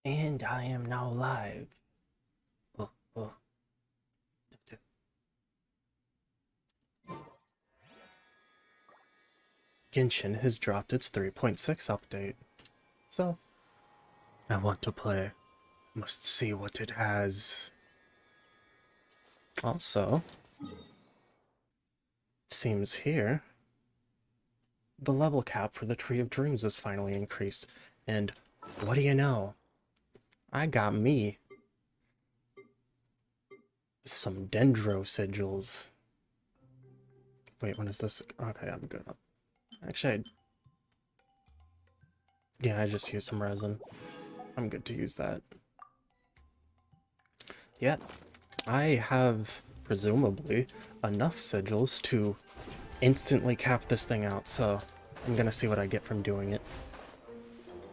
And I am now live. Oh, oh. Genshin has dropped its 3.6 update. So, I want to play. Must see what it has. Also, it seems here, the level cap for the Tree of Dreams was finally increased. And what do you know? I got me some Dendro sigils. Wait, when is this? Okay, I'm good. Actually, yeah, I just used some resin. I'm good to use that. Yet, I have, presumably, enough sigils to instantly cap this thing out, so I'm gonna see what I get from doing it.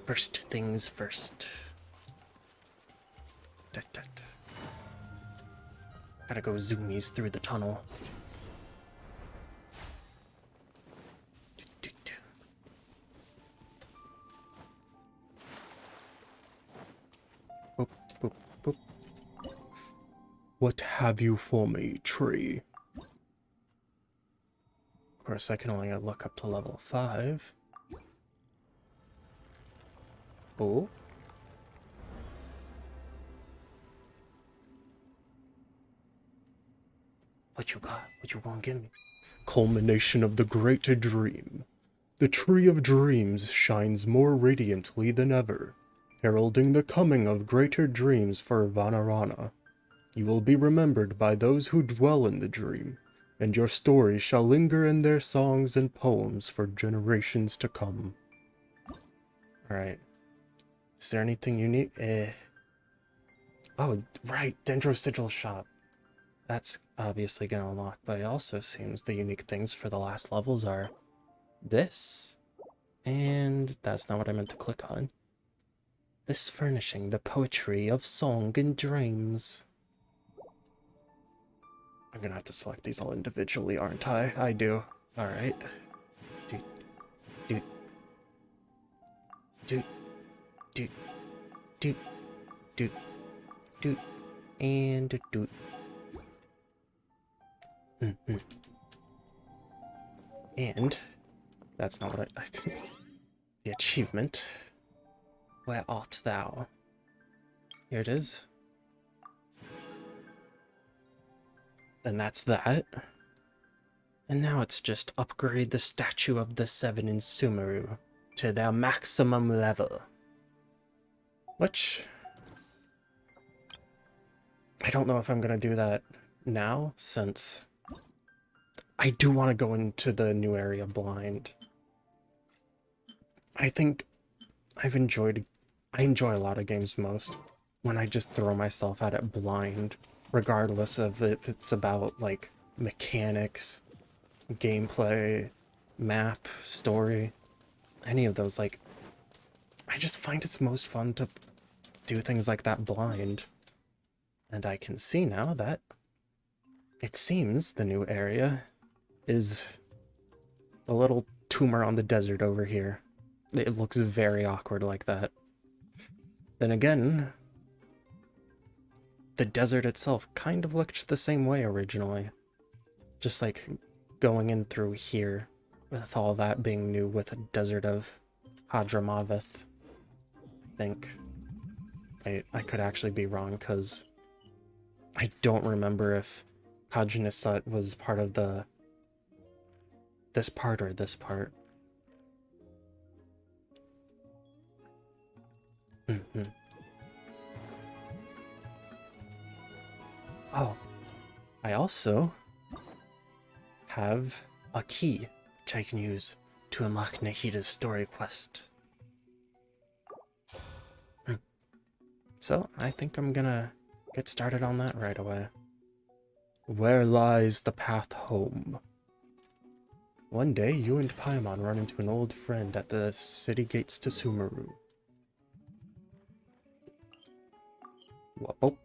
First things first. Gotta go zoomies through the tunnel. Boop, boop, boop. What have you for me, tree? Of course, I can only look up to level 5. Oh. What you got? What you gonna give me? Culmination of the great dream. The Tree of Dreams shines more radiantly than ever, heralding the coming of greater dreams for Vanarana. You will be remembered by those who dwell in the dream, and your story shall linger in their songs and poems for generations to come. Alright. Is there anything unique? Oh, right, Dendro Sigil Shop. That's obviously gonna unlock, but it also seems the unique things for the last levels are this, and that's not what I meant to click on. This furnishing the poetry of song and dreams. I'm gonna have to select these all individually, aren't I? I do. Alright. Doot, doot, doot, doot, doot, doot, doot, and doot. And that's not what I the achievement. Where art thou? Here it is. And that's that. And now it's just upgrade the statue of the 7 in Sumeru to their maximum level. Which I don't know if I'm gonna do that now, since I do want to go into the new area blind. I think I enjoy a lot of games most when I just throw myself at it blind, regardless of if it's about, like, mechanics, gameplay, map, story, any of those. Like, I just find it's most fun to do things like that blind. And I can see now that it seems the new area is a little tumor on the desert over here. It looks very awkward like that. Then again, the desert itself kind of looked the same way originally. Just like going in through here, with all that being new with a desert of Hadramaveth. I think. I could actually be wrong, because I don't remember if Kajnisut was part of this part or this part. Oh, I also have a key which I can use to unlock Nahida's story quest. So I think I'm gonna get started on that right away. Where lies the path home? One day, you and Paimon run into an old friend at the city gates to Sumeru. Whoop.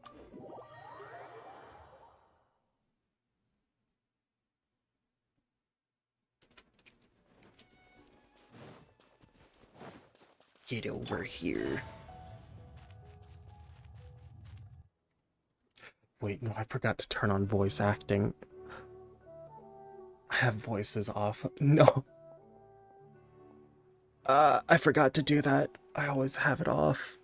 Get over here. Wait, no, I forgot to turn on voice acting. I have voices off. No. I forgot to do that. I always have it off.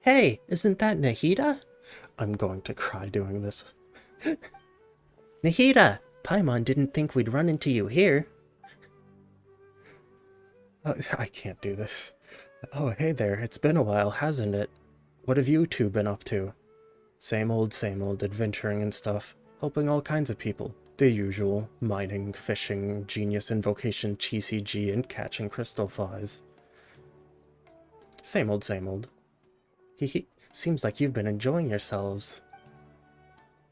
Hey, isn't that Nahida? I'm going to cry doing this. Nahida! Paimon didn't think we'd run into you here. I can't do this. Oh, hey there. It's been a while, hasn't it? What have you two been up to? Same old, adventuring and stuff. Helping all kinds of people. The usual. Mining, fishing, genius invocation, TCG, and catching crystal flies. Same old. Hehe. Seems like you've been enjoying yourselves.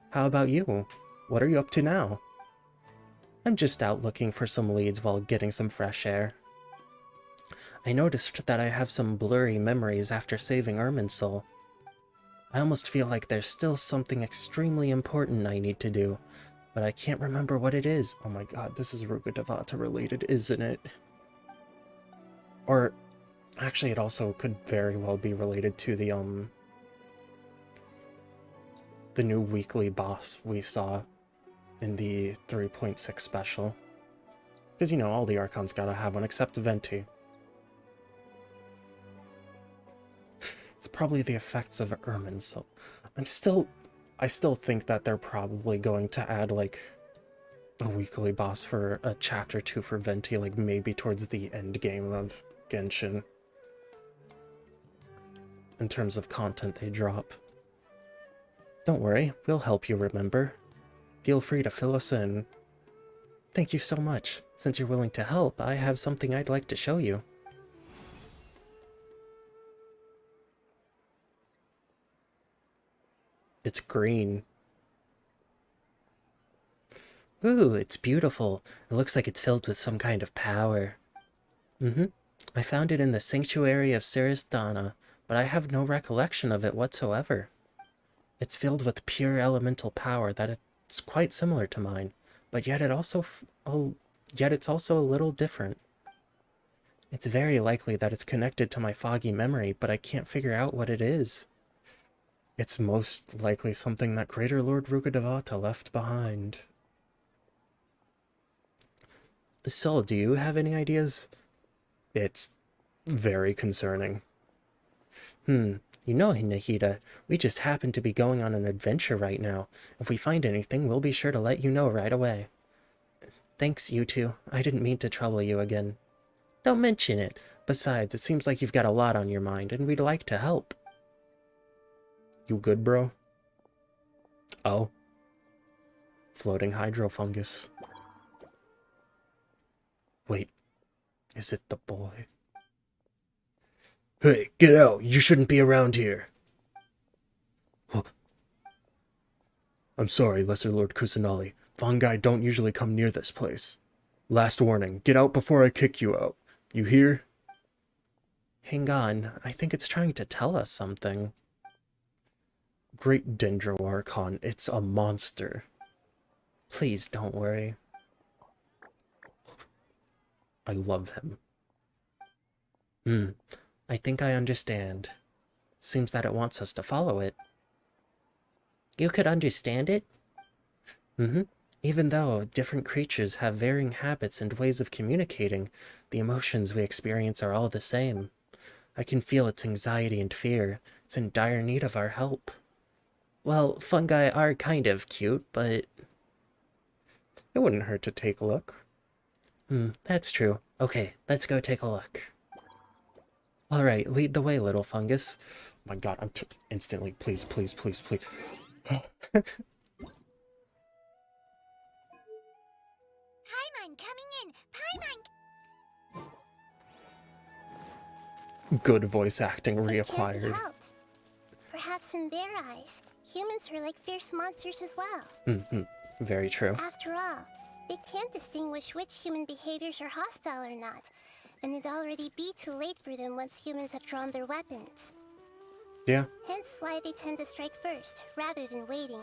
How about you? What are you up to now? I'm just out looking for some leads while getting some fresh air. I noticed that I have some blurry memories after saving Irminsul. I almost feel like there's still something extremely important I need to do, but I can't remember what it is. Oh my god, this is Rukkhadevata related, isn't it? Or, actually it also could very well be related to the new weekly boss we saw in the 3.6 special. Because, you know, all the Archons gotta have one except Venti. It's probably the effects of Irminsul. I still think that they're probably going to add, like, a weekly boss for a chapter 2 for Venti, like, maybe towards the end game of Genshin. In terms of content they drop. Don't worry, we'll help you remember. Feel free to fill us in. Thank you so much. Since you're willing to help, I have something I'd like to show you. It's green. Ooh, it's beautiful. It looks like it's filled with some kind of power. I found it in the sanctuary of Cirith, but I have no recollection of it whatsoever. It's filled with pure elemental power that it's quite similar to mine, but yet it's also a little different. It's very likely that it's connected to my foggy memory, but I can't figure out what it is. It's most likely something that Greater Lord Rukkhadevata left behind. Sol, do you have any ideas? It's very concerning. You know, Nahida, we just happen to be going on an adventure right now. If we find anything, we'll be sure to let you know right away. Thanks, you two. I didn't mean to trouble you again. Don't mention it. Besides, it seems like you've got a lot on your mind, and we'd like to help. You good, bro? Oh. Floating hydrofungus. Wait, is it the boy? Hey, get out! You shouldn't be around here! Huh. I'm sorry, Lesser Lord Kusanali. Fungi don't usually come near this place. Last warning, get out before I kick you out. You hear? Hang on, I think it's trying to tell us something. Great Dendro Archon, it's a monster. Please don't worry. I love him. I think I understand. Seems that it wants us to follow it. You could understand it? Even though different creatures have varying habits and ways of communicating, the emotions we experience are all the same. I can feel its anxiety and fear. It's in dire need of our help. Well, fungi are kind of cute, but it wouldn't hurt to take a look. That's true. Okay, let's go take a look. Alright, lead the way, little fungus. Oh my god, I'm instantly, please. Paimon, coming in! Paimon! Good voice acting reacquired. Perhaps in their eyes, humans are like fierce monsters as well. Very true. After all, they can't distinguish which human behaviors are hostile or not, and it'd already be too late for them once humans have drawn their weapons. Yeah. Hence why they tend to strike first, rather than waiting.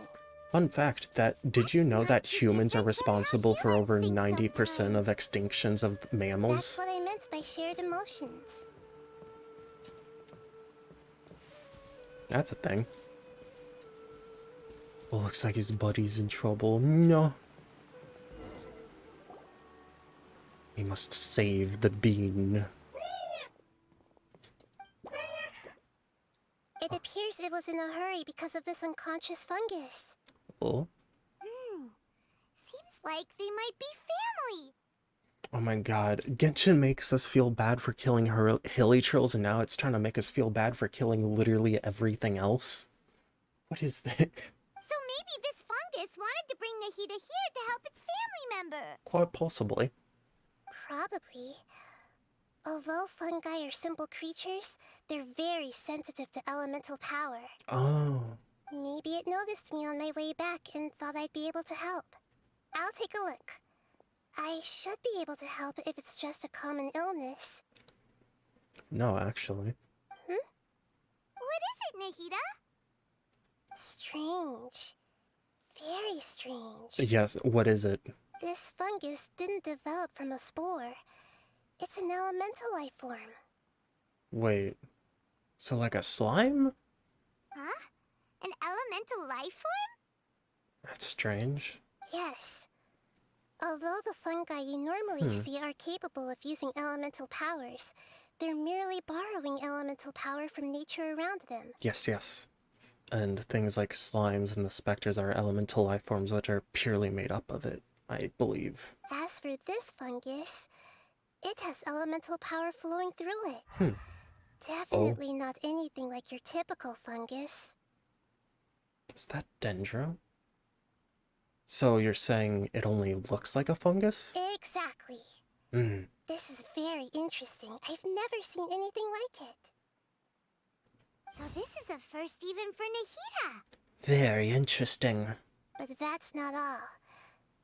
Fun fact, did you know that humans are responsible for over 90% of extinctions of mammals? That's what I meant by shared emotions. That's a thing. Well, looks like his buddy's in trouble. No. We must save the bean. It appears it was in a hurry because of this unconscious fungus. Oh. Seems like they might be family. Oh my god. Genshin makes us feel bad for killing hilly trills, and now it's trying to make us feel bad for killing literally everything else. What is this? So maybe this fungus wanted to bring Nahida here to help its family member. Quite possibly. Probably. Although fungi are simple creatures, they're very sensitive to elemental power. Oh. Maybe it noticed me on my way back and thought I'd be able to help. I'll take a look. I should be able to help if it's just a common illness. No, actually. What is it, Nahida? Strange. Very strange. Yes, what is it? This fungus didn't develop from a spore. It's an elemental life form. Wait. So like a slime? Huh? An elemental life form? That's strange. Yes. Although the fungi you normally see are capable of using elemental powers, they're merely borrowing elemental power from nature around them. Yes, yes. And things like slimes and the specters are elemental life forms which are purely made up of it, I believe. As for this fungus, it has elemental power flowing through it. Definitely not anything like your typical fungus. Is that dendro? So you're saying it only looks like a fungus? Exactly. Hmm. This is very interesting. I've never seen anything like it. So this is a first even for Nahida. Very interesting. But that's not all.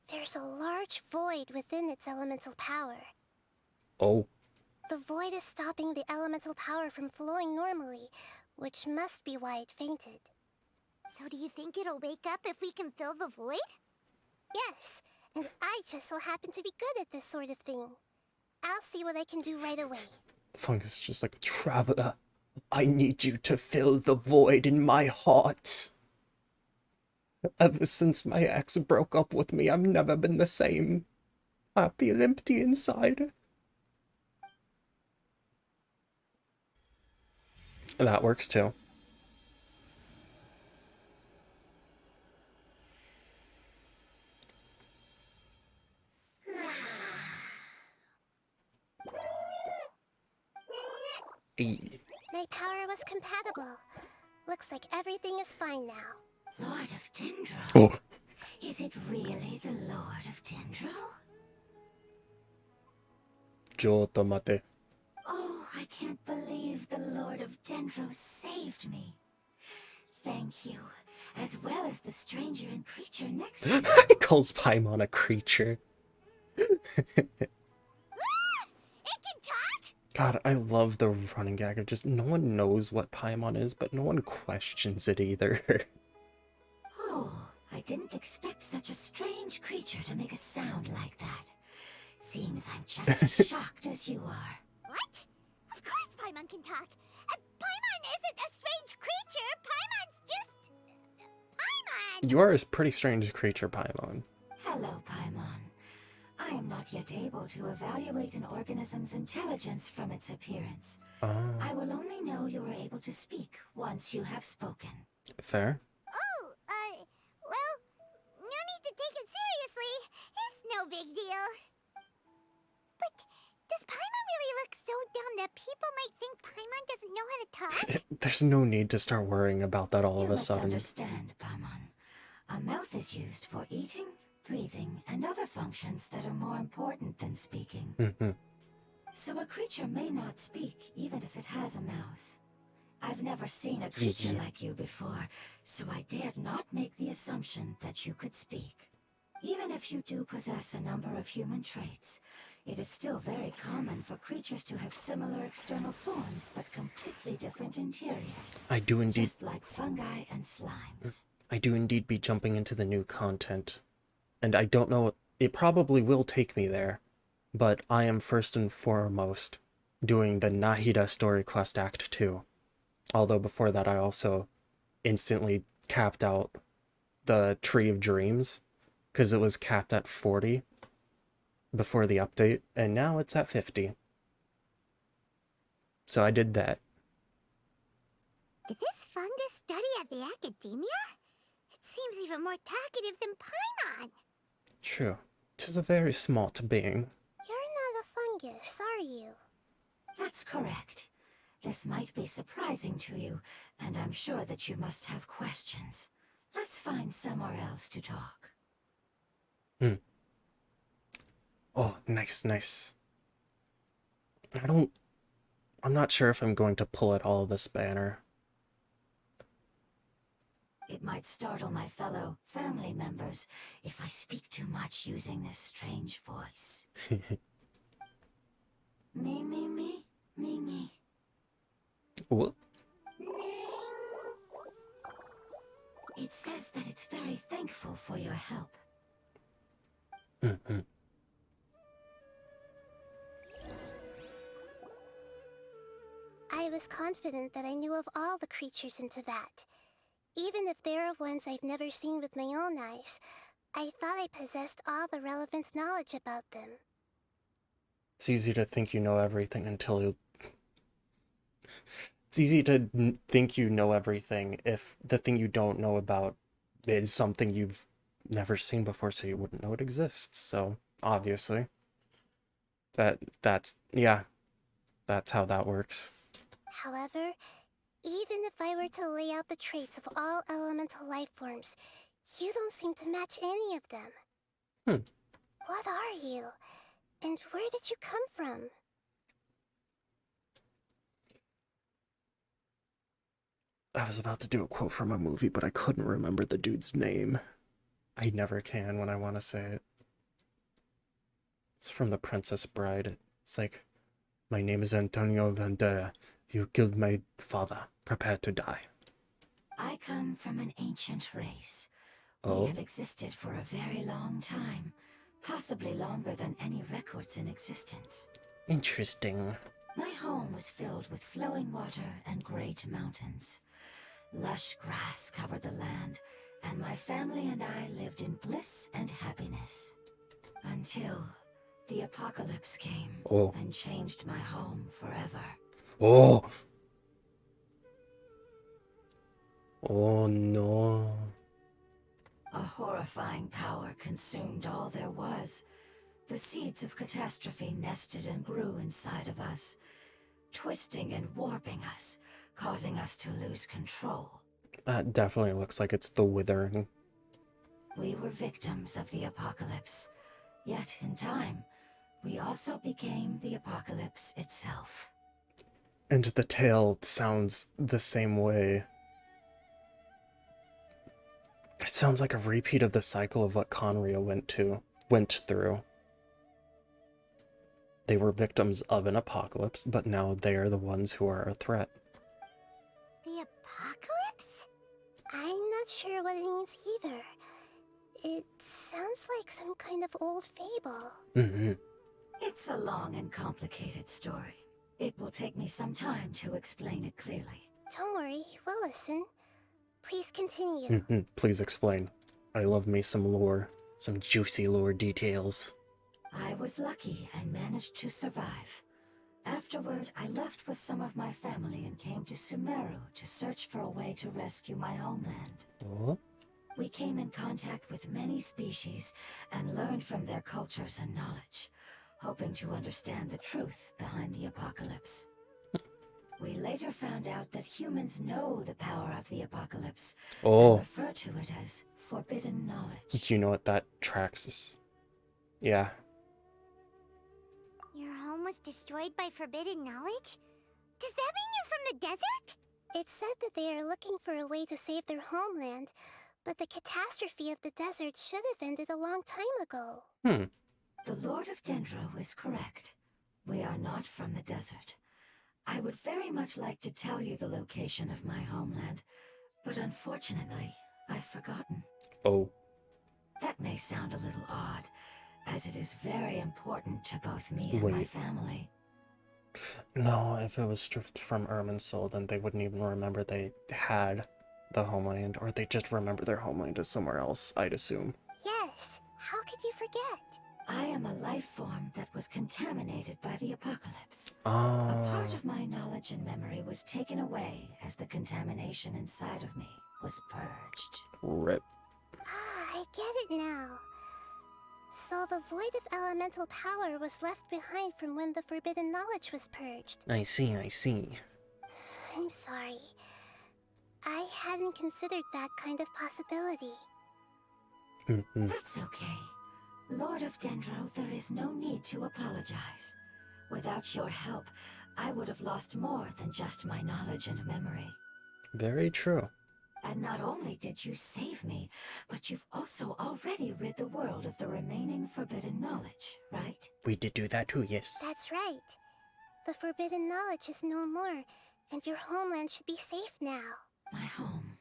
There's a large void within its elemental power. Oh. The void is stopping the elemental power from flowing normally, which must be why it fainted. So do you think it'll wake up if we can fill the void? Yes, and I just so happen to be good at this sort of thing. I'll see what I can do right away. Fungus is just like, Traveler, I need you to fill the void in my heart. Ever since my ex broke up with me, I've never been the same. I feel empty inside. That works too. Hey. My power was compatible. Looks like everything is fine now. Lord of Dendro? Oh. Is it really the Lord of Dendro? Jotomate. Oh, I can't believe the Lord of Dendro saved me. Thank you, as well as the stranger and creature next to me. He calls Paimon a creature. It can talk? God, I love the running gag of just no one knows what Paimon is, but no one questions it either. Oh, I didn't expect such a strange creature to make a sound like that. Seems I'm just as shocked as you are. What? Of course Paimon can talk. Paimon isn't a strange creature. Paimon's just... Paimon! You are a pretty strange creature, Paimon. Hello, Paimon. I am not yet able to evaluate an organism's intelligence from its appearance. I will only know you are able to speak once you have spoken. Fair. Oh, well, no need to take it seriously. It's no big deal. But does Paimon really look so dumb that people might think Paimon doesn't know how to talk? There's no need to start worrying about that all You of a sudden. misunderstand, Paimon. A mouth is used for eating, breathing, and other functions that are more important than speaking. So a creature may not speak, even if it has a mouth. I've never seen a creature like you before, so I dared not make the assumption that you could speak. Even if you do possess a number of human traits, it is still very common for creatures to have similar external forms, but completely different interiors. I do indeed. Just like fungi and slimes. I do indeed be jumping into the new content. And I don't know, it probably will take me there, but I am first and foremost doing the Nahida Story Quest Act 2. Although before that I also instantly capped out the Tree of Dreams because it was capped at 40 before the update, and now it's at 50. So I did that. Did this fungus study at the academia? It seems even more talkative than Paimon. True. 'Tis a very smart being. You're not a fungus, are you? That's correct. This might be surprising to you, and I'm sure that you must have questions. Let's find somewhere else to talk. Oh, nice, nice. I'm not sure if I'm going to pull at all this banner. It might startle my fellow family members if I speak too much using this strange voice. Me, me, me, me, me. What? It says that it's very thankful for your help. I was confident that I knew of all the creatures in Teyvat. Even if there are ones I've never seen with my own eyes, I thought I possessed all the relevant knowledge about them. It's easy to think you know everything until you... It's easy to think you know everything if the thing you don't know about is something you've never seen before, so you wouldn't know it exists. So, obviously. That's how that works. However, even if I were to lay out the traits of all elemental life forms, you don't seem to match any of them. What are you? And where did you come from? I was about to do a quote from a movie, but I couldn't remember the dude's name. I never can when I want to say it. It's from The Princess Bride. It's like, my name is Antonio Bandera. You killed my father. Prepare to die. I come from an ancient race. Oh? We have existed for a very long time, possibly longer than any records in existence. Interesting. My home was filled with flowing water and great mountains. Lush grass covered the land, and my family and I lived in bliss and happiness. Until the apocalypse came and changed my home forever. Oh! Oh no. A horrifying power consumed all there was. The seeds of catastrophe nested and grew inside of us, twisting and warping us, causing us to lose control. That definitely looks like it's the Withering. We were victims of the apocalypse, yet in time, we also became the apocalypse itself. And the tale sounds the same way. It sounds like a repeat of the cycle of what Conria went through. They were victims of an apocalypse, but now they are the ones who are a threat. The apocalypse? I'm not sure what it means either. It sounds like some kind of old fable. It's a long and complicated story. It will take me some time to explain it clearly. Don't worry, we'll listen. Please continue. Please explain. I love me some lore. Some juicy lore details. I was lucky and managed to survive. Afterward, I left with some of my family and came to Sumeru to search for a way to rescue my homeland. Oh? We came in contact with many species and learned from their cultures and knowledge, hoping to understand the truth behind the apocalypse. We later found out that humans know the power of the apocalypse and refer to it as forbidden knowledge. Do you know what that tracks is? Yeah. Your home was destroyed by forbidden knowledge? Does that mean you're from the desert? It said that they are looking for a way to save their homeland, but the catastrophe of the desert should have ended a long time ago. The Lord of Dendro is correct. We are not from the desert. I would very much like to tell you the location of my homeland, but unfortunately, I've forgotten. Oh. That may sound a little odd, as it is very important to both me and my family. No, if it was stripped from Irminsul, then they wouldn't even remember they had the homeland, or they just remember their homeland as somewhere else, I'd assume. Yes, how could you forget? I am a life form that was contaminated by the apocalypse. A Oh, part of my knowledge and memory was taken away as the contamination inside of me was purged. rip. Ah, I get it now. So the void of elemental power was left behind from when the forbidden knowledge was purged. I see, I see. I'm sorry. I hadn't considered that kind of possibility. That's okay. Lord of Dendro, there is no need to apologize. Without your help, I would have lost more than just my knowledge and memory. Very true. And not only did you save me, but you've also already rid the world of the remaining forbidden knowledge, right? We did do that too, yes. That's right. The forbidden knowledge is no more, and your homeland should be safe now. My home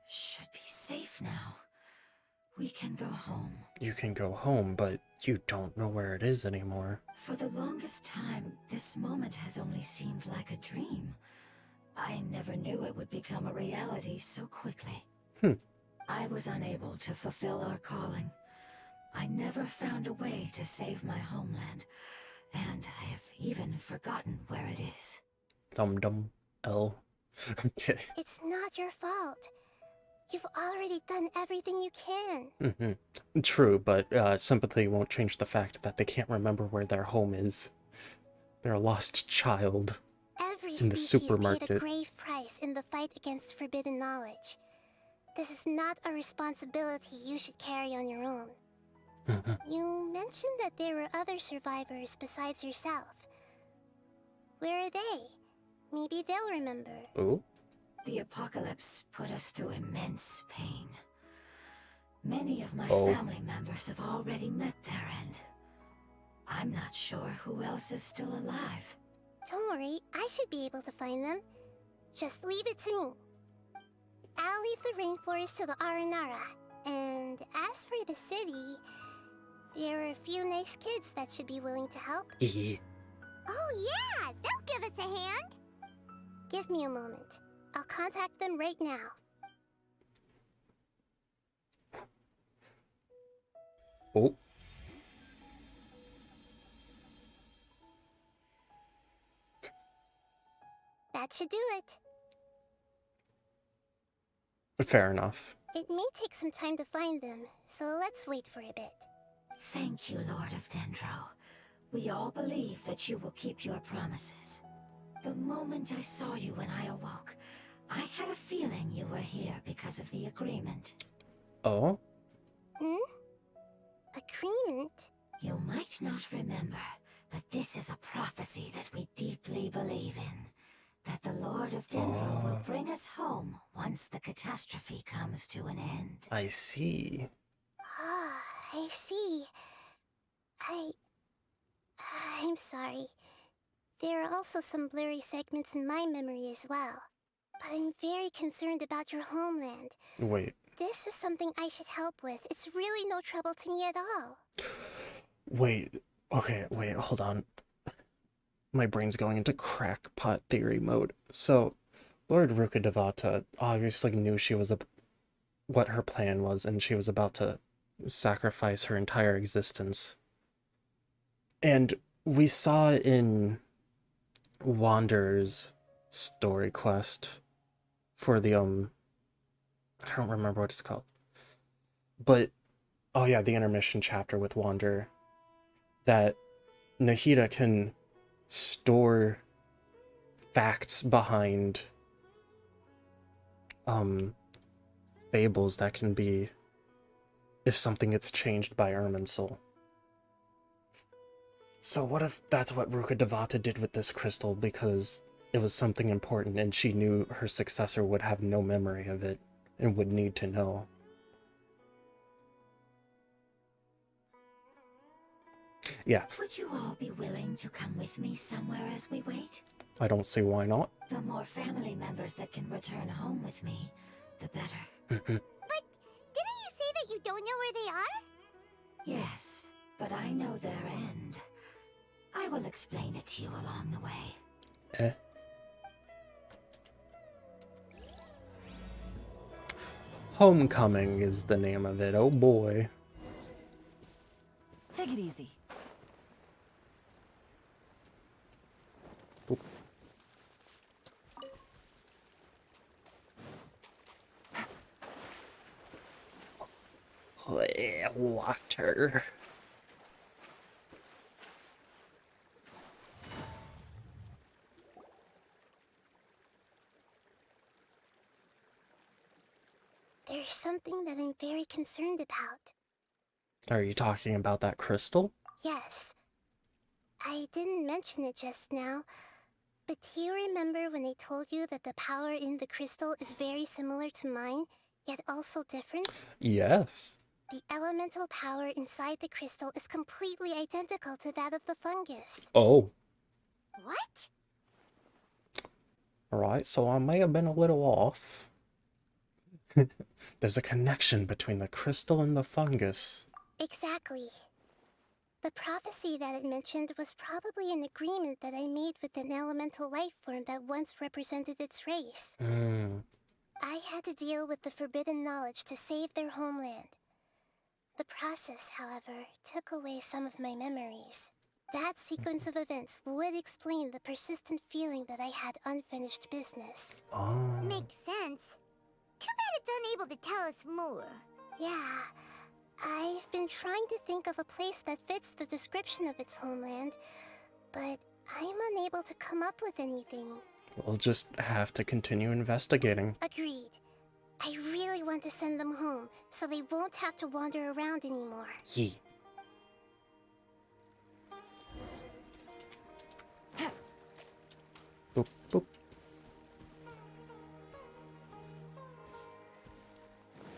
should be safe now. We can go home. You can go home, but you don't know where it is anymore. For the longest time, this moment has only seemed like a dream. I never knew it would become a reality so quickly. I was unable to fulfill our calling. I never found a way to save my homeland, and I have even forgotten where it is. Dum-dum. L. I'm kidding. It's not your fault. You've already done everything you can. True, but sympathy won't change the fact that they can't remember where their home is. They're a lost child. Every In the species supermarket. paid a grave price in the fight against forbidden knowledge. This is not a responsibility you should carry on your own. You mentioned that there were other survivors besides yourself. Where are they? Maybe they'll remember. Oh? The apocalypse put us through immense pain. Many of my Oh. family members have already met their end. I'm not sure who else is still alive. Don't worry, I should be able to find them. Just leave it to me. I'll leave the rainforest to the Aranara. And as for the city, there are a few nice kids that should be willing to help. Oh yeah, they'll give us a hand. Give me a moment. I'll contact them right now. Oh. That should do it. Fair enough. It may take some time to find them, so let's wait for a bit. Thank you, Lord of Dendro. We all believe that you will keep your promises. The moment I saw you when I awoke, I had a feeling you were here because of the agreement. Oh? Agreement? You might not remember, but this is a prophecy that we deeply believe in. That the Lord of Dendro will bring us home once the catastrophe comes to an end. I see. Ah, I see. I'm sorry. There are also some blurry segments in my memory as well. But I'm very concerned about your homeland. Wait. This is something I should help with. It's really no trouble to me at all. Wait. Okay, wait, hold on. My brain's going into crackpot theory mode. So, Lord Ruka Devata obviously knew what her plan was, and she was about to sacrifice her entire existence. And we saw in Wander's story quest for the, I don't remember what it's called. But, oh yeah, the intermission chapter with Wander, that Nahida can store facts behind fables that can be if something gets changed by Irminsul. So what if that's what Ruka Devata did with this crystal because it was something important and she knew her successor would have no memory of it and would need to know? Yeah. Would you all be willing to come with me somewhere as we wait? I don't see why not. The more family members that can return home with me, the better. But didn't you say that you don't know where they are? Yes, but I know their end. I will explain it to you along the way. Homecoming is the name of it. Oh boy. Take it easy. Boop. Water. There's something that I'm very concerned about. Are you talking about that crystal? Yes. I didn't mention it just now, but do you remember when I told you that the power in the crystal is very similar to mine, yet also different? Yes. The elemental power inside the crystal is completely identical to that of the fungus. Oh. What? Alright, so I may have been a little off. There's a connection between the crystal and the fungus. Exactly. The prophecy that it mentioned was probably an agreement that I made with an elemental life form that once represented its race. I had to deal with the forbidden knowledge to save their homeland. The process, however, took away some of my memories. That sequence of events would explain the persistent feeling that I had unfinished business. Oh. Makes sense. Too bad it's unable to tell us more. Yeah. I've been trying to think of a place that fits the description of its homeland, but I'm unable to come up with anything. We'll just have to continue investigating. Agreed. I really want to send them home, so they won't have to wander around anymore. Yee. Boop, boop.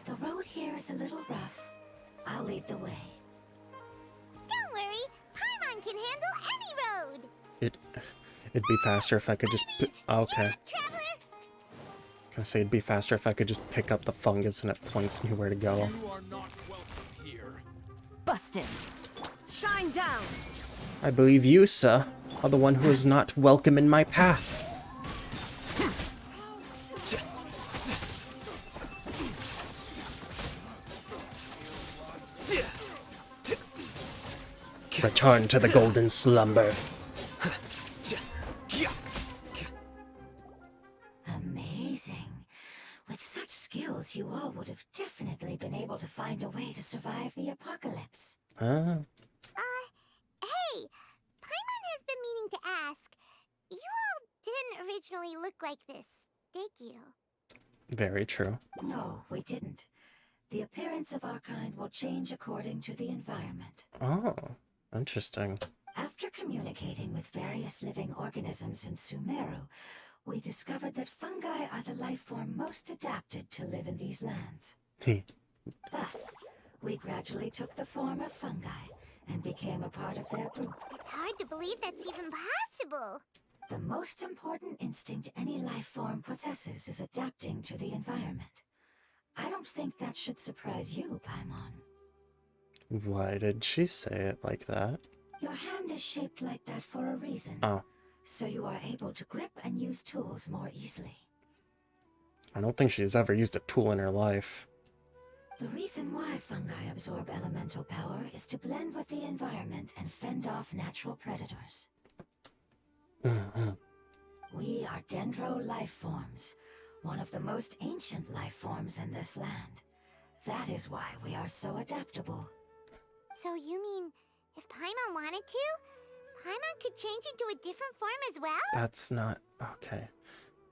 The road here is a little rough. I'll lead the way. Don't worry, Paimon can handle any road. It'd be faster if I could just okay. Traveler! Gonna say it'd be faster if I could just pick up the fungus and it points me where to go. You are not welcome here. Busted. Shine down. I believe you, sir, are the one who is not welcome in my path. Return to the golden slumber. Amazing. With such skills, you all would have definitely been able to find a way to survive the apocalypse. Huh? Hey, Paimon has been meaning to ask. You all didn't originally look like this, did you? Very true. No, we didn't. The appearance of our kind will change according to the environment. Oh, interesting. After communicating with various living organisms in Sumeru, we discovered that fungi are the life form most adapted to live in these lands. Thus, we gradually took the form of fungi and became a part of their group. It's hard to believe that's even possible. The most important instinct any life form possesses is adapting to the environment. I don't think that should surprise you, Paimon. Why did she say it like that? Your hand is shaped like that for a reason. Oh. So you are able to grip and use tools more easily. I don't think she's ever used a tool in her life. The reason why fungi absorb elemental power is to blend with the environment and fend off natural predators. We are dendro life forms, one of the most ancient life forms in this land. That is why we are so adaptable. So you mean, if Paimon wanted to, Paimon could change into a different form as well? That's not... okay.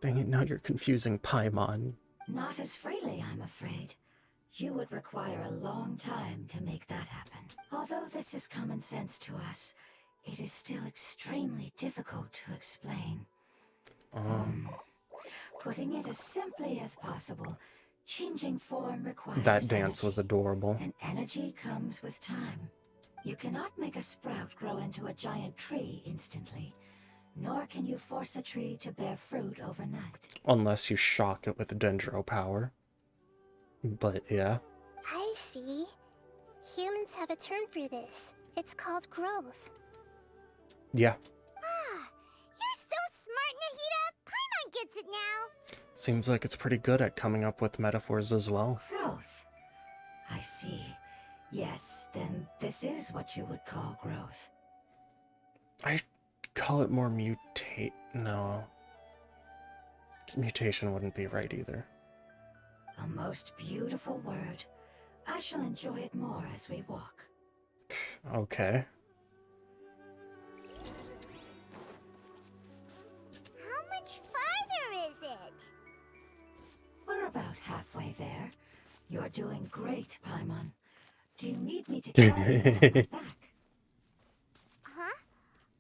Dang it, now you're confusing Paimon. Not as freely, I'm afraid. You would require a long time to make that happen. Although this is common sense to us, it is still extremely difficult to explain. Putting it as simply as possible, changing form requires That dance energy, was adorable. and energy comes with time. You cannot make a sprout grow into a giant tree instantly, nor can you force a tree to bear fruit overnight. Unless you shock it with dendro power. But yeah. I see. Humans have a term for this. It's called growth. Yeah. Ah, you're so smart, Nahida! Paimon gets it now! Seems like it's pretty good at coming up with metaphors as well. Growth. I see. Yes, then this is what you would call growth. I call it more mutate. No. Mutation wouldn't be right either. A most beautiful word. I shall enjoy it more as we walk. Okay. How much farther is it? We're about halfway there. You're doing great, Paimon. Do you need me to carry you on my back? Huh?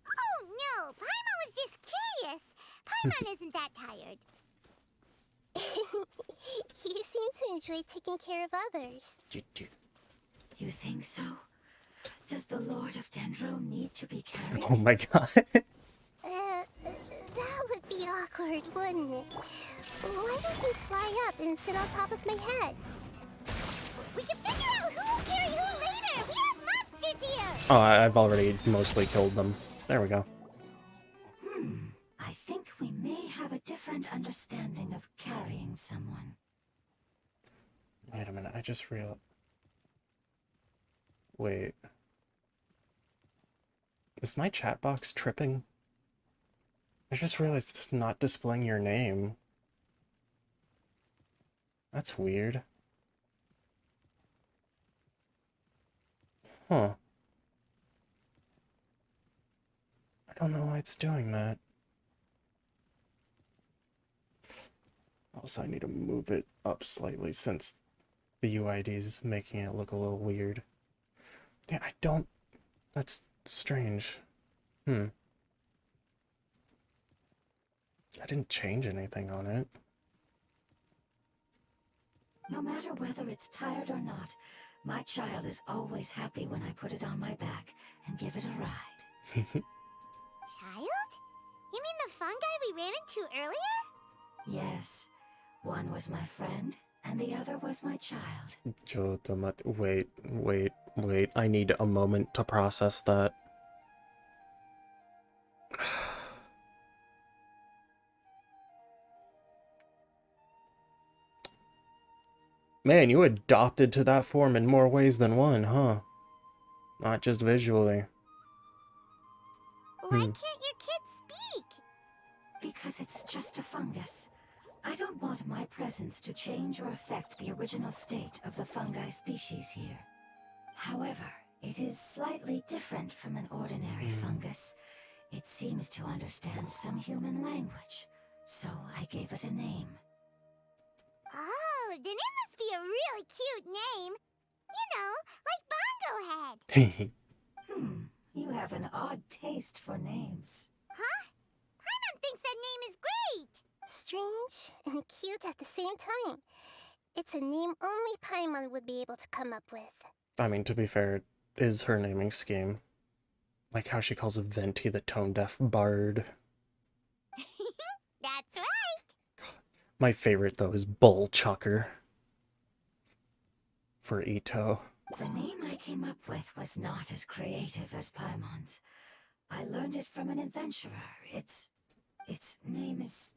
Oh no, Paimon was just curious. Paimon isn't that tired. You seem to enjoy taking care of others. You think so? Does the Lord of Dendro need to be carried? Oh my god. That would be awkward, wouldn't it? Why don't you fly up and sit on top of my head? We can figure out who will carry who later! We have monsters here! Oh, I've already mostly killed them. There we go. I think we may have a different understanding of carrying someone. Wait a minute, I just realized... Wait. Is my chat box tripping? I just realized it's not displaying your name. That's weird. Huh. I don't know why it's doing that. Also, I need to move it up slightly since the UID is making it look a little weird. Yeah, I don't... That's strange. I didn't change anything on it. No matter whether it's tired or not, my child is always happy when I put it on my back and give it a ride. Child? You mean the fungi we ran into earlier? Yes, one was my friend, and the other was my child. Wait. I need a moment to process that. Man, you adopted to that form in more ways than one, huh? Not just visually. Why can't your kid speak? Because it's just a fungus. I don't want my presence to change or affect the original state of the fungi species here. However, it is slightly different from an ordinary fungus. It seems to understand some human language, so I gave it a name. Oh, then it must be a really cute name. You know, like Bongo Head. You have an odd taste for names. Huh? Paimon thinks that name is great. Strange and cute at the same time. It's a name only Paimon would be able to come up with. I mean, to be fair, it is her naming scheme. Like how she calls Venti the tone-deaf bard. That's right. My favorite, though, is Bull Chucker. For Ito. The name I came up with was not as creative as Paimon's. I learned it from an adventurer. Its name is...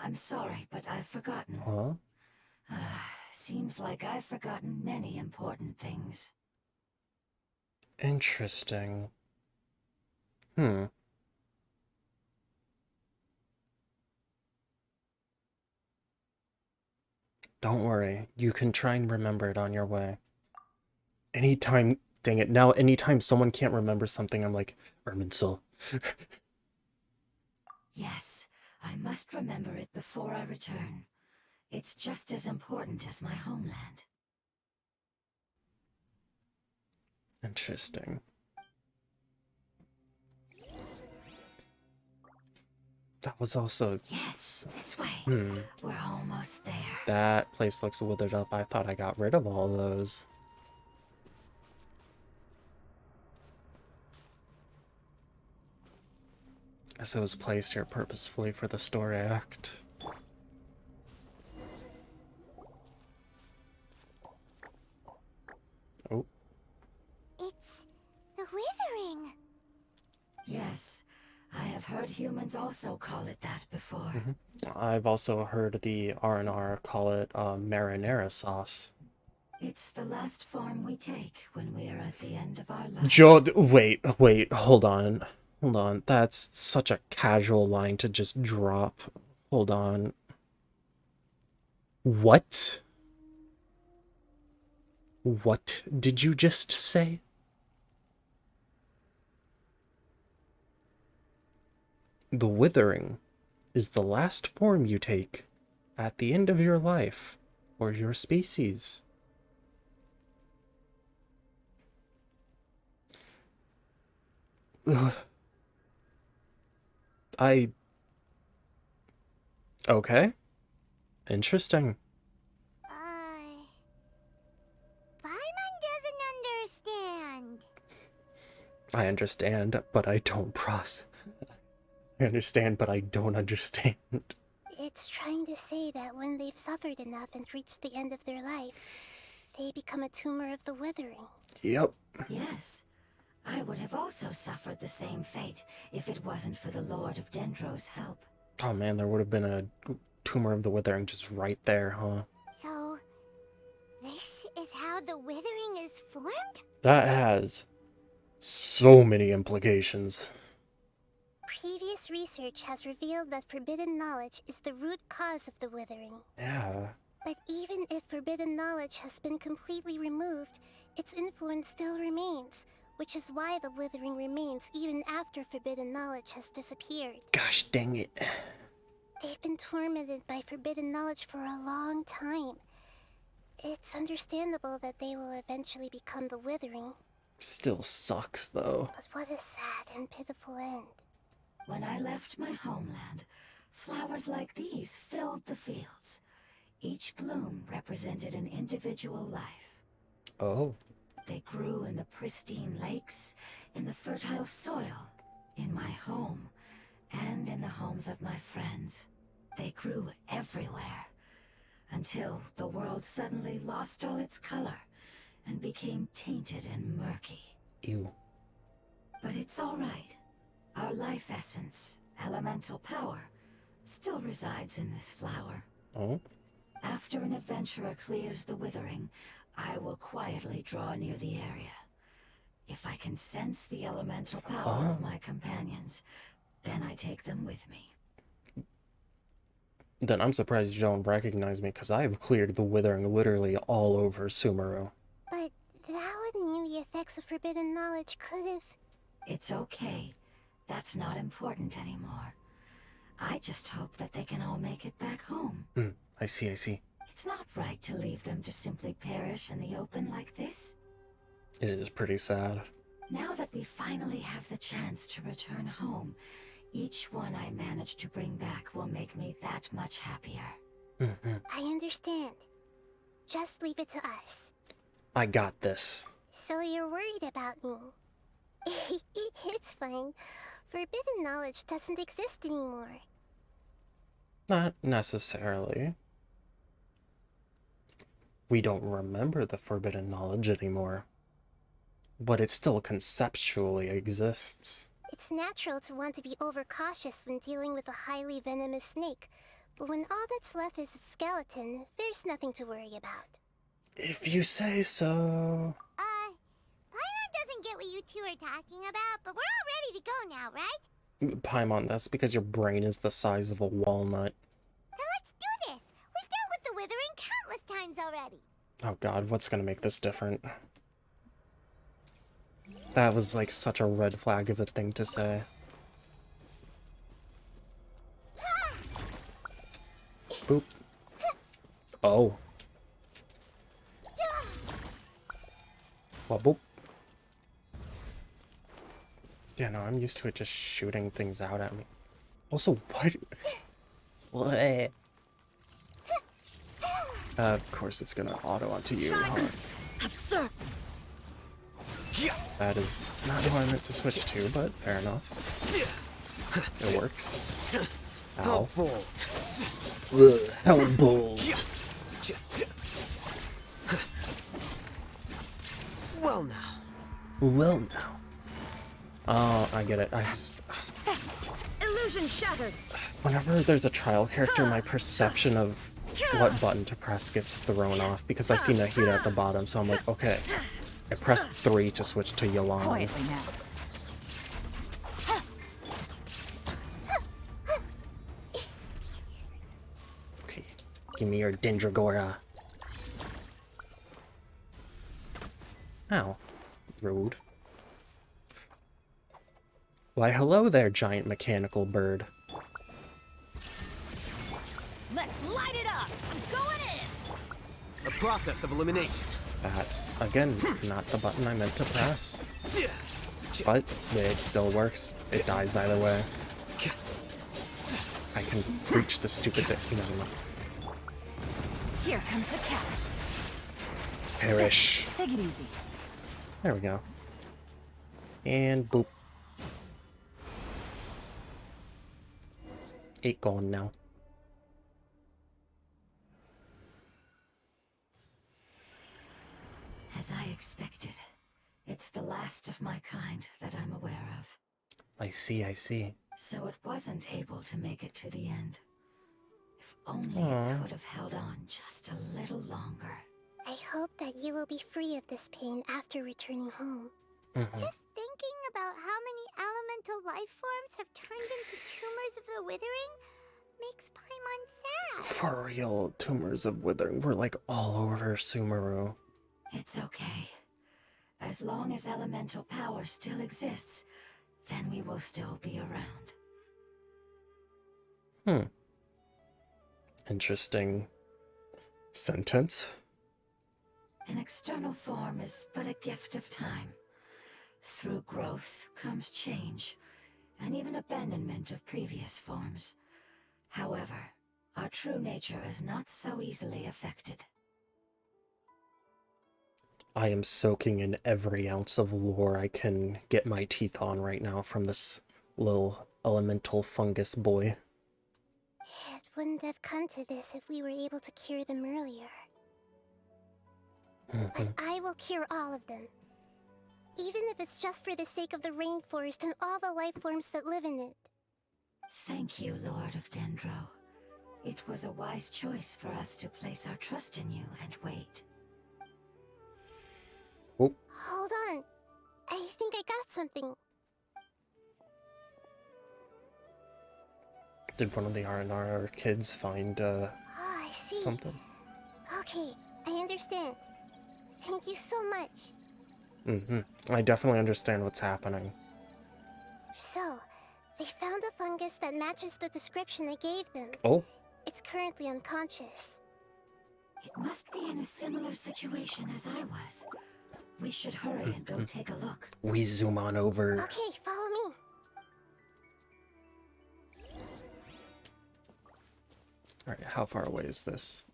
I'm sorry, but I've forgotten. Huh? Seems like I've forgotten many important things. Interesting. Don't worry, you can try and remember it on your way. Anytime, dang it, now anytime someone can't remember something, I'm like, Erminsul. Yes, I must remember it before I return. It's just as important as my homeland. Interesting. That was also... Yes, this way. We're almost there. That place looks withered up. I thought I got rid of all those. Guess it was placed here purposefully for the story act. Oh. It's the withering. Yes, I have I've heard humans also call it that before. I've also heard the R&R call it marinara sauce. It's the last form we take when we are at the end of our life. Wait, hold on. Hold on. That's such a casual line to just drop. Hold on. What? What did you just say? The withering is the last form you take at the end of your life or your species. Ugh. Okay. Interesting. Paimon doesn't understand. I understand, but I don't I understand, but I don't understand. It's trying to say that when they've suffered enough and reached the end of their life, they become a tumor of the withering. Yep. Yes. I would have also suffered the same fate if it wasn't for the Lord of Dendro's help. Oh man, there would have been a tumor of the withering just right there, huh? So, this is how the withering is formed? That has so many implications. Previous research has revealed that forbidden knowledge is the root cause of the withering. Yeah. But even if forbidden knowledge has been completely removed, its influence still remains, which is why the withering remains even after forbidden knowledge has disappeared. Gosh dang it. They've been tormented by forbidden knowledge for a long time. It's understandable that they will eventually become the withering. Still sucks, though. But what a sad and pitiful end. When I left my homeland, flowers like these filled the fields. Each bloom represented an individual life. Oh. They grew in the pristine lakes, in the fertile soil, in my home, and in the homes of my friends. They grew everywhere, until the world suddenly lost all its color and became tainted and murky. Ew. But it's all right. Our life essence, elemental power, still resides in this flower. Oh? After an adventurer clears the withering, I will quietly draw near the area. If I can sense the elemental power of my companions, then I take them with me. Then I'm surprised you don't recognize me, because I've cleared the withering literally all over Sumeru. But that would mean the effects of forbidden knowledge could have... It's okay. That's not important anymore. I just hope that they can all make it back home. I see. It's not right to leave them to simply perish in the open like this. It is pretty sad. Now that we finally have the chance to return home, each one I manage to bring back will make me that much happier. I understand. Just leave it to us. I got this. So you're worried about me? It's fine. Forbidden knowledge doesn't exist anymore. Not necessarily. We don't remember the forbidden knowledge anymore. But it still conceptually exists. It's natural to want to be overcautious when dealing with a highly venomous snake, but when all that's left is its skeleton, there's nothing to worry about. If you say so. Paimon doesn't get what you two are talking about, but we're all ready to go now, right? Paimon, that's because your brain is the size of a walnut. Then let's do this! We've dealt with the withering countless times already! Oh god, what's gonna make this different? That was like such a red flag of a thing to say. Boop. Oh. Well, boop. Yeah, no, I'm used to it just shooting things out at me. Also, why? What? Of course it's gonna auto onto you, huh? That is not who I meant to switch to, but fair enough. It works. Ow. Hellbolt. Well now. Well now. Oh, I get it. Vision shattered. Whenever there's a trial character, my perception of what button to press gets thrown off because I see Nahida at the bottom, so I'm like, okay. I pressed 3 to switch to Yolanda. Quietly now. Okay, give me your Dendragora. Ow. Rude. Why, hello there, giant mechanical bird. Let's light it up. I'm going in. A process of elimination. That's, again, not the button I meant to press. But it still works. It dies either way. I can reach the stupid thing. No. Here comes the cash. Perish. Take it easy. There we go. And boop. 8 gone now. As I expected, it's the last of my kind that I'm aware of. I see, I see. So it wasn't able to make it to the end. If only Aww. it could have held on just a little longer. I hope that you will be free of this pain after returning home. Just thinking about how many elemental life forms have turned into tumors of the withering makes Paimon sad. For real, tumors of withering were like all over Sumeru. It's okay. As long as elemental power still exists, then we will still be around. Interesting sentence. An external form is but a gift of time. Through growth comes change, and even abandonment of previous forms. However, our true nature is not so easily affected. I am soaking in every ounce of lore I can get my teeth on right now from this little elemental fungus boy. It wouldn't have come to this if we were able to cure them earlier. But I will cure all of them. Even if it's just for the sake of the rainforest and all the life forms that live in it. Thank you, Lord of Dendro. It was a wise choice for us to place our trust in you and wait. Oh, Hold on. I think I got something. did one of the R&R kids find Oh, I see. something? Okay, I understand. Thank you so much. I definitely understand what's happening. So, they found a fungus that matches the description I gave them. Oh, It's currently unconscious. It must be in a similar situation as I was. We should hurry and go take a look. we zoom on over. Okay, follow me. Alright, how far away is this?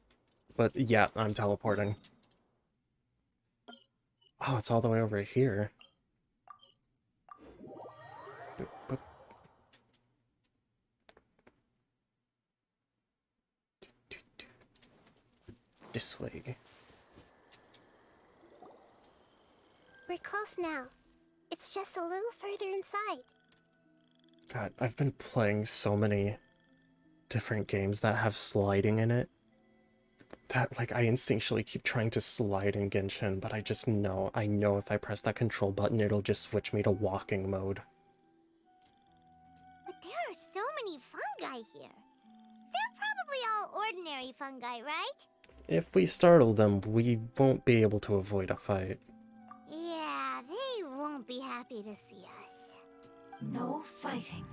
But yeah, I'm teleporting. Oh, it's all the way over here. Boop, boop. This way. We're close now. It's just a little further inside. God, I've been playing so many different games that have sliding in it. That, like, I instinctually keep trying to slide in Genshin, but I just know, I know if I press that control button, it'll just switch me to walking mode. But there are so many fungi here. They're probably all ordinary fungi, right? If we startle them, we won't be able to avoid a fight. Yeah, they won't be happy to see us. No fighting.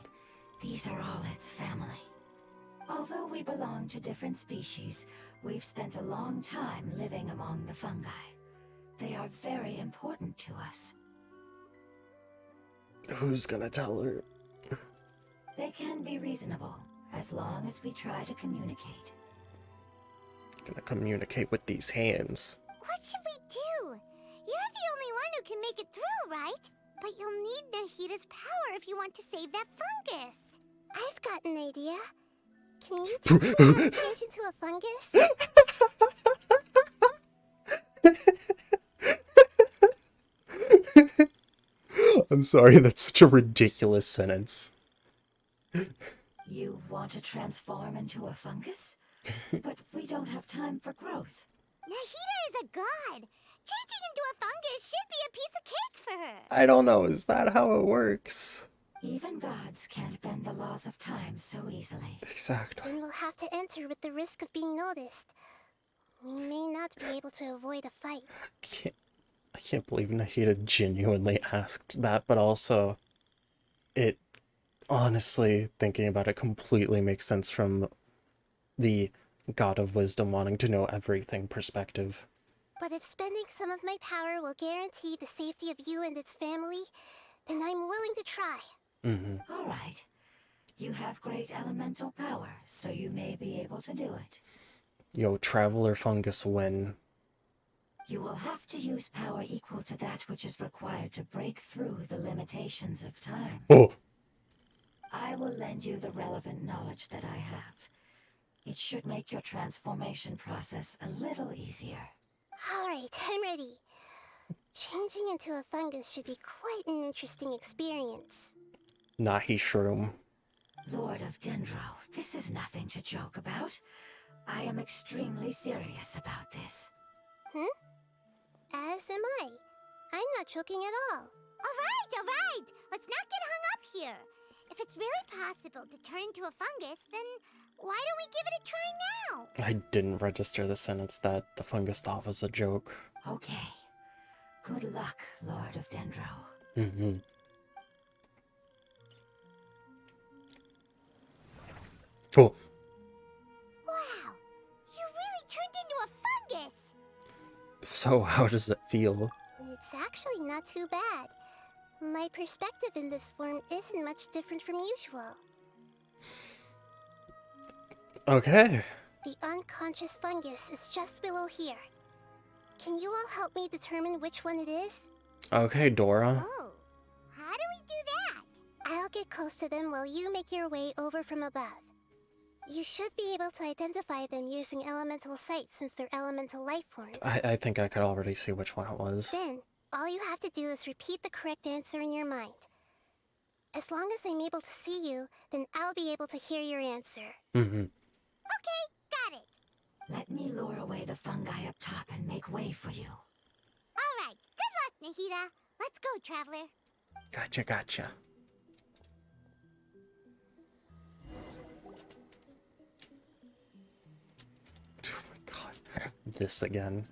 These are all its family. Although we belong to different species, we've spent a long time living among the fungi. They are very important to us. Who's gonna tell her? They can be reasonable, as long as we try to communicate. Gonna communicate with these hands. What should we do? You're the only one who can make it through, right? But you'll need Nahida's power if you want to save that fungus. I've got an idea. Can you teach me how to change into a fungus? I'm sorry, that's such a ridiculous sentence. You want to transform into a fungus? But we don't have time for growth. Nahida is a god! Changing into a fungus should be a piece of cake for her! I don't know, is that how it works? Even gods can't bend the laws of time so easily. Exactly. Then we'll have to enter with the risk of being noticed. We may not be able to avoid a fight. I can't believe Nahida genuinely asked that, but also, it honestly, thinking about it, completely makes sense from the God of Wisdom wanting to know everything perspective. But if spending some of my power will guarantee the safety of you and its family, then I'm willing to try. All right. You have great elemental power, so you may be able to do it. Yo, Traveler Fungus win. You will have to use power equal to that which is required to break through the limitations of time. Oh! I will lend you the relevant knowledge that I have. It should make your transformation process a little easier. Alright, I'm ready. Changing into a fungus should be quite an interesting experience. Nahi Shroom. Lord of Dendro, this is nothing to joke about. I am extremely serious about this. As am I. I'm not joking at all. Alright! Let's not get hung up here. If it's really possible to turn into a fungus, then why don't we give it a try now? I didn't register the sentence that the fungus thought was a joke. Okay. Good luck, Lord of Dendro. Oh, Wow! You really turned into a fungus! so how does it feel? It's actually not too bad. My perspective in this form isn't much different from usual. Okay. The unconscious fungus is just below here. Can you all help me determine which one it is? Okay, Dora. Oh, how do we do that? I'll get close to them while you make your way over from above. You should be able to identify them using elemental sight since they're elemental life forms. I think I could already see which one it was. Then, all you have to do is repeat the correct answer in your mind. As long as I'm able to see you, then I'll be able to hear your answer. Okay, got it. Let me lure away the fungi up top and make way for you. All right, good luck, Nahida. Let's go, Traveler. Gotcha. Oh my god. This again.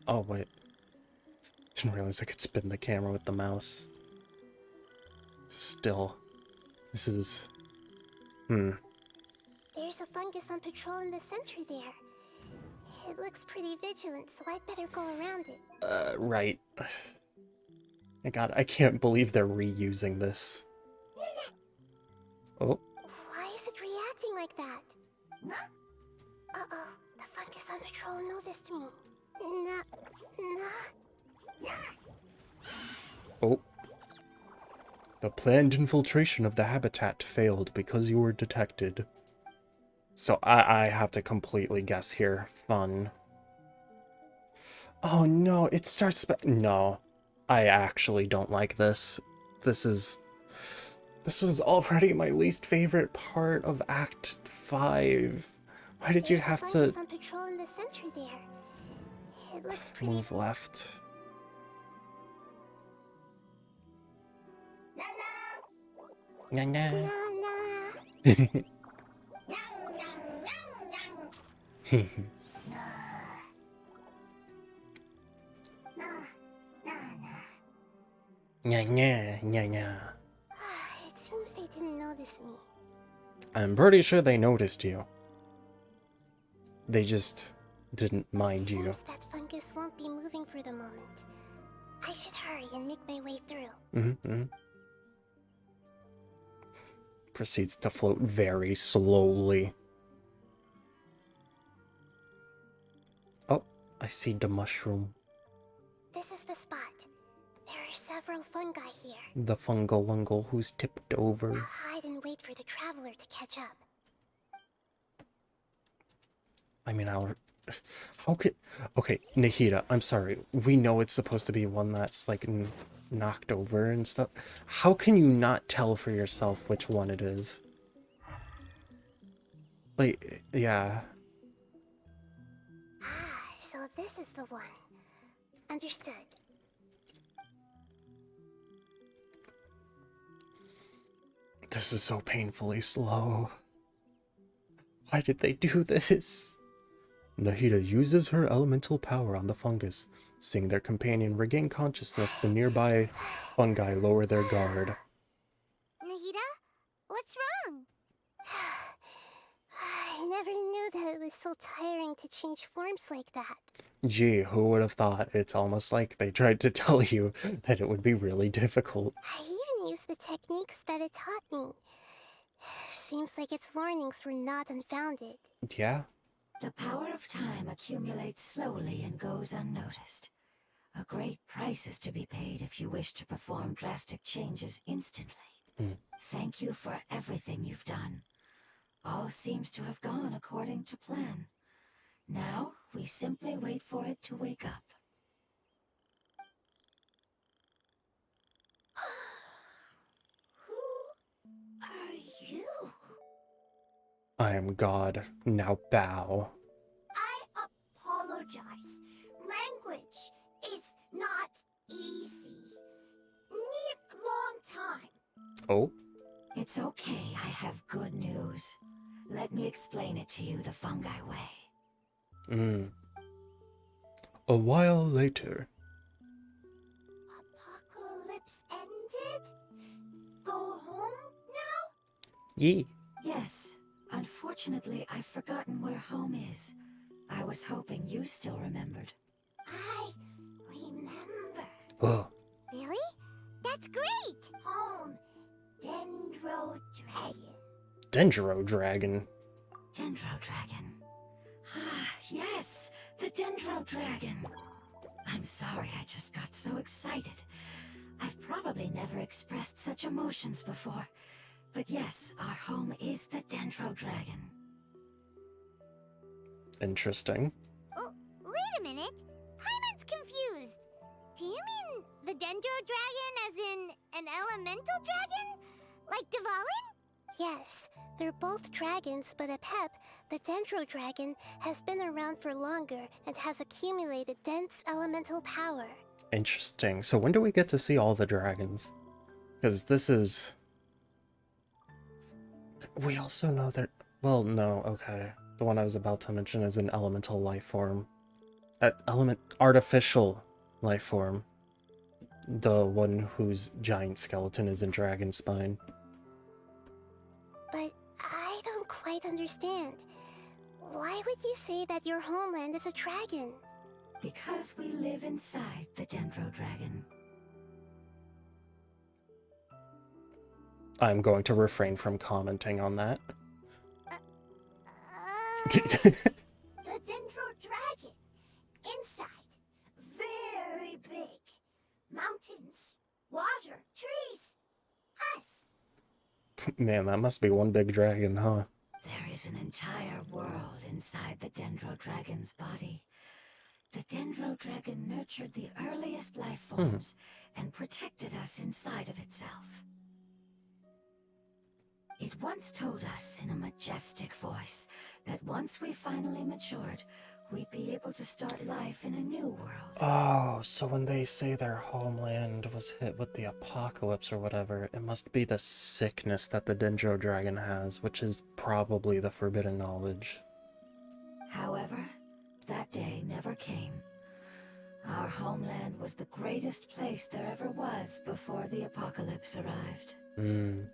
Oh, wait. Didn't realize I could spin the camera with the mouse. Still. This is... There's a fungus on patrol in the center there. It looks pretty vigilant, so I'd better go around it. Right. My god, I can't believe they're reusing this. Oh. Why is it reacting like that? Uh-oh, the fungus on patrol noticed me. Oh. The planned infiltration of the habitat failed because you were detected. So I have to completely guess here. Fun. Oh no, it starts... No. I actually don't like this. This was already my least favorite part of Act 5. Why did you have to... There's a fungus on patrol in the center there. It looks pretty... Move left. Nah, nah. Nah. Nya. It seems they didn't notice me. I'm pretty sure they noticed you. They just didn't mind you. Seems that fungus won't be moving for the moment. I should hurry and make my way through. Proceeds to float very slowly. Oh, I see the mushroom. This is the spot. There are several fungi here. The fungalungal who's tipped over. I'll hide and wait for the traveler to catch up. I mean, How could... Okay, Nahida, I'm sorry. We know it's supposed to be one that's, like, knocked over and stuff. How can you not tell for yourself which one it is? Like, yeah. Ah, so this is the one. Understood. This is so painfully slow. Why did they do this? Nahida uses her elemental power on the fungus. Seeing their companion regain consciousness, the nearby fungi lower their guard. Nahida? What's wrong? I never knew that it was so tiring to change forms like that. Gee, who would have thought? It's almost like they tried to tell you that it would be really difficult. I even used the techniques that it taught me. Seems like its warnings were not unfounded. Yeah? The power of time accumulates slowly and goes unnoticed. A great price is to be paid if you wish to perform drastic changes instantly. Thank you for everything you've done. All seems to have gone according to plan. Now, we simply wait for it to wake up. Who are you? I am God. Now bow. I apologize. Language is not easy. Need long time. Oh? It's okay, I have good news. Let me explain it to you the fungi way. A while later. Apocalypse ended? Go home now? Yee. Yes, unfortunately I've forgotten where home is. I was hoping you still remembered. I remember. Oh. Really? That's great! Home. Dendro Dragon. Dendro Dragon. Dendro Dragon. Ah, yes, the Dendro Dragon. I'm sorry, I just got so excited. I've probably never expressed such emotions before. But yes, our home is the Dendro Dragon. Interesting. Oh, wait a minute. Paimon's confused. Do you mean the Dendro Dragon as in an elemental dragon? Like Dvalin? Yes, they're both dragons, but Apep, the Dendro Dragon, has been around for longer and has accumulated dense elemental power. Interesting. So when do we get to see all the dragons? Because this is... We also know that... Well, no, okay. The one I was about to mention is an elemental life form. Artificial life form. The one whose giant skeleton is in dragon spine. But I don't quite understand. Why would you say that your homeland is a dragon? Because we live inside the Dendro Dragon. I'm going to refrain from commenting on that. The Dendro Dragon. Inside. Very big. Mountains. Water. Trees. Us. Man, that must be one big dragon, huh? There is an entire world inside the Dendro Dragon's body. The Dendro Dragon nurtured the earliest life forms and protected us inside of itself. It once told us in a majestic voice that once we finally matured, we'd be able to start life in a new world. Oh, so when they say their homeland was hit with the apocalypse or whatever, it must be the sickness that the Dendro Dragon has, which is probably the forbidden knowledge. However, that day never came. Our homeland was the greatest place there ever was before the apocalypse arrived. I'm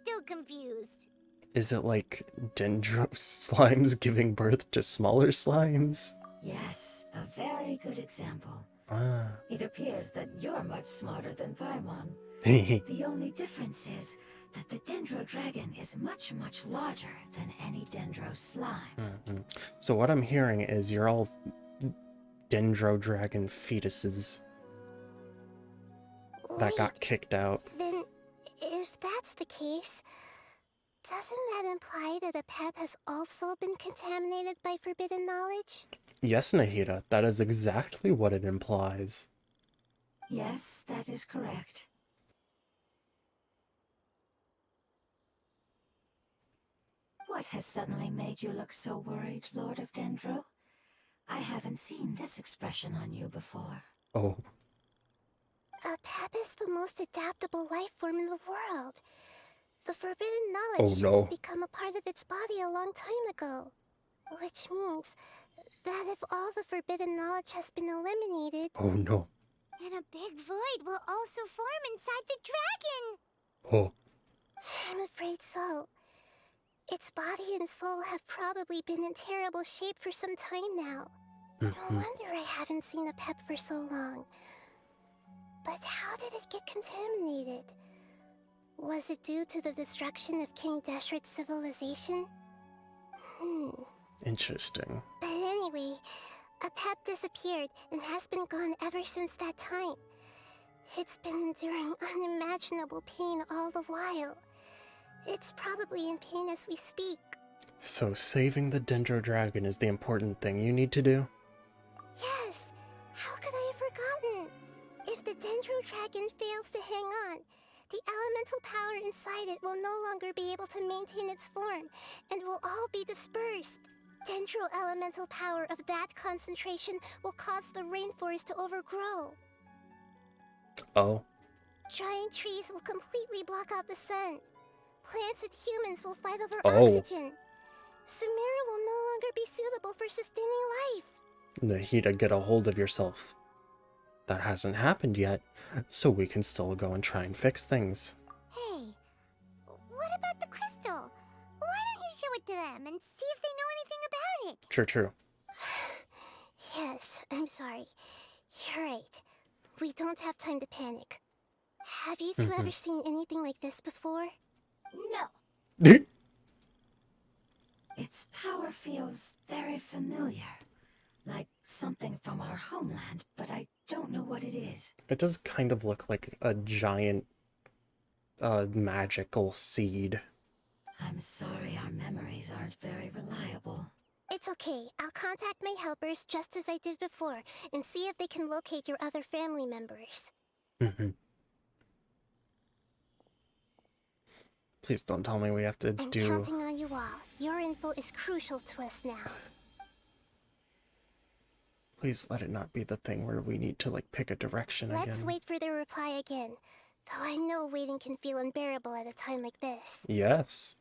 still confused. Is it like Dendro slimes giving birth to smaller slimes? Yes, a very good example. Ah. It appears that you're much smarter than Paimon. Hehe. The only difference is that the Dendro Dragon is much, much larger than any Dendro slime. So what I'm hearing is you're all Dendro Dragon fetuses that got kicked out. Then, if that's the case, Doesn't that imply that a pet has also been contaminated by forbidden knowledge? Yes, Nahida, that is exactly what it implies. Yes, that is correct. What has suddenly made you look so worried, Lord of Dendro? I haven't seen this expression on you before. Oh, A pep is the most adaptable life form in the world. The forbidden oh knowledge should have no. become a part of its body a long time ago. Which means that if all the forbidden knowledge has been eliminated, Oh no. then a big void will also form inside the dragon! Oh, I'm afraid so. Its body and soul have probably been in terrible shape for some time now. No wonder I haven't seen a pep for so long. But how did it get contaminated? Was it due to the destruction of King Deshret's civilization? interesting. But anyway, a pep disappeared and has been gone ever since that time. It's been enduring unimaginable pain all the while. It's probably in pain as we speak. So saving the Dendro Dragon is the important thing you need to do? Yes! How could I have forgotten? If the Dendro Dragon fails to hang on, the elemental power inside it will no longer be able to maintain its form, and will all be dispersed. Dendro elemental power of that concentration will cause the rainforest to overgrow. Oh, Giant trees will completely block out the sun. Plants and humans will fight over Oh. oxygen. Sumeru will no longer be suitable for sustaining life. Nahida, get a hold of yourself. That hasn't happened yet, so we can still go and try and fix things. Hey, what about the crystal? Why don't you show it to them and see if they know anything about it? True. Yes, I'm sorry. You're right. We don't have time to panic. Have you two ever seen anything like this before? No. Its power feels very familiar. Like something from our homeland, but I don't know what it is. It does kind of look like a giant, magical seed. I'm sorry our memories aren't very reliable. It's okay. I'll contact my helpers just as I did before and see if they can locate your other family members. Please don't tell me we have to I'm do... counting on you all. Your info is crucial to us now. Please let it not be the thing where we need to, like, pick a direction Let's again. wait for their reply again. Though I know waiting can feel unbearable at a time like this. Yes.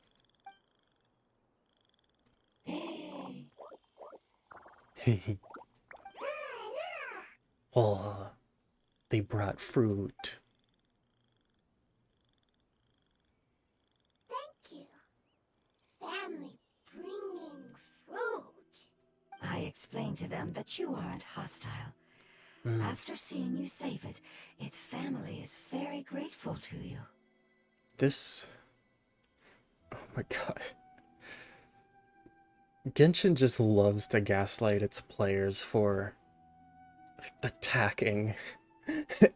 Oh, they brought fruit. Thank you. Family bringing fruit. I explained to them that you aren't hostile. After seeing you save it, its family is very grateful to you. This... Oh my god. Genshin just loves to gaslight its players for attacking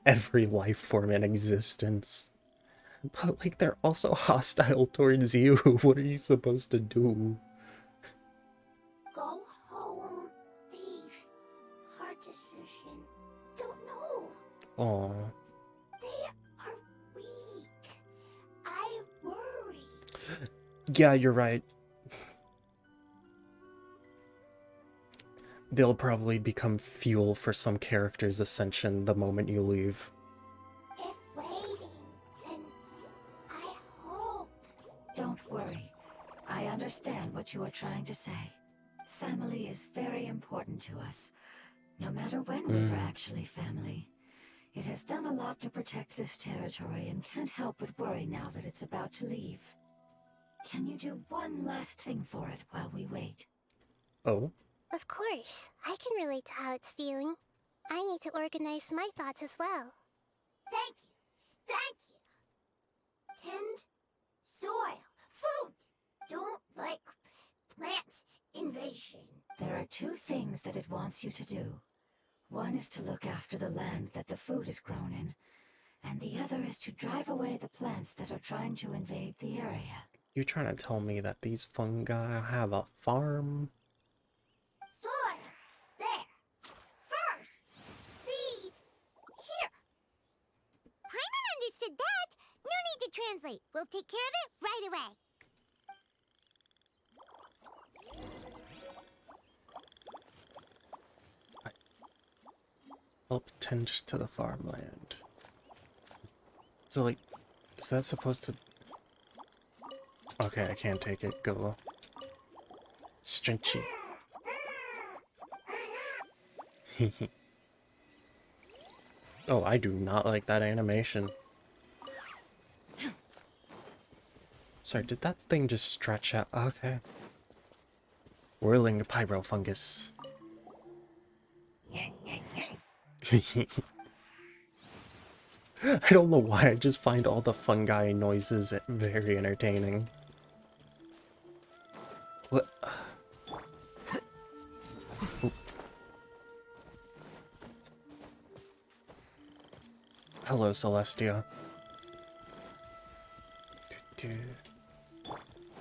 every life form in existence. But, like, they're also hostile towards you. What are you supposed to do? Go home. Leave. Hard decision. Don't know. Aw. They are weak. I worry. Yeah, you're right. They'll probably become fuel for some character's ascension the moment you leave. If waiting, then I hope. Don't worry. I understand what you are trying to say. Family is very important to us. No matter when we were actually family. It has done a lot to protect this territory and can't help but worry now that it's about to leave. Can you do one last thing for it while we wait? Oh? Of course, I can relate to how it's feeling. I need to organize my thoughts as well. Thank you. Thank you. Tend soil. Food. Don't like plant invasion. There are two things that it wants you to do. One is to look after the land that the food is grown in, and the other is to drive away the plants that are trying to invade the area. You trying to tell me that these fungi have a farm? Soil. There. First. Seed. Here. Paimon understood that. No need to translate. We'll take care of it right away. Help tend to the farmland. So, like, is that supposed to... Okay, I can't take it. Go. Stretchy. Oh, I do not like that animation. Sorry, did that thing just stretch out? Okay. Whirling pyro fungus. I don't know why, I just find all the fungi noises very entertaining. What? Oop. Hello, Celestia.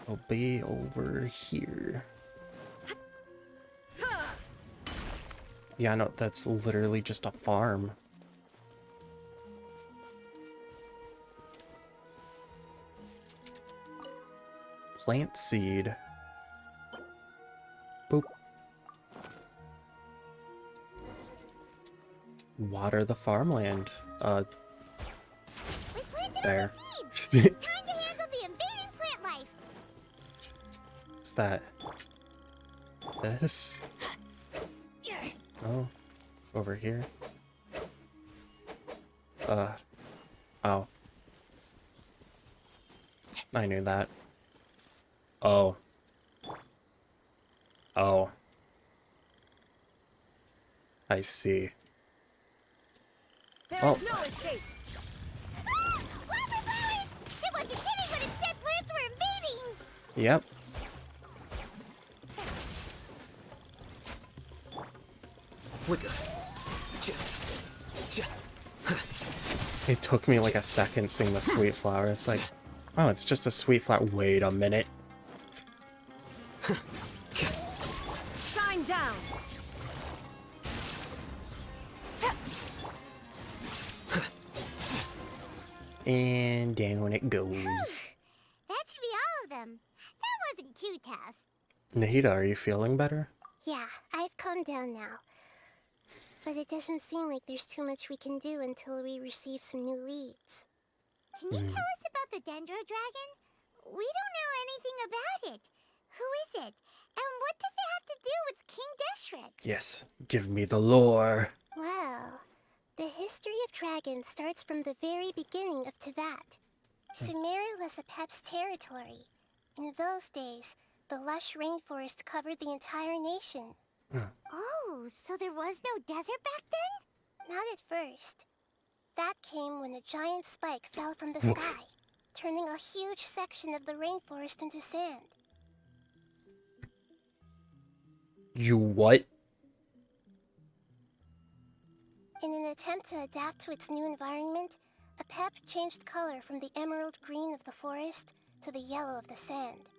I'll be over here. Yeah, no, that's literally just a farm. Plant seed. Boop. Water the farmland. We planted There. all the seeds. Time to handle the invading plant life. What's that? This? Oh. Over here. Oh. I knew that. Oh. Oh. I see. There Oh. is no escape. Ah! Water flowers! It wasn't hitting when it said plants were invading. Yep. Flicker. It took me like a second seeing the sweet flower. It's like, oh, it's just a sweet flower. Wait a minute. Shine down. And down it goes. That should be all of them. That wasn't too tough. Nahida, are you feeling better? Yeah, I've calmed down now. But it doesn't seem like there's too much we can do until we receive some new leads. Can you tell us about the Dendro Dragon? We don't know anything about it. Who is it? And what does it have to do with King Deshret? Yes, give me the lore. Well, the history of dragons starts from the very beginning of Tevat. Sumeru was Apep's territory. In those days, the lush rainforest covered the entire nation. Oh, so there was no desert back then? Not at first. That came when a giant spike fell from the sky, turning a huge section of the rainforest into sand. You what? In an attempt to adapt to its new environment, Apep changed color from the emerald green of the forest to the yellow of the sand.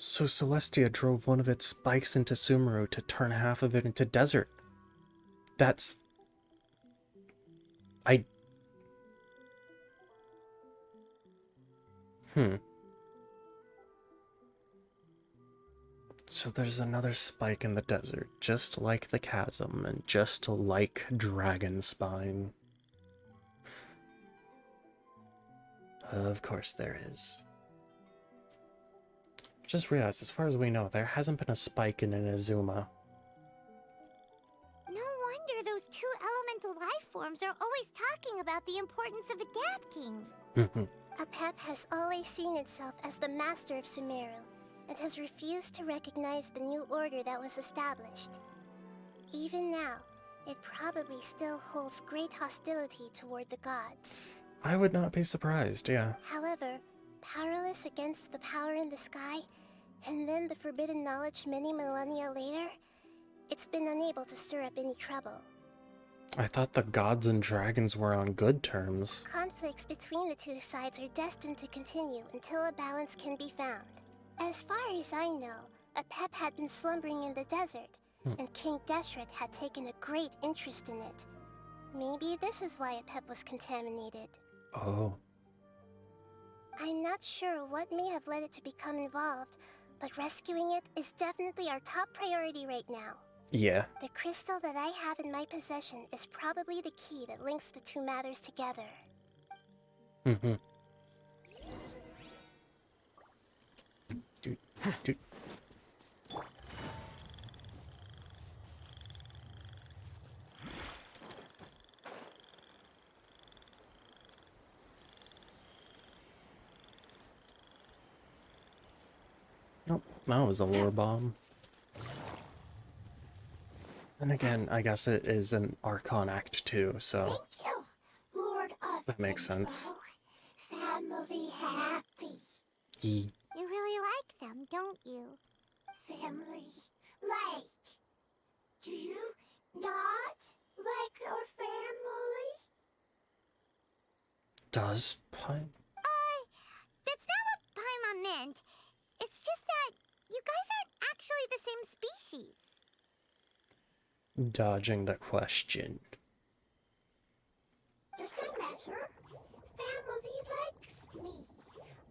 So Celestia drove one of its spikes into Sumeru to turn half of it into desert. That's... So there's another spike in the desert, just like the chasm, and just like Dragonspine. Of course there is. Just realized, as far as we know, there hasn't been a spike in Inazuma. No wonder those two elemental life forms are always talking about the importance of adapting. Apep has always seen itself as the master of Sumeru, and has refused to recognize the new order that was established. Even now, it probably still holds great hostility toward the gods. I would not be surprised, yeah. However, powerless against the power in the sky, and then the forbidden knowledge many millennia later, it's been unable to stir up any trouble. I thought the gods and dragons were on good terms. Conflicts between the two sides are destined to continue until a balance can be found. As far as I know, Apep had been slumbering in the desert, and King Deshret had taken a great interest in it. Maybe this is why Apep was contaminated. Oh. I'm not sure what may have led it to become involved, but rescuing it is definitely our top priority right now. Yeah. The crystal that I have in my possession is probably the key that links the two matters together. Mm-hmm. Dude. Nope, that was a lure bomb. And again, I guess it is an Archon Act 2, so Thank you, Lord of that makes sense. Family happy. Yee. You really like them, don't you? Family like. Do you not like your family? Does Pine? That's not what Paimon meant. It's just that you guys aren't actually the same species. Dodging the question. Does that matter? Family likes me.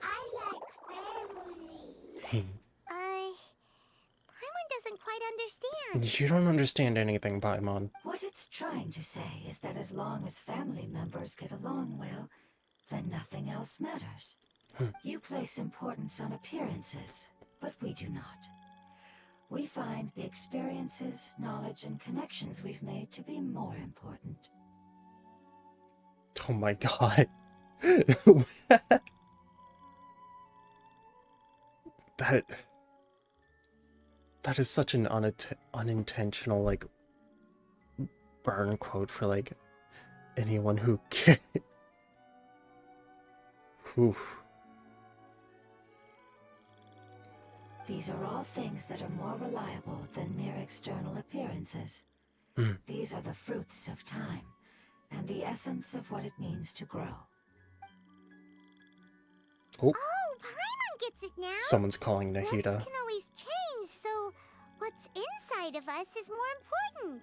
I like family. Paimon doesn't quite understand. You don't understand anything, Paimon. What it's trying to say is that as long as family members get along well, then nothing else matters. You place importance on appearances, but we do not. We find the experiences, knowledge, and connections we've made to be more important. Oh my god. That is such an unintentional, like, burn quote for, like, anyone who can. Whew. These are all things that are more reliable than mere external appearances. These are the fruits of time, and the essence of what it means to grow. Oh, Oh, Paimon gets it now. someone's calling Looks Nahida. can always change, so what's inside of us is more important.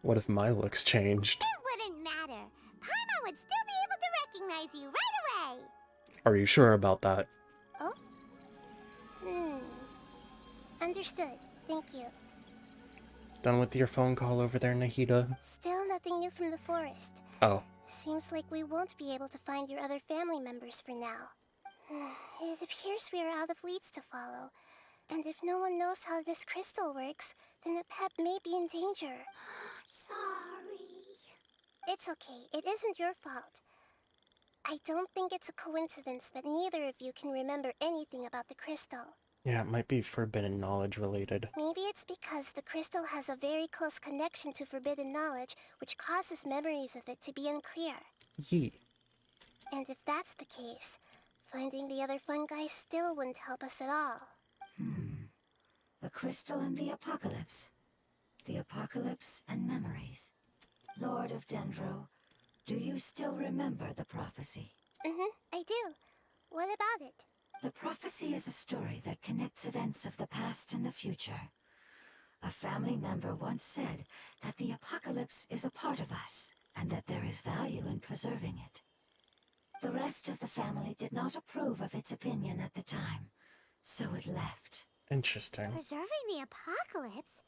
What if my looks changed? It wouldn't matter. Paimon would still be able to recognize you right away. Are you sure about that? Oh? Understood. Thank you. Done with your phone call over there, Nahida? Still nothing new from the forest. Oh. Seems like we won't be able to find your other family members for now. It appears we are out of leads to follow. And if no one knows how this crystal works, then Apep may be in danger. Sorry. It's okay. It isn't your fault. I don't think it's a coincidence that neither of you can remember anything about the crystal. Yeah, it might be forbidden knowledge related. Maybe it's because the crystal has a very close connection to forbidden knowledge, which causes memories of it to be unclear. Yee. And if that's the case, finding the other fungi still wouldn't help us at all. The crystal and the apocalypse. The apocalypse and memories. Lord of Dendro, do you still remember the prophecy? I do. What about it? The prophecy is a story that connects events of the past and the future. A family member once said that the apocalypse is a part of us, and that there is value in preserving it. The rest of the family did not approve of its opinion at the time, so it left. Interesting. Preserving the apocalypse?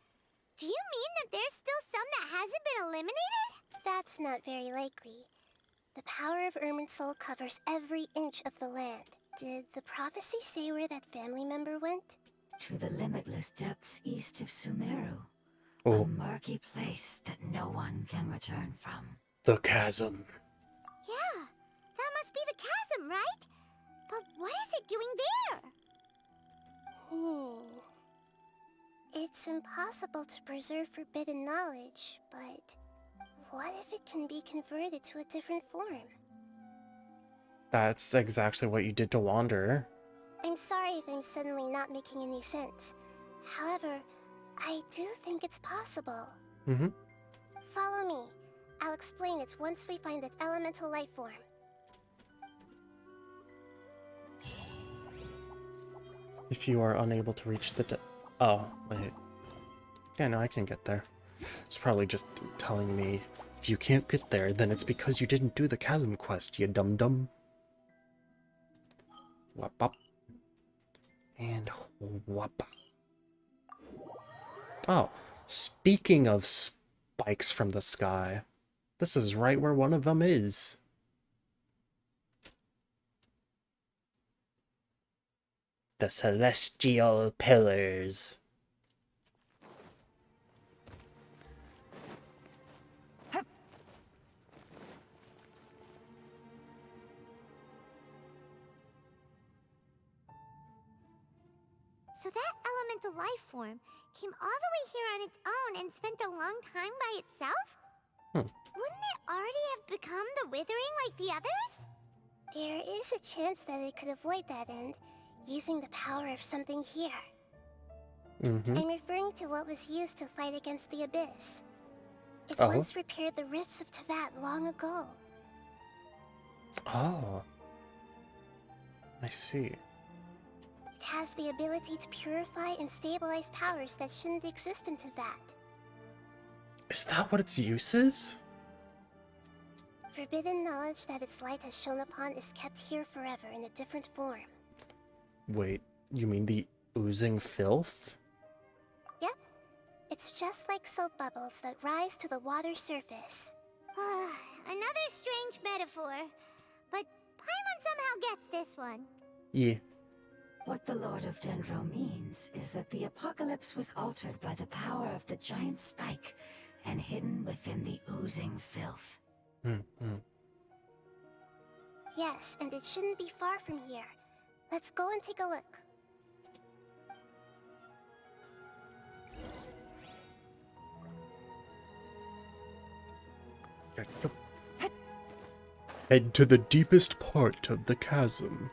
Do you mean that there's still some that hasn't been eliminated? That's not very likely. The power of Irminsul covers every inch of the land. Did the prophecy say where that family member went? To the limitless depths east of Sumeru. Oh, A murky place that no one can return from. the chasm. Yeah, that must be the chasm, right? But what is it doing there? It's impossible to preserve forbidden knowledge, but what if it can be converted to a different form? That's exactly what you did to Wanderer. I'm sorry if I'm suddenly not making any sense. However, I do think it's possible. Follow me. I'll explain it once we find that elemental life form. If you are unable to reach the oh, wait. Yeah, no, I can get there. It's probably just telling me, if you can't get there, then it's because you didn't do the chasm quest, you dum-dum. Wap up. And wap. Oh, speaking of spikes from the sky, this is right where one of them is. The celestial pillars. So that elemental life form came all the way here on its own and spent a long time by itself? Wouldn't it already have become the Withering like the others? There is a chance that it could avoid that end, using the power of something here. I'm referring to what was used to fight against the Abyss. It once repaired the rifts of Tevat long ago. Oh. I see. It has the ability to purify and stabilize powers that shouldn't exist in Tevat. Is that what its use is? Forbidden knowledge that its light has shone upon is kept here forever in a different form. Wait, you mean the oozing filth? Yep. It's just like soap bubbles that rise to the water surface. Another strange metaphor, but Paimon somehow gets this one. Yeah. What the Lord of Dendro means is that the apocalypse was altered by the power of the giant spike and hidden within the oozing filth. Yes, and it shouldn't be far from here. Let's go and take a look. Head to the deepest part of the chasm.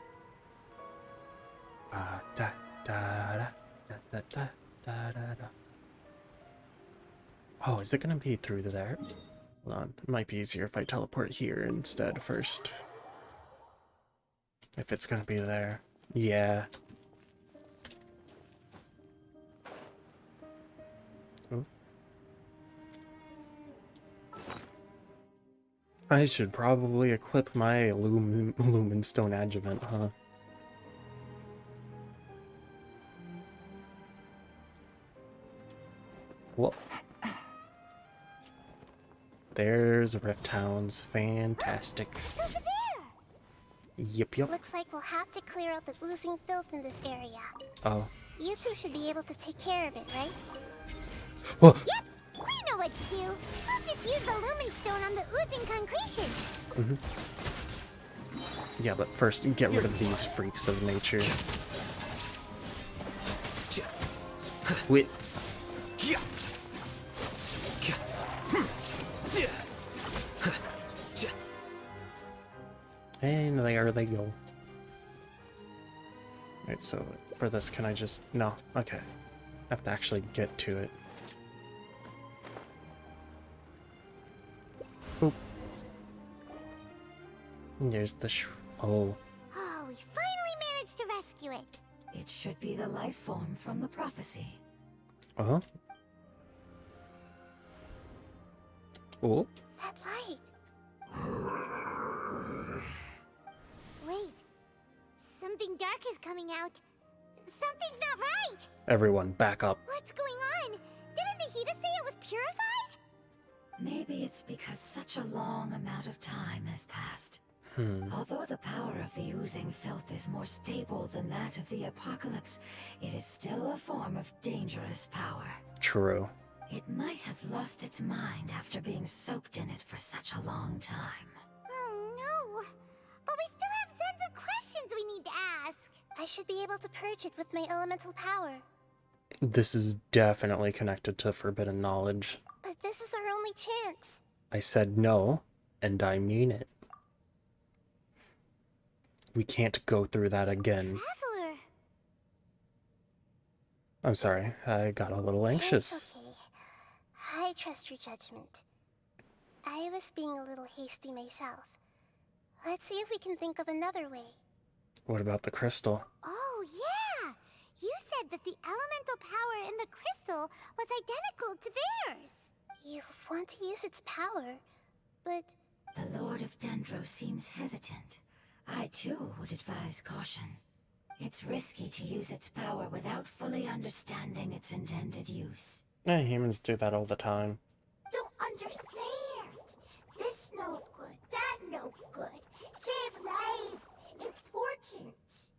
Da, da, da, da, da, da, da, da. Oh, is it gonna be through there? Hold on, it might be easier if I teleport here instead first. If it's gonna be there. Yeah. Ooh. I should probably equip my Lumen Stone Adjuvant, huh? Well, there's Rift Hounds. Fantastic. It's over there! Yep. Looks like we'll have to clear out the oozing filth in this area. Oh. You two should be able to take care of it, right? Well, Yep! We know what to do! We'll just use the Lumen Stone on the oozing concretion! yeah, but first, get rid of these freaks of nature. Wait. And there they go. Right, so for this, can I just... No, okay. I have to actually get to it. Boop. And there's the oh. Oh, we finally managed to rescue it! It should be the life form from the prophecy. Uh-huh. Oh. That light! Wait. Something dark is coming out. Something's not right! Everyone, back up. What's going on? Didn't Nahida say it was purified? Maybe it's because such a long amount of time has passed. Although the power of the oozing filth is more stable than that of the apocalypse, it is still a form of dangerous power. True. It might have lost its mind after being soaked in it for such a long time. Oh no! But we still have tons of questions we need to ask! I should be able to purge it with my elemental power. This is definitely connected to forbidden knowledge. But this is our only chance. I said no, and I mean it. We can't go through that again. Traveler! I'm sorry, I got a little anxious. It's okay. I trust your judgment. I was being a little hasty myself. Let's see if we can think of another way. What about the crystal? Oh, yeah! You said that the elemental power in the crystal was identical to theirs. You want to use its power, but... The Lord of Dendro seems hesitant. I too would advise caution. It's risky to use its power without fully understanding its intended use. Humans do that all the time. Don't understand. This no good, that no good. Save lives. Important.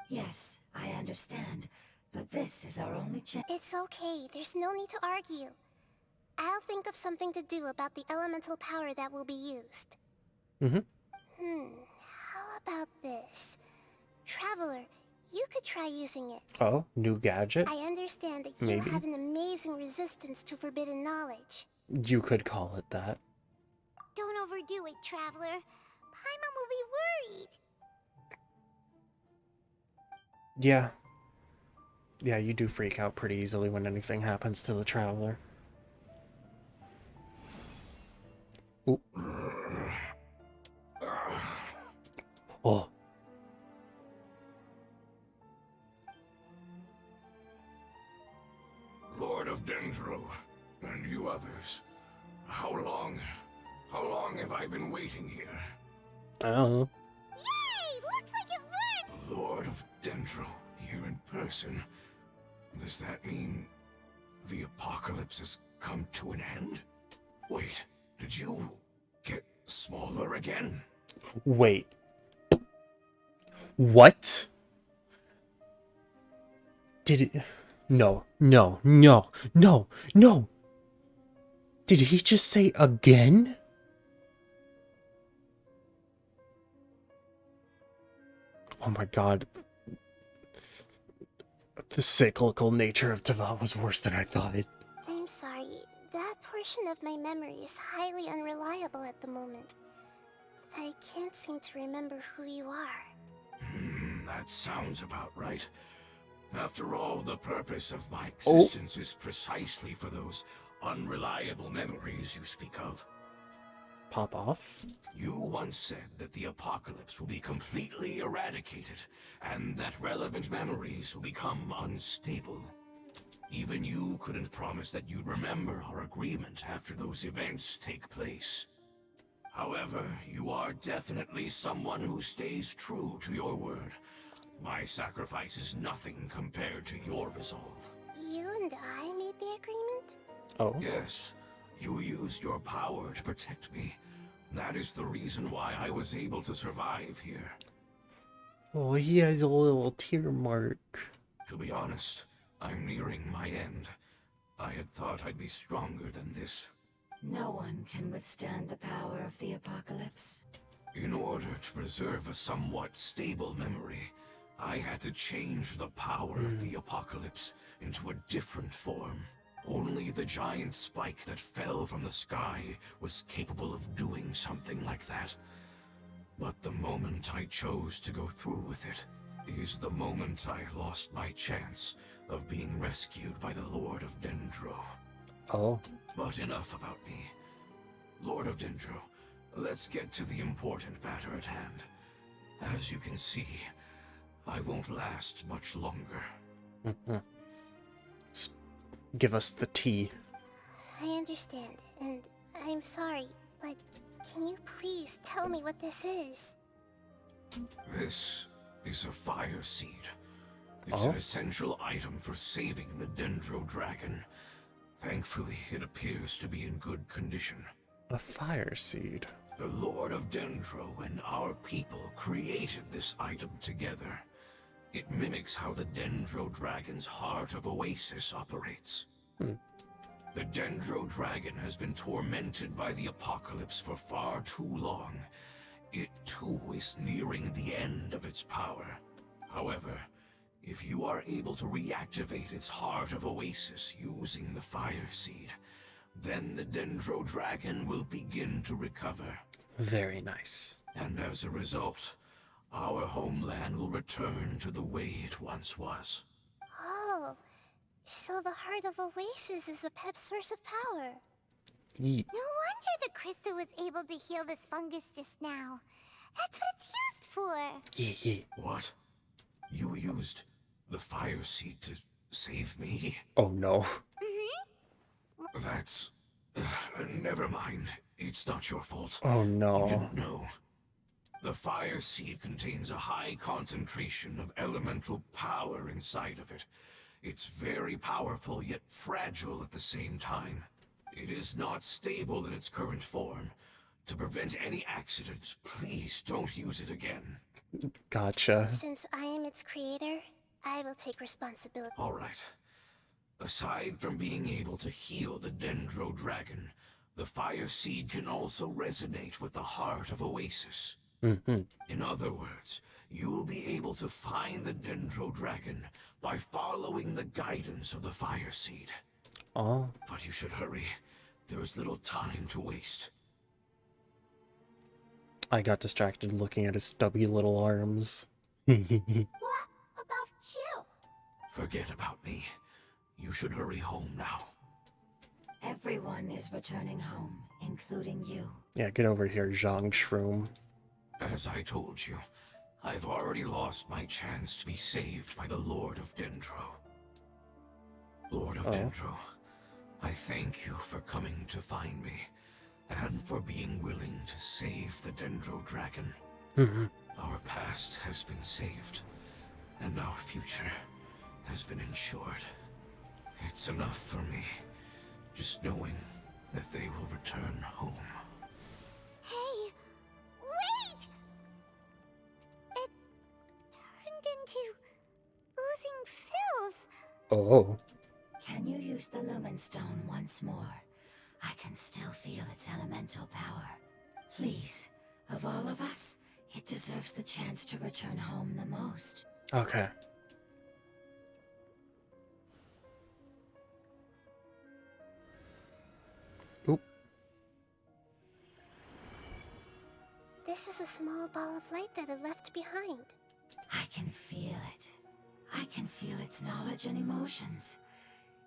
Yes, I understand, but this is our only chance. It's okay, there's no need to argue. I'll think of something to do about the elemental power that will be used. How about this? Traveler, you could try using it. Oh, new gadget? I understand that you Maybe. have an amazing resistance to forbidden knowledge. You could call it that. Don't overdo it, Traveler. Paimon will be worried. Yeah. Yeah, you do freak out pretty easily when anything happens to the Traveler. Ooh. Oh. Lord of Dendro, and you others. How long have I been waiting here? Oh. Yay! Looks like it worked! Lord of Dendro, here in person. Does that mean the apocalypse has come to an end? Wait, did you get smaller again? Wait. What? Did it... No, no, no, no, no! Did he just say again? Oh my god. The cyclical nature of Tava was worse than I thought. I'm sorry. That portion of my memory is highly unreliable at the moment. I can't seem to remember who you are. That sounds about right. After all, the purpose of my existence is precisely for those unreliable memories you speak of. Pop off? You once said that the apocalypse will be completely eradicated, and that relevant memories will become unstable. Even you couldn't promise that you'd remember our agreement after those events take place. However, you are definitely someone who stays true to your word. My sacrifice is nothing compared to your resolve. You and I made the agreement? Oh. Yes, you used your power to protect me. That is the reason why I was able to survive here. Oh, he has a little tear mark. To be honest, I'm nearing my end. I had thought I'd be stronger than this. No one can withstand the power of the apocalypse. In order to preserve a somewhat stable memory, I had to change the power of the apocalypse into a different form. Only the giant spike that fell from the sky was capable of doing something like that. But the moment I chose to go through with it is the moment I lost my chance of being rescued by the Lord of Dendro. Oh. But enough about me. Lord of Dendro, let's get to the important matter at hand. As you can see, I won't last much longer. Give us the tea. I understand, and I'm sorry, but can you please tell me what this is? This is a fire seed. It's an essential item for saving the Dendro dragon. Thankfully, it appears to be in good condition. A fire seed. The Lord of Dendro and our people created this item together. It mimics how the Dendro dragon's heart of Oasis operates. The Dendro dragon has been tormented by the apocalypse for far too long. It too is nearing the end of its power. However, if you are able to reactivate its heart of Oasis using the fire seed, then the Dendro dragon will begin to recover. Very nice. And as a result, our homeland will return to the way it once was. Oh, so the heart of Oasis is a pep source of power. Yeet. No wonder the crystal was able to heal this fungus just now. That's what it's used for. Yeah. What? You used the fire seed to save me? Oh no. That's... never mind. It's not your fault. Oh You no. didn't know. The fire seed contains a high concentration of elemental power inside of it. It's very powerful, yet fragile at the same time. It is not stable in its current form. To prevent any accidents, please don't use it again. Gotcha. Since I am its creator, I will take responsibility. All right. Aside from being able to heal the Dendro Dragon, the fire seed can also resonate with the heart of Oasis. Mm-hmm. In other words, you'll be able to find the Dendro Dragon by following the guidance of the fire seed. Oh. But you should hurry. There is little time to waste. I got distracted looking at his stubby little arms. What about you? Forget about me. You should hurry home now. Everyone is returning home, including you. Yeah, get over here, Zhang Shroom. As I told you, I've already lost my chance to be saved by the Lord of Dendro. Lord of Dendro, I thank you for coming to find me, and for being willing to save the Dendro Dragon. Our past has been saved, and our future has been ensured. It's enough for me, just knowing that they will return home. Hey, wait! It turned into oozing filth. Oh. Can you use the Lumen Stone once more? I can still feel its elemental power. Please, of all of us, it deserves the chance to return home the most. Okay. Oop. This is a small ball of light that it left behind. I can feel it. I can feel its knowledge and emotions.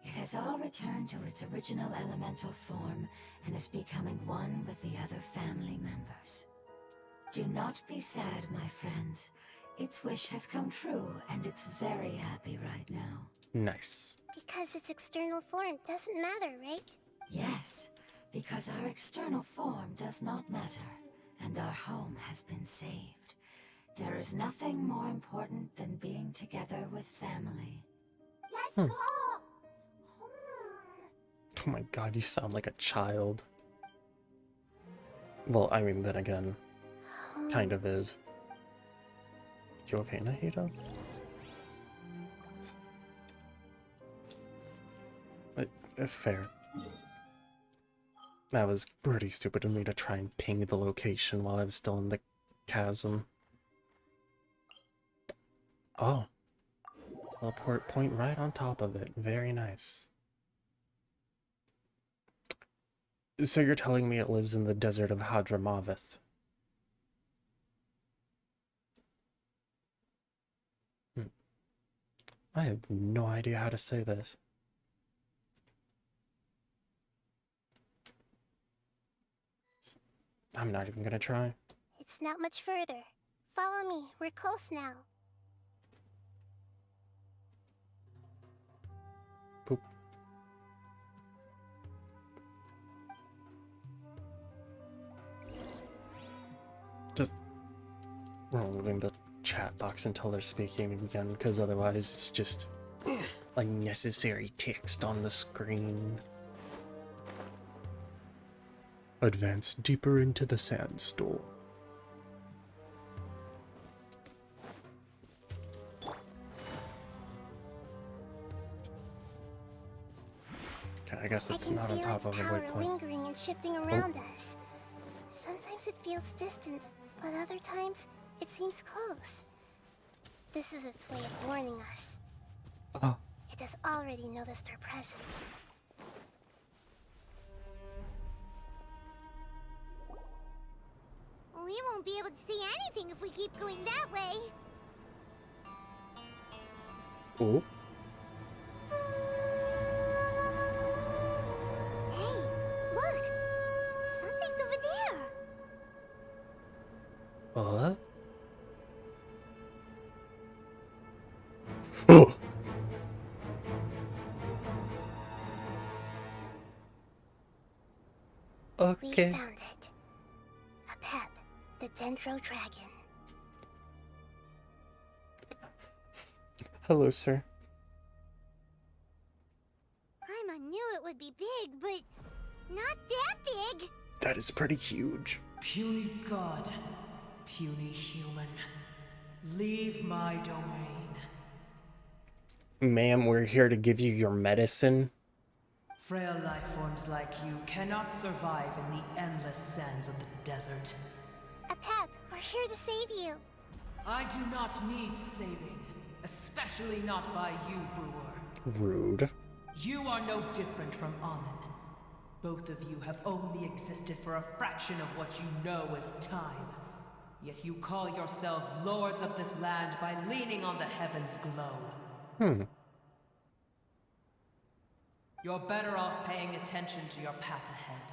It has all returned to its original elemental form and is becoming one with the other family members. Do not be sad, my friends. Its wish has come true, and it's very happy right now. Nice. Because its external form doesn't matter, right? Yes, because our external form does not matter, and our home has been saved. There is nothing more important than being together with family. Let's go. Oh my god, you sound like a child. Well, I mean, then again, kind of is. You okay, Nahida? Fair. That was pretty stupid of me to try and ping the location while I was still in the chasm. Oh. Teleport point right on top of it. Very nice. So you're telling me it lives in the desert of Hadramaveth? I have no idea how to say this. I'm not even gonna try. It's not much further. Follow me. We're close now. Poop. Just removing the chat box until they're speaking again, because otherwise it's just unnecessary text on the screen. Advance deeper into the sandstorm. Okay, I guess it's not on top of a power waypoint. lingering and shifting around us. Sometimes it feels distant, but other times it seems close. This is its way of warning us. Oh. It has already noticed our presence. We won't be able to see anything if we keep going that way. Oh. Hey, look! What? Oh! We Okay. found it. A pep, the Dendro Dragon. Hello, sir. I knew it would be big, but not that big. That is pretty huge. Puny god, puny human, leave my domain. Ma'am, we're here to give you your medicine. Frail life forms like you cannot survive in the endless sands of the desert. A pep, we're here to save you. I do not need saving, especially not by you, Brewer. Rude. You are no different from Amun. Both of you have only existed for a fraction of what you know as time. Yet you call yourselves lords of this land by leaning on the heavens' glow. You're better off paying attention to your path ahead,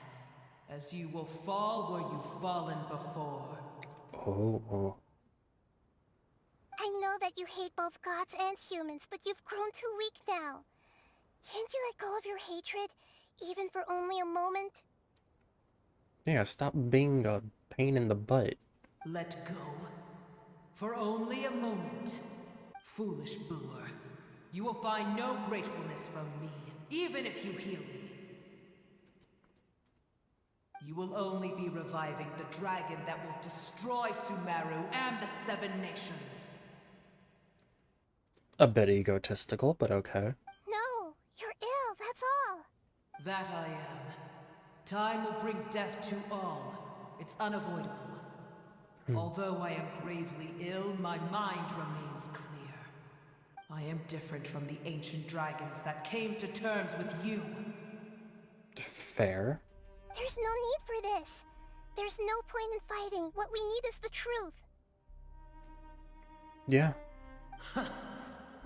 as you will fall where you've fallen before. Oh. I know that you hate both gods and humans, but you've grown too weak now. Can't you let go of your hatred, even for only a moment? Yeah, stop being a pain in the butt. Let go. For only a moment. Foolish Brewer. You will find no gratefulness from me, even if you heal me. You will only be reviving the dragon that will destroy Sumeru and the Seven Nations. A bit egotistical, but okay. No, you're ill, that's all. That I am. Time will bring death to all. It's unavoidable. Although I am gravely ill, my mind remains clear. I am different from the ancient dragons that came to terms with you. Fair. There's no need for this. There's no point in fighting. What we need is the truth. Yeah.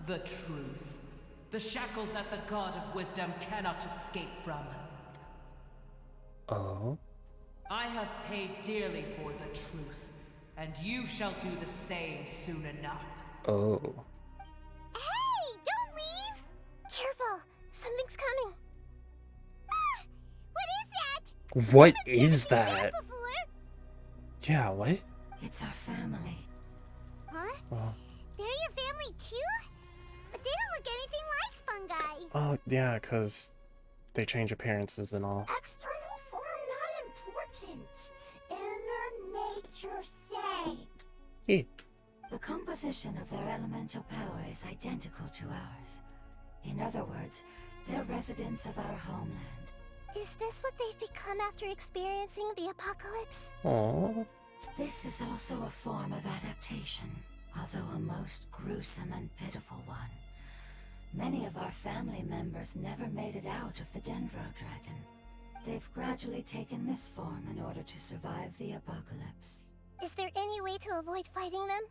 The truth. The shackles that the God of Wisdom cannot escape from. Oh. I have paid dearly for the truth, and you shall do the same soon enough. Oh. Hey, don't leave! Careful, something's coming. Ah, what is that? What I've never is seen that? before. Yeah, what? It's our family. Huh? Oh. They're your family too? But they don't look anything like fungi. Oh, yeah, because they change appearances and all. External form not important. Inner nature say. Yeah. The composition of their elemental power is identical to ours. In other words, they're residents of our homeland. Is this what they've become after experiencing the apocalypse? Aww. This is also a form of adaptation, although a most gruesome and pitiful one. Many of our family members never made it out of the Dendro Dragon. They've gradually taken this form in order to survive the apocalypse. Is there any way to avoid fighting them?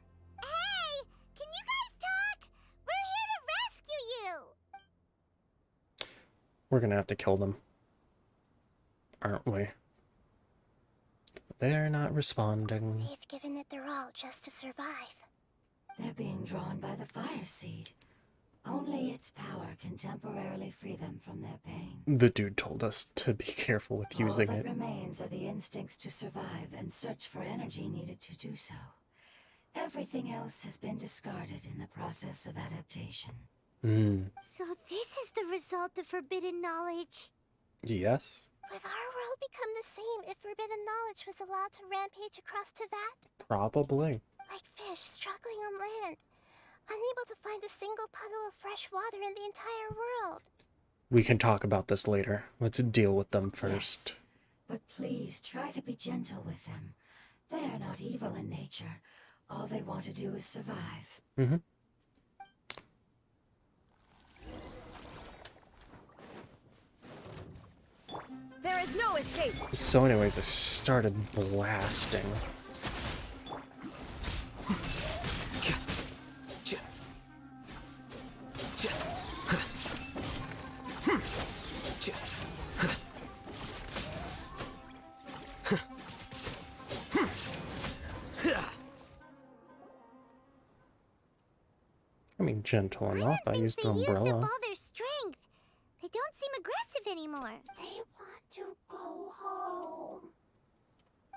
Hey! Can you guys talk? We're here to rescue you! We're gonna have to kill them. Aren't we? They're not responding. They've given it their all just to survive. They're being drawn by the fire seed. Only its power can temporarily free them from their pain. The dude told us to be careful with using All it. that remains are the instincts to survive and search for energy needed to do so. Everything else has been discarded in the process of adaptation. So this is the result of forbidden knowledge. Yes. Would our world become the same if forbidden knowledge was allowed to rampage across Teyvat? Probably. Like fish struggling on land, unable to find a single puddle of fresh water in the entire world. We can talk about this later. Let's deal with them first. Yes, but please try to be gentle with them. They are not evil in nature. All they want to do is survive. Mm-hmm. There is no escape. So anyways, I started blasting. mean, gentle Paimon enough. I thinks used they the used up umbrella. all their strength. They don't seem aggressive anymore. They want to go home.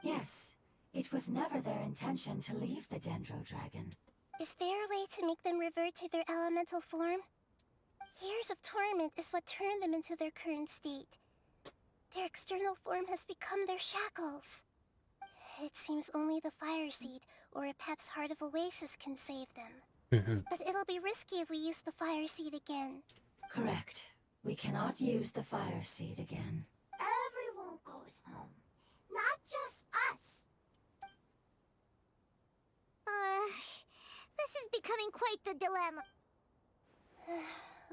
Yes, it was never their intention to leave the Dendro Dragon. Is there a way to make them revert to their elemental form? Years of torment is what turned them into their current state. Their external form has become their shackles. It seems only the Fire Seed or Apep's Heart of Oasis can save them. But it'll be risky if we use the Fire Seed again. Correct. We cannot use the Fire Seed again. Everyone goes home, not just us. This is becoming quite the dilemma.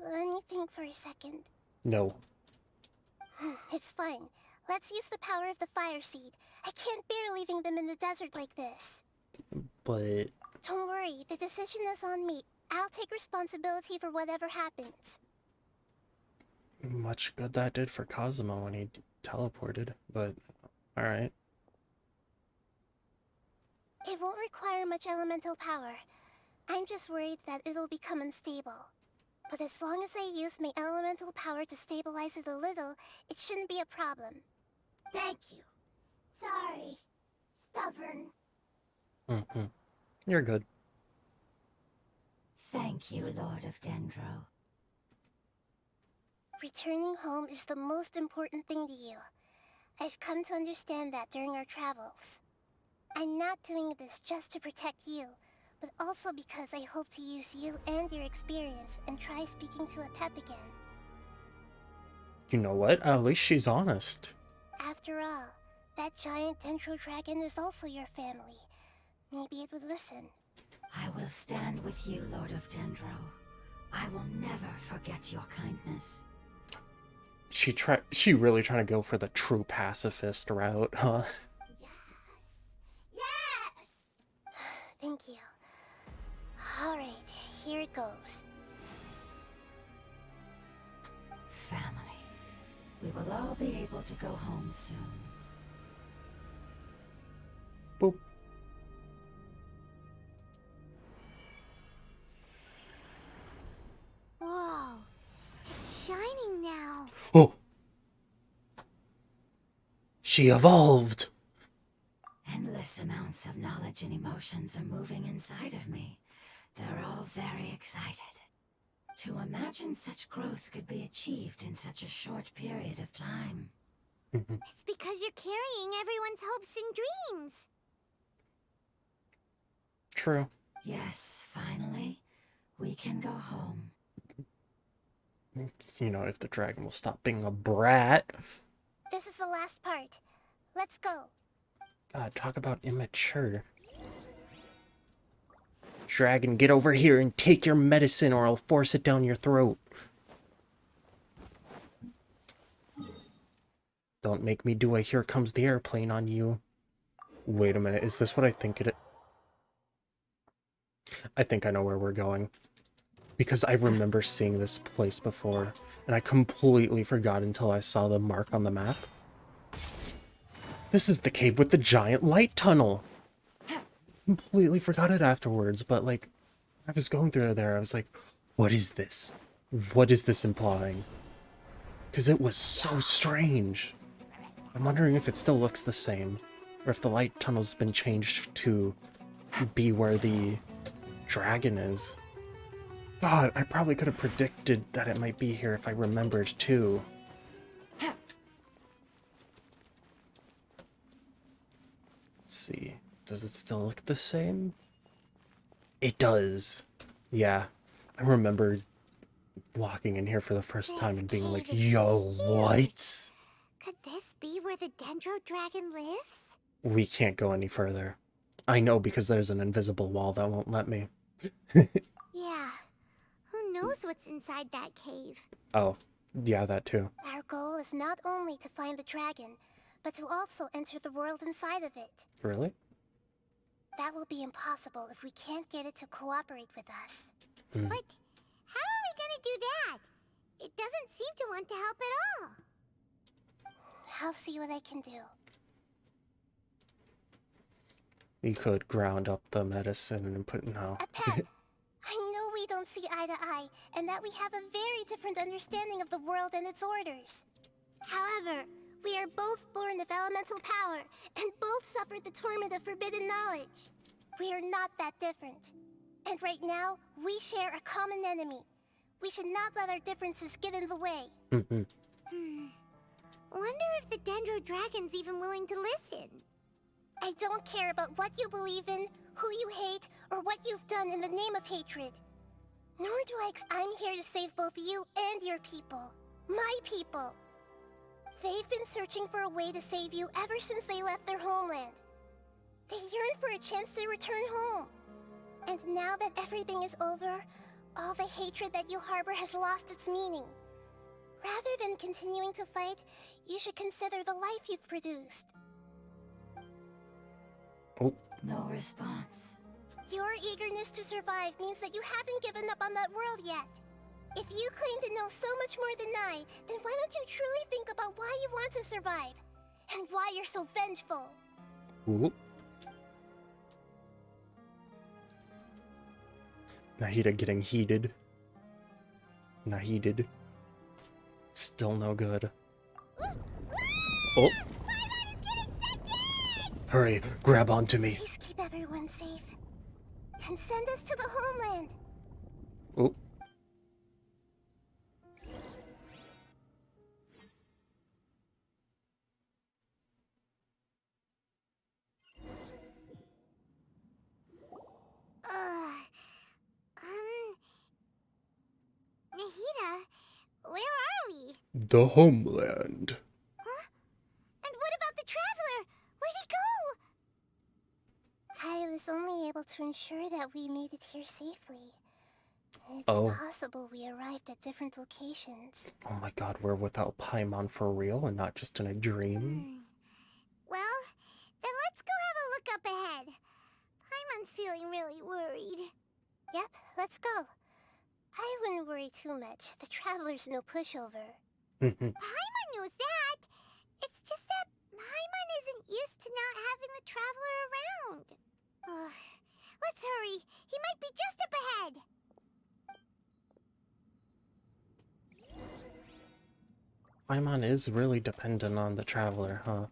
Let me think for a second. No. It's fine. Let's use the power of the Fire Seed. I can't bear leaving them in the desert like this. But Don't worry, the decision is on me. I'll take responsibility for whatever happens. much good that did for Cosmo when he teleported. But alright. It won't require much elemental power. I'm just worried that it'll become unstable. But as long as I use my elemental power to stabilize it a little, it shouldn't be a problem. Thank you. Sorry. Stubborn. You're good. Thank you, Lord of Dendro. Returning home is the most important thing to you. I've come to understand that during our travels. I'm not doing this just to protect you, but also because I hope to use you and your experience and try speaking to Apep again. You know what? At least she's honest. After all, that giant Dendro Dragon is also your family. Maybe it would listen. I will stand with you, Lord of Dendro. I will never forget your kindness. She really trying to go for the true pacifist route, huh? Yes! Thank you. Alright, here it goes. Family. We will all be able to go home soon. Boop. Whoa, it's shining now. Oh! She evolved! Endless amounts of knowledge and emotions are moving inside of me. They're all very excited. To imagine such growth could be achieved in such a short period of time. It's because you're carrying everyone's hopes and dreams. True. Yes, finally, we can go home. You know, if the dragon will stop being a brat. This is the last part. Let's go. God, talk about immature. Dragon, get over here and take your medicine or I'll force it down your throat. Don't make me do a here comes the airplane on you. Wait a minute, is this what I think it is? I think I know where we're going. Because I remember seeing this place before, and I completely forgot until I saw the mark on the map. This is the cave with the giant light tunnel! Completely forgot it afterwards, but like, I was going through there, I was like, what is this? What is this implying? Because it was so strange. I'm wondering if it still looks the same, or if the light tunnel's been changed to be where the dragon is. God, I probably could have predicted that it might be here if I remembered too. Let's see. Does it still look the same? It does. Yeah. I remember walking in here for the first time and being like, yo, what? Could this be where the Dendro Dragon lives? We can't go any further. I know because there's an invisible wall that won't let me. Yeah. Who knows what's inside that cave? Oh, yeah, that too. Our goal is not only to find the dragon, but to also enter the world inside of it. Really? That will be impossible if we can't get it to cooperate with us. Hmm. But how are we gonna do that? It doesn't seem to want to help at all. I'll see what I can do. We could ground up the medicine and put no. Apep, I know we don't see eye to eye, and that we have a very different understanding of the world and its orders. However, we are both born of elemental power, and both suffered the torment of forbidden knowledge. We are not that different. And right now, we share a common enemy. We should not let our differences get in the way. Wonder if the Dendro Dragon's even willing to listen. I don't care about what you believe in, who you hate, or what you've done in the name of hatred. Nor do I'm here to save both you and your people. My people. They've been searching for a way to save you ever since they left their homeland. They yearn for a chance to return home. And now that everything is over, all the hatred that you harbor has lost its meaning. Rather than continuing to fight, you should consider the life you've produced. No response. Your eagerness to survive means that you haven't given up on that world yet. If you claim to know so much more than I, then why don't you truly think about why you want to survive? And why you're so vengeful? Ooh. Nahida getting heated. Nahided. Still no good. Oh. Hurry, grab onto me. Please keep everyone safe. And send us to the homeland. Oh. Nahida, where are we? The homeland. Huh? And what about the Traveler? Where'd he go? I was only able to ensure that we made it here safely. It's possible we arrived at different locations. Oh my god, we're without Paimon for real and not just in a dream? Well, then let's go have a look up ahead. Paimon's feeling really worried. Yep, let's go. I wouldn't worry too much. The Traveler's no pushover. Paimon knows that. It's just that Paimon isn't used to not having the Traveler around. Let's hurry. He might be just up ahead. Paimon is really dependent on the Traveler, huh?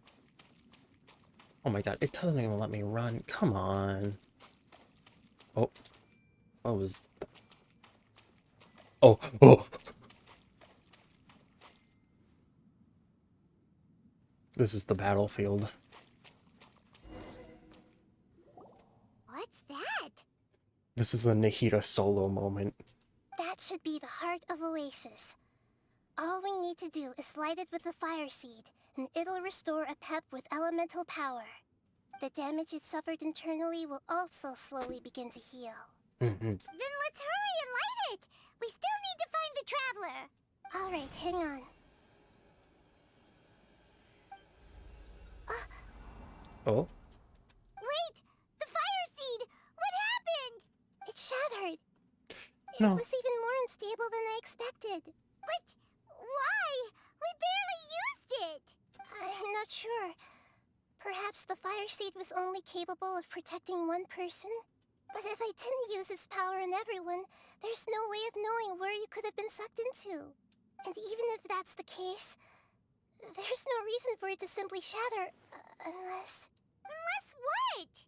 Oh my god, it doesn't even let me run. Come on. Oh. What was that? Oh. This is the battlefield. What's that? This is a Nahida solo moment. That should be the heart of Oasis. All we need to do is light it with the fire seed, and it'll restore a pep with elemental power. The damage it suffered internally will also slowly begin to heal. Then let's hurry and light it! We still need to find the Traveler! Alright, hang on. Oh? Wait! The fire seed! What happened? It shattered. No. It was even more unstable than I expected. But why? We barely used it! I'm not sure. Perhaps the fire seed was only capable of protecting one person? But if I didn't use its power on everyone, there's no way of knowing where you could have been sucked into. And even if that's the case, there's no reason for it to simply shatter, unless... Unless what?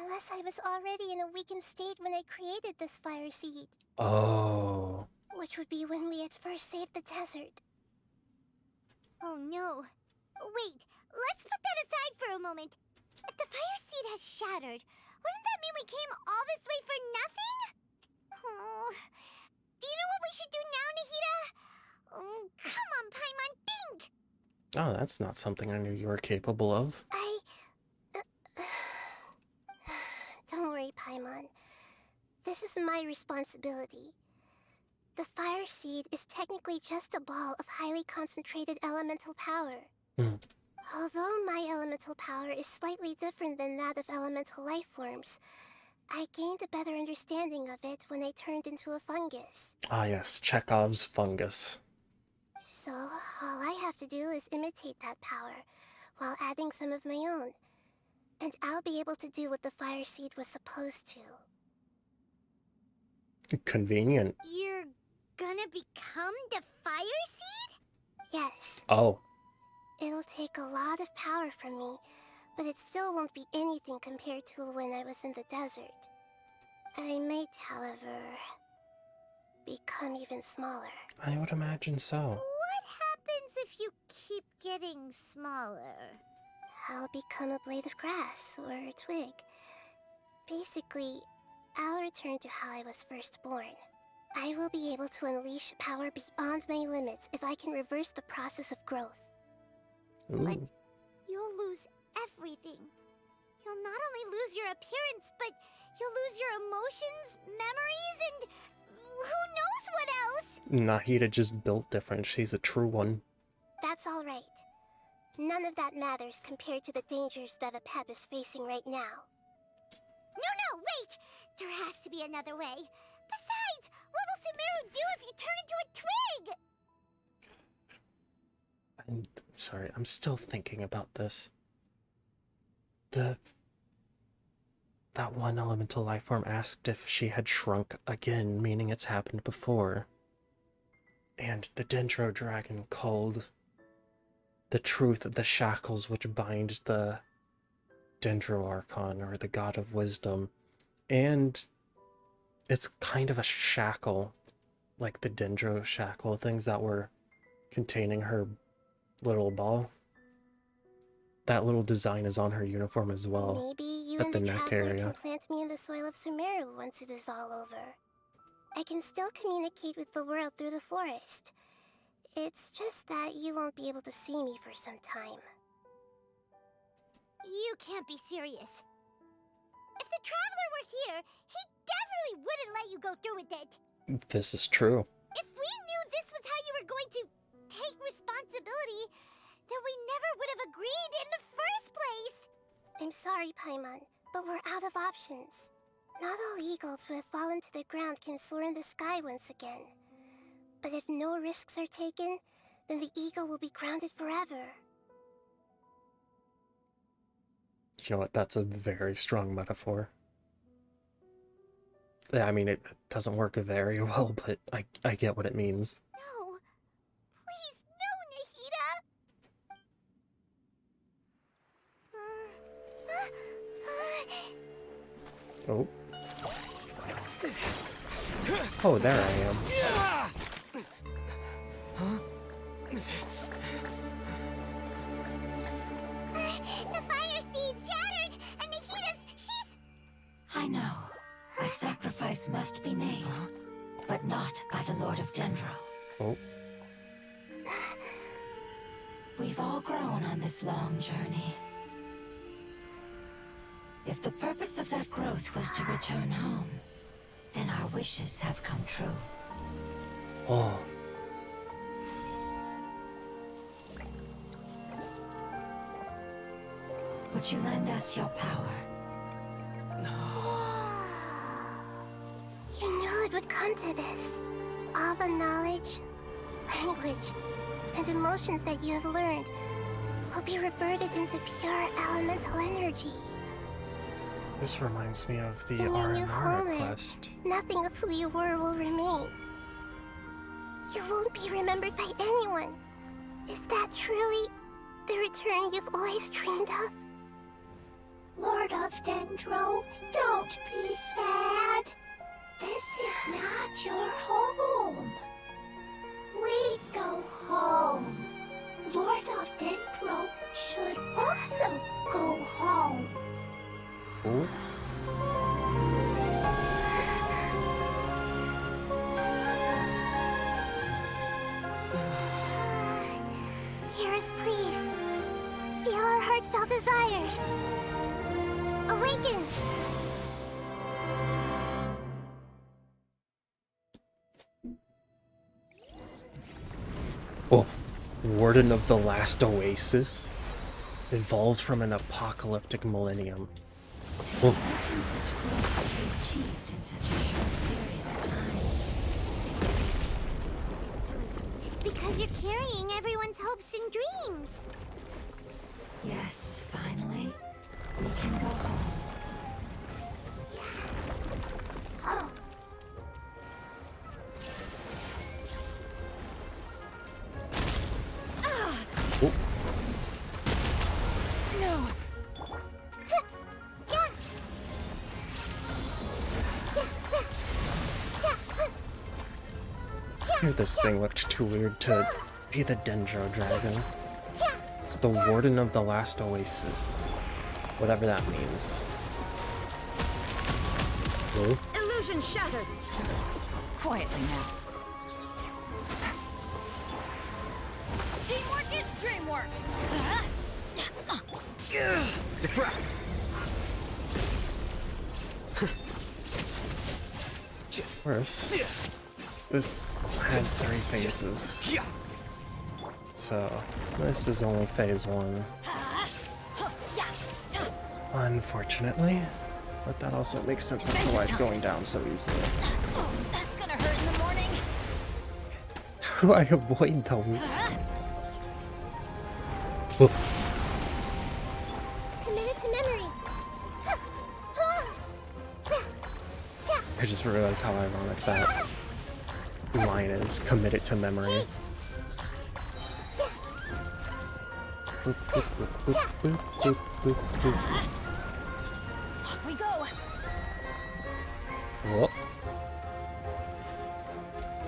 Unless I was already in a weakened state when I created this fire seed. Oh. Which would be when we had first saved the desert. Oh no. Wait, let's put that aside for a moment. If the fire seed has shattered, wouldn't that mean we came all this way for nothing? Oh. Do you know what we should do now, Nahida? Oh, come on, Paimon, think! Oh, that's not something I knew you were capable of. Don't worry, Paimon. This is my responsibility. The fire seed is technically just a ball of highly concentrated elemental power. Although my elemental power is slightly different than that of elemental life forms, I gained a better understanding of it when I turned into a fungus. Ah yes, Chekhov's fungus. So, all I have to do is imitate that power, while adding some of my own. And I'll be able to do what the fire seed was supposed to. Convenient. You're gonna become the Fire Seed? Yes. Oh. It'll take a lot of power from me, but it still won't be anything compared to when I was in the desert. I might, however, become even smaller. I would imagine so. What happens if you keep getting smaller? I'll become a blade of grass or a twig. Basically, I'll return to how I was first born. I will be able to unleash power beyond my limits if I can reverse the process of growth. Ooh. But you'll lose everything. You'll not only lose your appearance, but you'll lose your emotions, memories, and who knows what else? Nahida just built different. She's a true one. That's all right. None of that matters compared to the dangers that a pep is facing right now. No, wait! There has to be another way. Besides, what will Sumeru do if you turn into a twig? I'm sorry, I'm still thinking about this. That one elemental life form asked if she had shrunk again, meaning it's happened before. And the Dendro Dragon called the truth the shackles which bind the Dendro Archon, or the God of Wisdom. And it's kind of a shackle, like the Dendro shackle things that were containing her little ball. That little design is on her uniform as well. Maybe you at and the the neck Traveler area. can plant me in the soil of Sumeru once it is all over. I can still communicate with the world through the forest. It's just that you won't be able to see me for some time. You can't be serious. If the Traveler were here, he definitely wouldn't let you go through with it. This is true. If we knew this was how you were going to take responsibility, then we never would have agreed in the first place. I'm sorry, Paimon, but we're out of options. Not all eagles who have fallen to the ground can soar in the sky once again. But if no risks are taken, then the eagle will be grounded forever. You know what? That's a very strong metaphor. Yeah, I mean, it doesn't work very well, but I get what it means. No. Please, no, Nahida! Oh. Oh, there I am. The Fire Seed shattered, and she's... I know. A sacrifice must be made, but not by the Lord of Dendro. Oh. We've all grown on this long journey. If the purpose of that growth was to return home, then our wishes have come true. Oh. Would you lend us your power? You knew it would come to this. All the knowledge, language, and emotions that you have learned will be reverted into pure elemental energy. This reminds me of the In your new Aranara homeland, quest. nothing of who you were will remain. You won't be remembered by anyone. Is that truly the return you've always dreamed of? Lord of Dendro, don't be sad. This is not your home. We go home. Lord of Dendro should also go home. Oh. Hear us, please. Feel our heartfelt desires. Awaken! Oh. Warden of the Last Oasis? Evolved from an apocalyptic millennium. To Oh. imagine such growth could be achieved in such a short period of time. It's because you're carrying everyone's hopes and dreams. Yes, finally, we can go home. Home. Knew this thing looked too weird to be the Dendro Dragon. It's the Warden of the Last Oasis. Whatever that means. Oh. Illusion shattered. Quietly now. Teamwork is dreamwork. Defract! First, this has 3 phases. So, this is only phase 1. Unfortunately. But that also makes sense as to why it's going down so easily. That's gonna hurt in the morning. How do I avoid those? Whoop. Committed to memory. I just realized how ironic that line is. Committed to memory. Boop, boop, boop, boop, boop, boop, boop. Off we go. Whoop.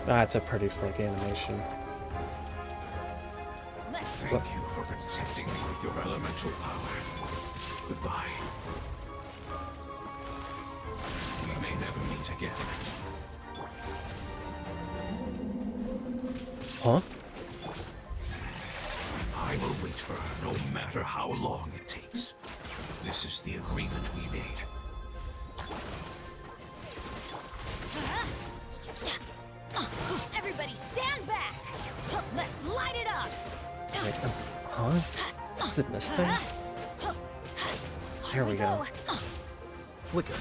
That's a pretty slick animation. Let's Thank you for protecting me with your elemental power. Goodbye. We may never meet again. Huh? I will wait for her no matter how long it takes. This is the agreement we made. Everybody stand back. Let's light it up. Wait, huh? Is it this thing? Here we go. Flicker.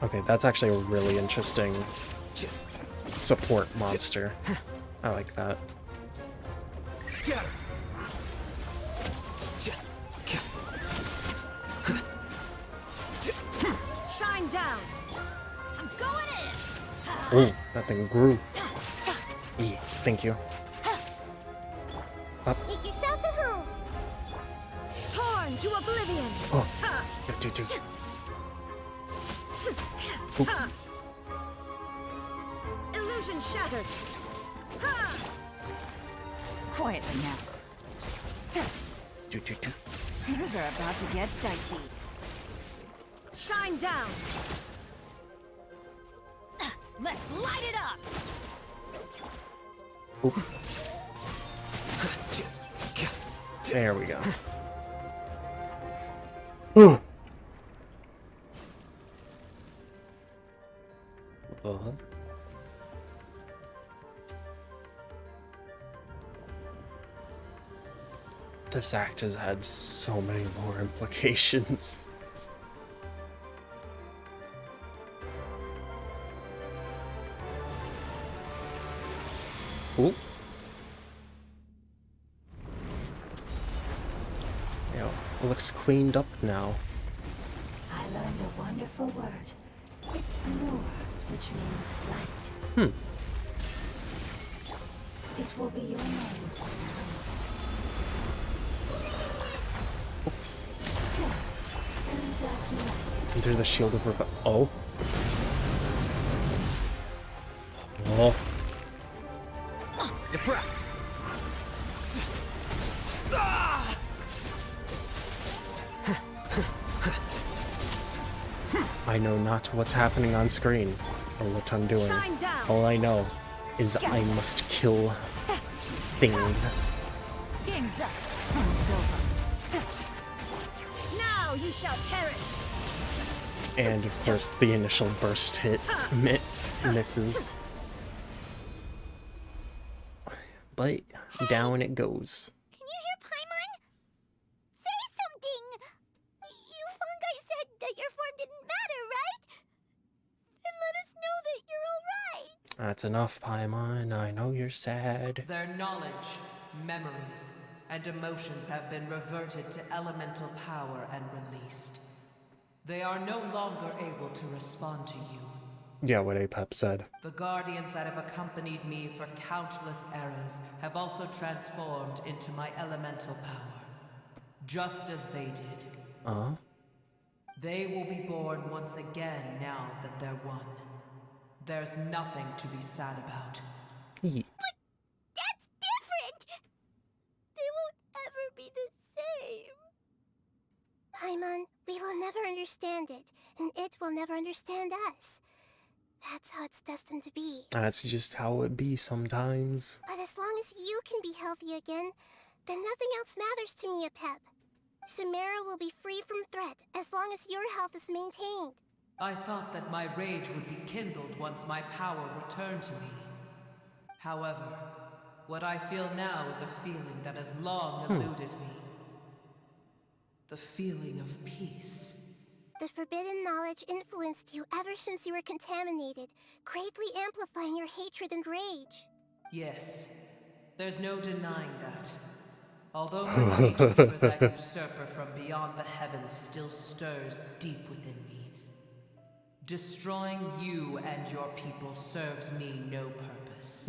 Okay, that's actually a really interesting support monster. I like that. Scatter. Shine down. I'm going in. Oh, that thing grew. Thank you. Up. Make yourselves at home. Torn to oblivion. Oh, do. Oop. Illusion shattered. Quietly now. Do. Things are about to get dicey. Shine down. Let's light it up. Oop. There we go. Ooh. Uh-huh. This act has had so many more implications. Ooh. Yeah, it looks cleaned up now. I learned a wonderful word. It's nur, which means light. It will be your name from now on. Yeah, seems like you like it. Enter the shield of revival. Oh. Oh. Defract. I know not what's happening on screen or what I'm doing. Shine down. All I know is I must kill thing. Game's up. It's over. Now you shall perish. And of course the initial burst hit misses. But down it goes. Can you hear Paimon? Say something! You fungi said that your form didn't matter, right? Then let us know that you're alright. That's enough, Paimon. I know you're sad. Their knowledge, memories, and emotions have been reverted to elemental power and released. They are no longer able to respond to you. Yeah, what Apep said. The guardians that have accompanied me for countless eras have also transformed into my elemental power, just as they did. Uh-huh. They will be born once again now that they're one. There's nothing to be sad about. Ye- That's different! They won't ever be the same. Paimon, we will never understand it, and it will never understand us. That's how it's destined to be. That's just how it be sometimes. But as long as you can be healthy again, then nothing else matters to me, Apep. Samara will be free from threat as long as your health is maintained. I thought that my rage would be kindled once my power returned to me. However, what I feel now is a feeling that has long eluded me. The feeling of peace. The forbidden knowledge influenced you ever since you were contaminated, greatly amplifying your hatred and rage. Yes, there's no denying that. Although my hatred for that usurper from beyond the heavens still stirs deep within me, destroying you and your people serves me no purpose.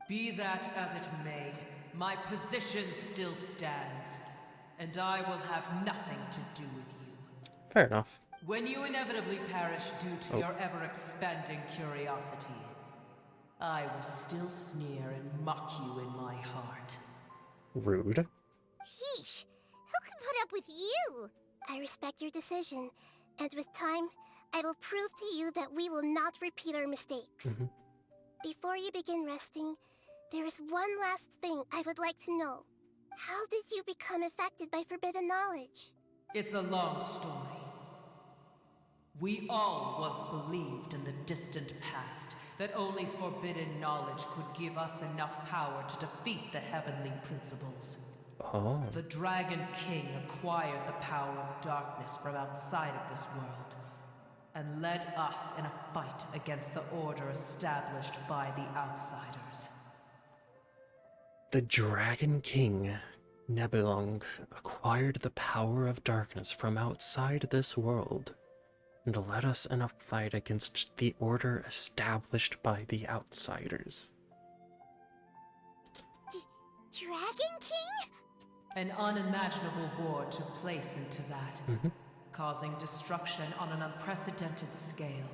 Be that as it may, my position still stands, and I will have nothing to do with you. Fair enough. When you inevitably perish due to your ever-expanding curiosity, I will still sneer and mock you in my heart. Rude. Heesh, who can put up with you? I respect your decision, and with time, I will prove to you that we will not repeat our mistakes. Before you begin resting, there is one last thing I would like to know. How did you become affected by forbidden knowledge? It's a long story. We all once believed in the distant past that only forbidden knowledge could give us enough power to defeat the heavenly principles. Oh. The Dragon King acquired the power of darkness from outside of this world, and led us in a fight against the order established by the outsiders. The Dragon King, Nebelung, acquired the power of darkness from outside this world, and led us in a fight against the order established by the outsiders. Dragon King? An unimaginable war took place into that, causing destruction on an unprecedented scale.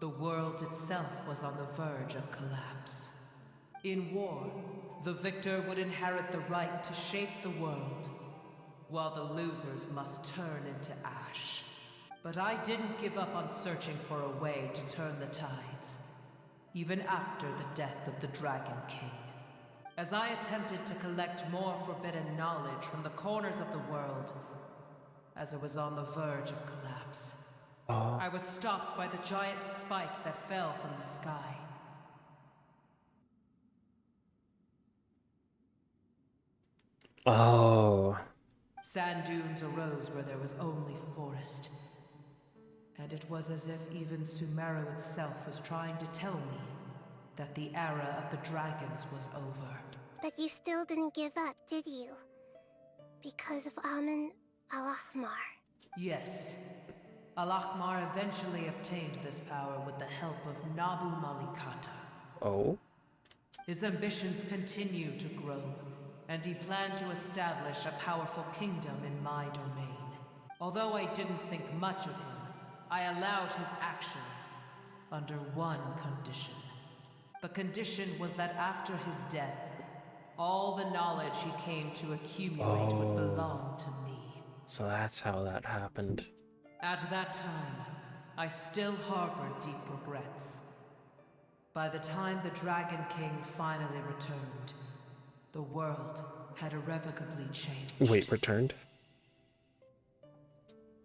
The world itself was on the verge of collapse. In war, the victor would inherit the right to shape the world, while the losers must turn into ash. But I didn't give up on searching for a way to turn the tides, even after the death of the Dragon King. As I attempted to collect more forbidden knowledge from the corners of the world, as it was on the verge of collapse, I was stopped by the giant spike that fell from the sky. Oh. Sand dunes arose where there was only forest. And it was as if even Sumeru itself was trying to tell me that the era of the dragons was over. But you still didn't give up, did you? Because of Amun Al-Ahmar. Yes. Al-Ahmar eventually obtained this power with the help of Nabu Malikata. Oh? His ambitions continued to grow, and he planned to establish a powerful kingdom in my domain. Although I didn't think much of him, I allowed his actions under one condition. The condition was that after his death, all the knowledge he came to accumulate would belong to me. So that's how that happened. At that time, I still harbored deep regrets. By the time the Dragon King finally returned, the world had irrevocably changed. Wait, returned?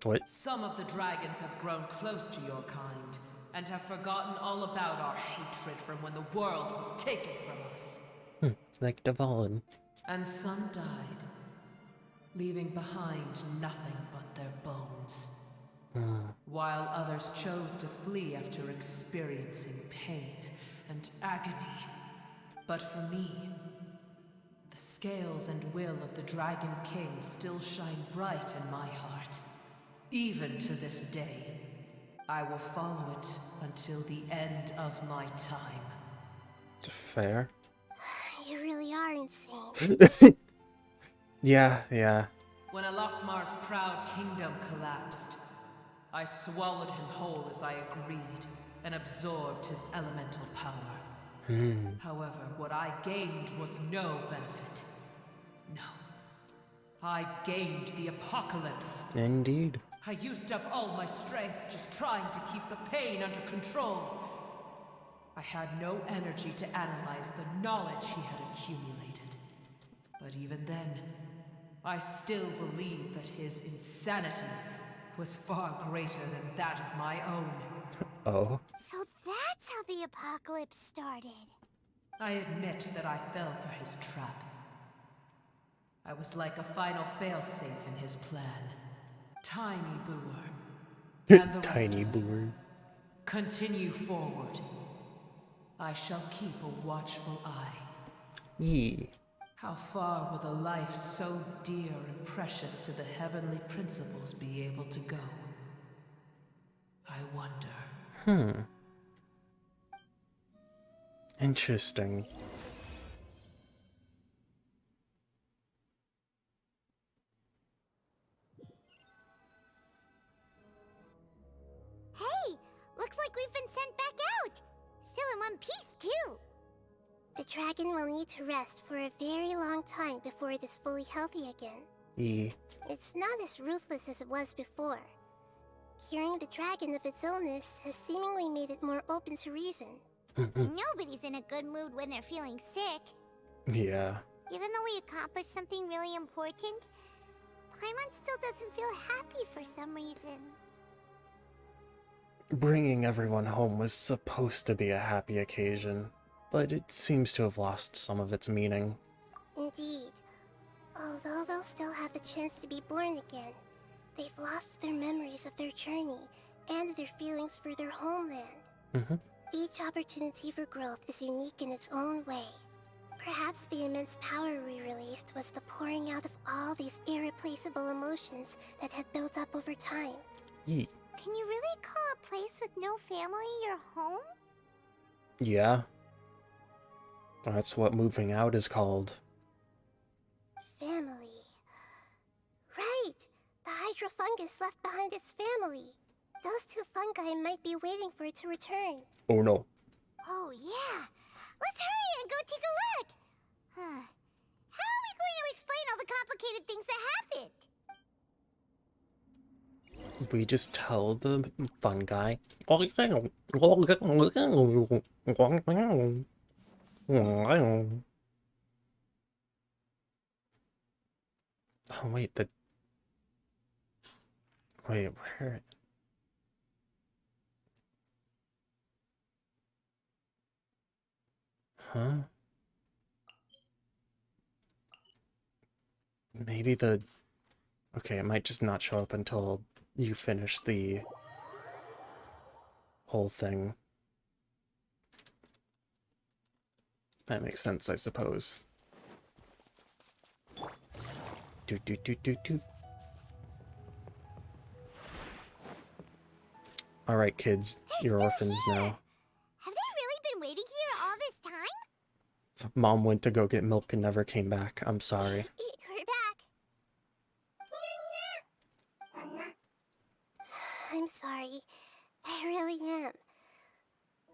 What? Some of the dragons have grown close to your kind, and have forgotten all about our hatred from when the world was taken from us. Like Devon. And some died, leaving behind nothing but their bones. While others chose to flee after experiencing pain and agony. But for me, the scales and will of the Dragon King still shine bright in my heart. Even to this day, I will follow it until the end of my time. You really are insane. Yeah. When Alachmar's proud kingdom collapsed, I swallowed him whole as I agreed, and absorbed his elemental power. However, what I gained was no benefit. No. I gained the apocalypse. Indeed. I used up all my strength just trying to keep the pain under control. I had no energy to analyze the knowledge he had accumulated. But even then, I still believe that his insanity was far greater than that of my own. Oh. So that's how the apocalypse started. I admit that I fell for his trap. I was like a final failsafe in his plan. Tiny Booer. And the rest Tiny of them. board. Continue forward. I shall keep a watchful eye. Yee. How far will a life so dear and precious to the heavenly principles be able to go? I wonder. Interesting. Hey, looks like we've been sent back out. Still in one piece, too. The dragon will need to rest for a very long time before it is fully healthy again. Yee. It's not as ruthless as it was before. Curing the dragon of its illness has seemingly made it more open to reason. Nobody's in a good mood when they're feeling sick. Yeah. Even though we accomplished something really important, Paimon still doesn't feel happy for some reason. Bringing everyone home was supposed to be a happy occasion, but it seems to have lost some of its meaning. Indeed. Although they'll still have the chance to be born again, they've lost their memories of their journey and their feelings for their homeland. Each opportunity for growth is unique in its own way. Perhaps the immense power we released was the pouring out of all these irreplaceable emotions that had built up over time. Yee. Can you really call a place with no family your home? Yeah. That's what moving out is called. Family. Right! The Hydra fungus left behind its family. Those two fungi might be waiting for it to return. Oh no. Oh yeah! Let's hurry and go take a look! How are we going to explain all the complicated things that happened? We just tell the fun guy. Oh wait, wait, where? Huh? Maybe okay, it might just not show up until you finish the whole thing. That makes sense, I suppose. Do. Alright, kids, you're orphans now. Have they really been waiting here all this time? Mom went to go get milk and never came back. I'm sorry. We're back. I'm sorry. I really am.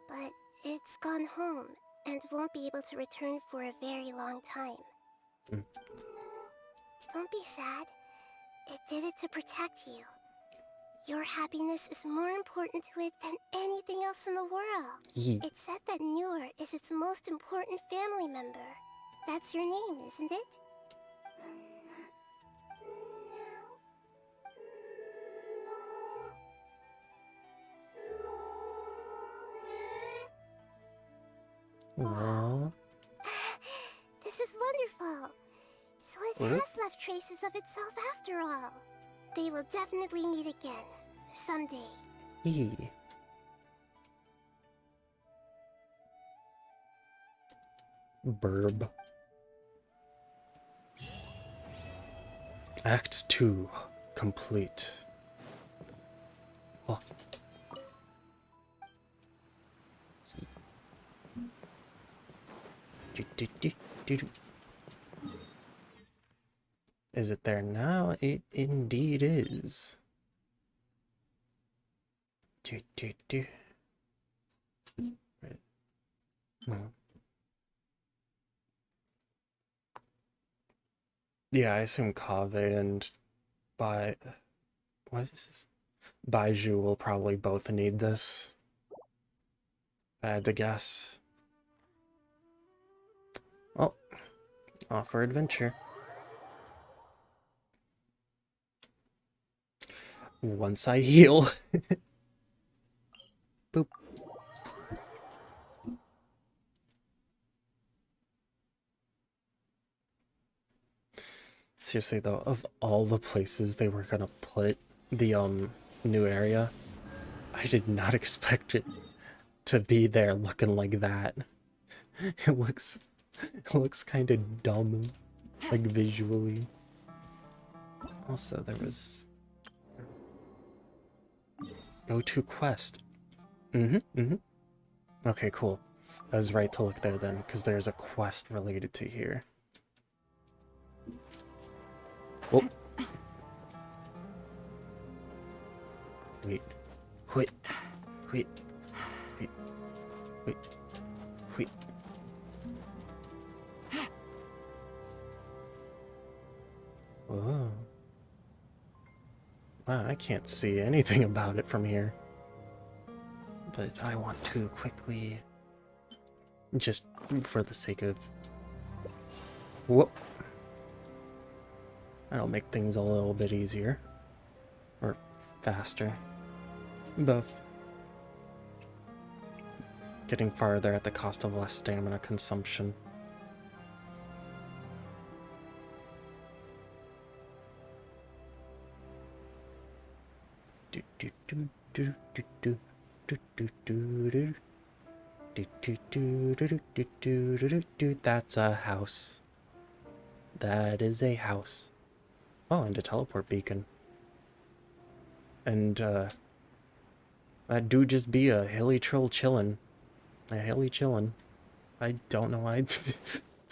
But it's gone home and won't be able to return for a very long time. Don't be sad. It did it to protect you. Your happiness is more important to it than anything else in the world. Yee. It said that Noor is its most important family member. That's your name, isn't it? Aww. This is wonderful. So it has left traces of itself after all. They will definitely meet again. Someday. Yee. Burb. Act 2 complete. Oh. Is it there now? It indeed is. Do, do, do. Hmm. Yeah, I assume Kave and Bai... What is this? Baiju will probably both need this. If I had to guess. Oh, off for adventure. Once I heal. Boop. Seriously though, of all the places they were gonna put the new area, I did not expect it to be there looking like that. It looks kind of dumb, like visually. Also, there was go to quest. Okay, cool. I was right to look there then, because there's a quest related to here. Oh. Wait. Wait. Wait. Wait. Wait. Wait. Whoa. Wow, I can't see anything about it from here. But I want to quickly, just for the sake of... Whoop. That'll make things a little bit easier. Or faster. Both. Getting farther at the cost of less stamina consumption. That's a house. That is a house. Oh, and a teleport beacon. And that do just be a hilly trill chillin'. A hilly chillin'. I don't know why.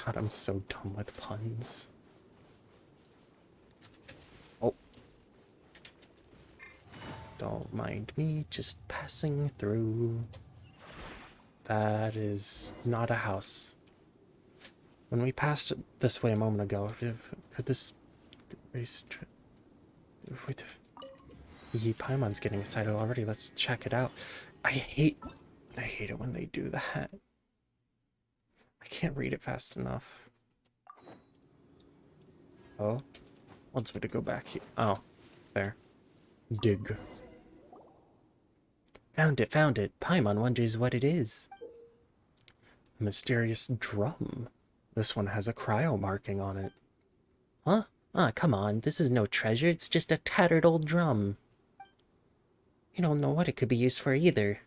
God, I'm so dumb with puns. Oh. Don't mind me, just passing through. That is not a house. When we passed this way a moment ago, could this race trip... Yee, Paimon's getting excited already. Let's check it out. I hate it when they do that. I can't read it fast enough. Oh, wants me to go back here. Oh, there. Dig. Found it, found it. Paimon wonders what it is. A mysterious drum. This one has a cryo marking on it. Huh? Ah, come on. This is no treasure. It's just a tattered old drum. You don't know what it could be used for either.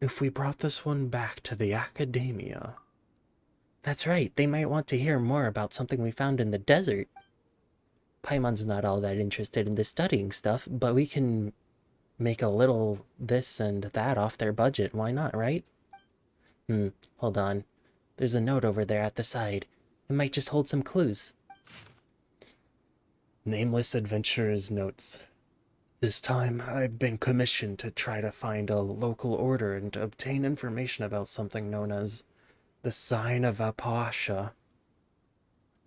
If we brought this one back to the academia... That's right, they might want to hear more about something we found in the desert. Paimon's not all that interested in the studying stuff, but we can make a little this and that off their budget, why not, right? Hold on. There's a note over there at the side. It might just hold some clues. Nameless Adventurer's Notes. This time, I've been commissioned to try to find a local order and to obtain information about something known as the Sign of Aposha.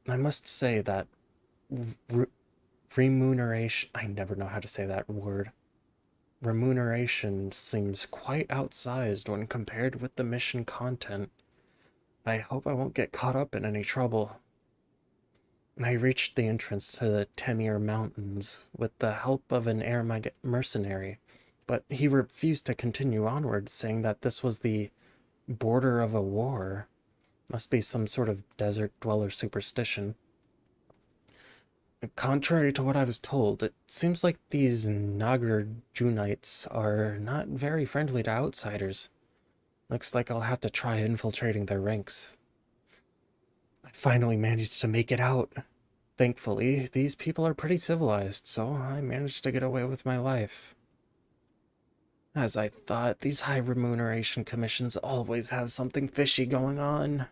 I must say that remuneration... I never know how to say that word. Remuneration seems quite outsized when compared with the mission content. I hope I won't get caught up in any trouble. I reached the entrance to the Temir Mountains with the help of an air mercenary, but he refused to continue onward, saying that this was the border of a war. Must be some sort of desert dweller superstition. Contrary to what I was told, it seems like these Nagarjunites are not very friendly to outsiders. Looks like I'll have to try infiltrating their ranks. I finally managed to make it out. Thankfully, these people are pretty civilized, so I managed to get away with my life. As I thought, these high remuneration commissions always have something fishy going on.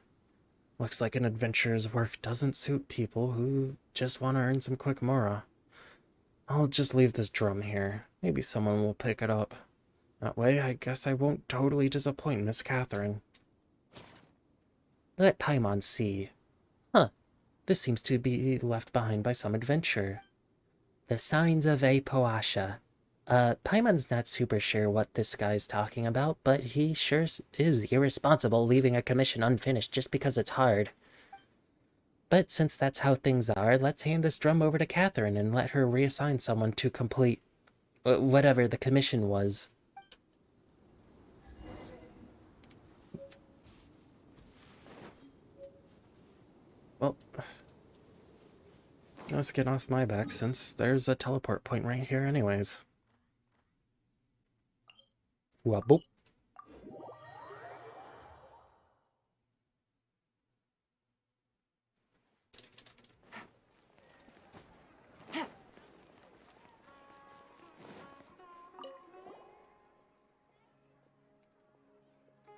Looks like an adventurer's work doesn't suit people who just want to earn some quick mora. I'll just leave this drum here. Maybe someone will pick it up. That way, I guess I won't totally disappoint Miss Catherine. Let Paimon see. Huh. This seems to be left behind by some adventurer. The signs of a Poasha. Paimon's not super sure what this guy's talking about, but he sure is irresponsible leaving a commission unfinished just because it's hard. But since that's how things are, let's hand this drum over to Catherine and let her reassign someone to complete whatever the commission was. Well, let's get off my back since there's a teleport point right here anyways. Wobble.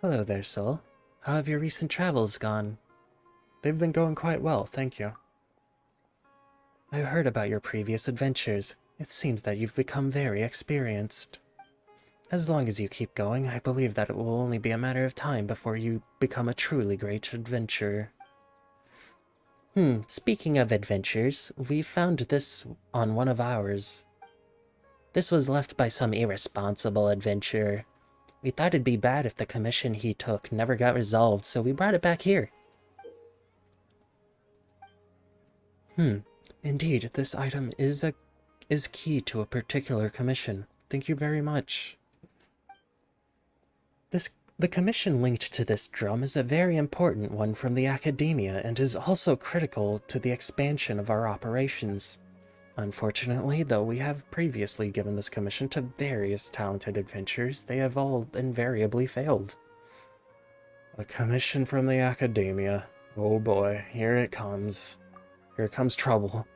Hello there, Soul. How have your recent travels gone? They've been going quite well, thank you. I've heard about your previous adventures. It seems that you've become very experienced. As long as you keep going, I believe that it will only be a matter of time before you become a truly great adventurer. Speaking of adventures, we found this on one of ours. This was left by some irresponsible adventurer. We thought it'd be bad if the commission he took never got resolved, so we brought it back here. Indeed, this item is key to a particular commission. Thank you very much. The commission linked to this drum is a very important one from the Academia and is also critical to the expansion of our operations. Unfortunately, though we have previously given this commission to various talented adventurers, they have all invariably failed. A commission from the Academia. Oh boy, here it comes. Here comes trouble.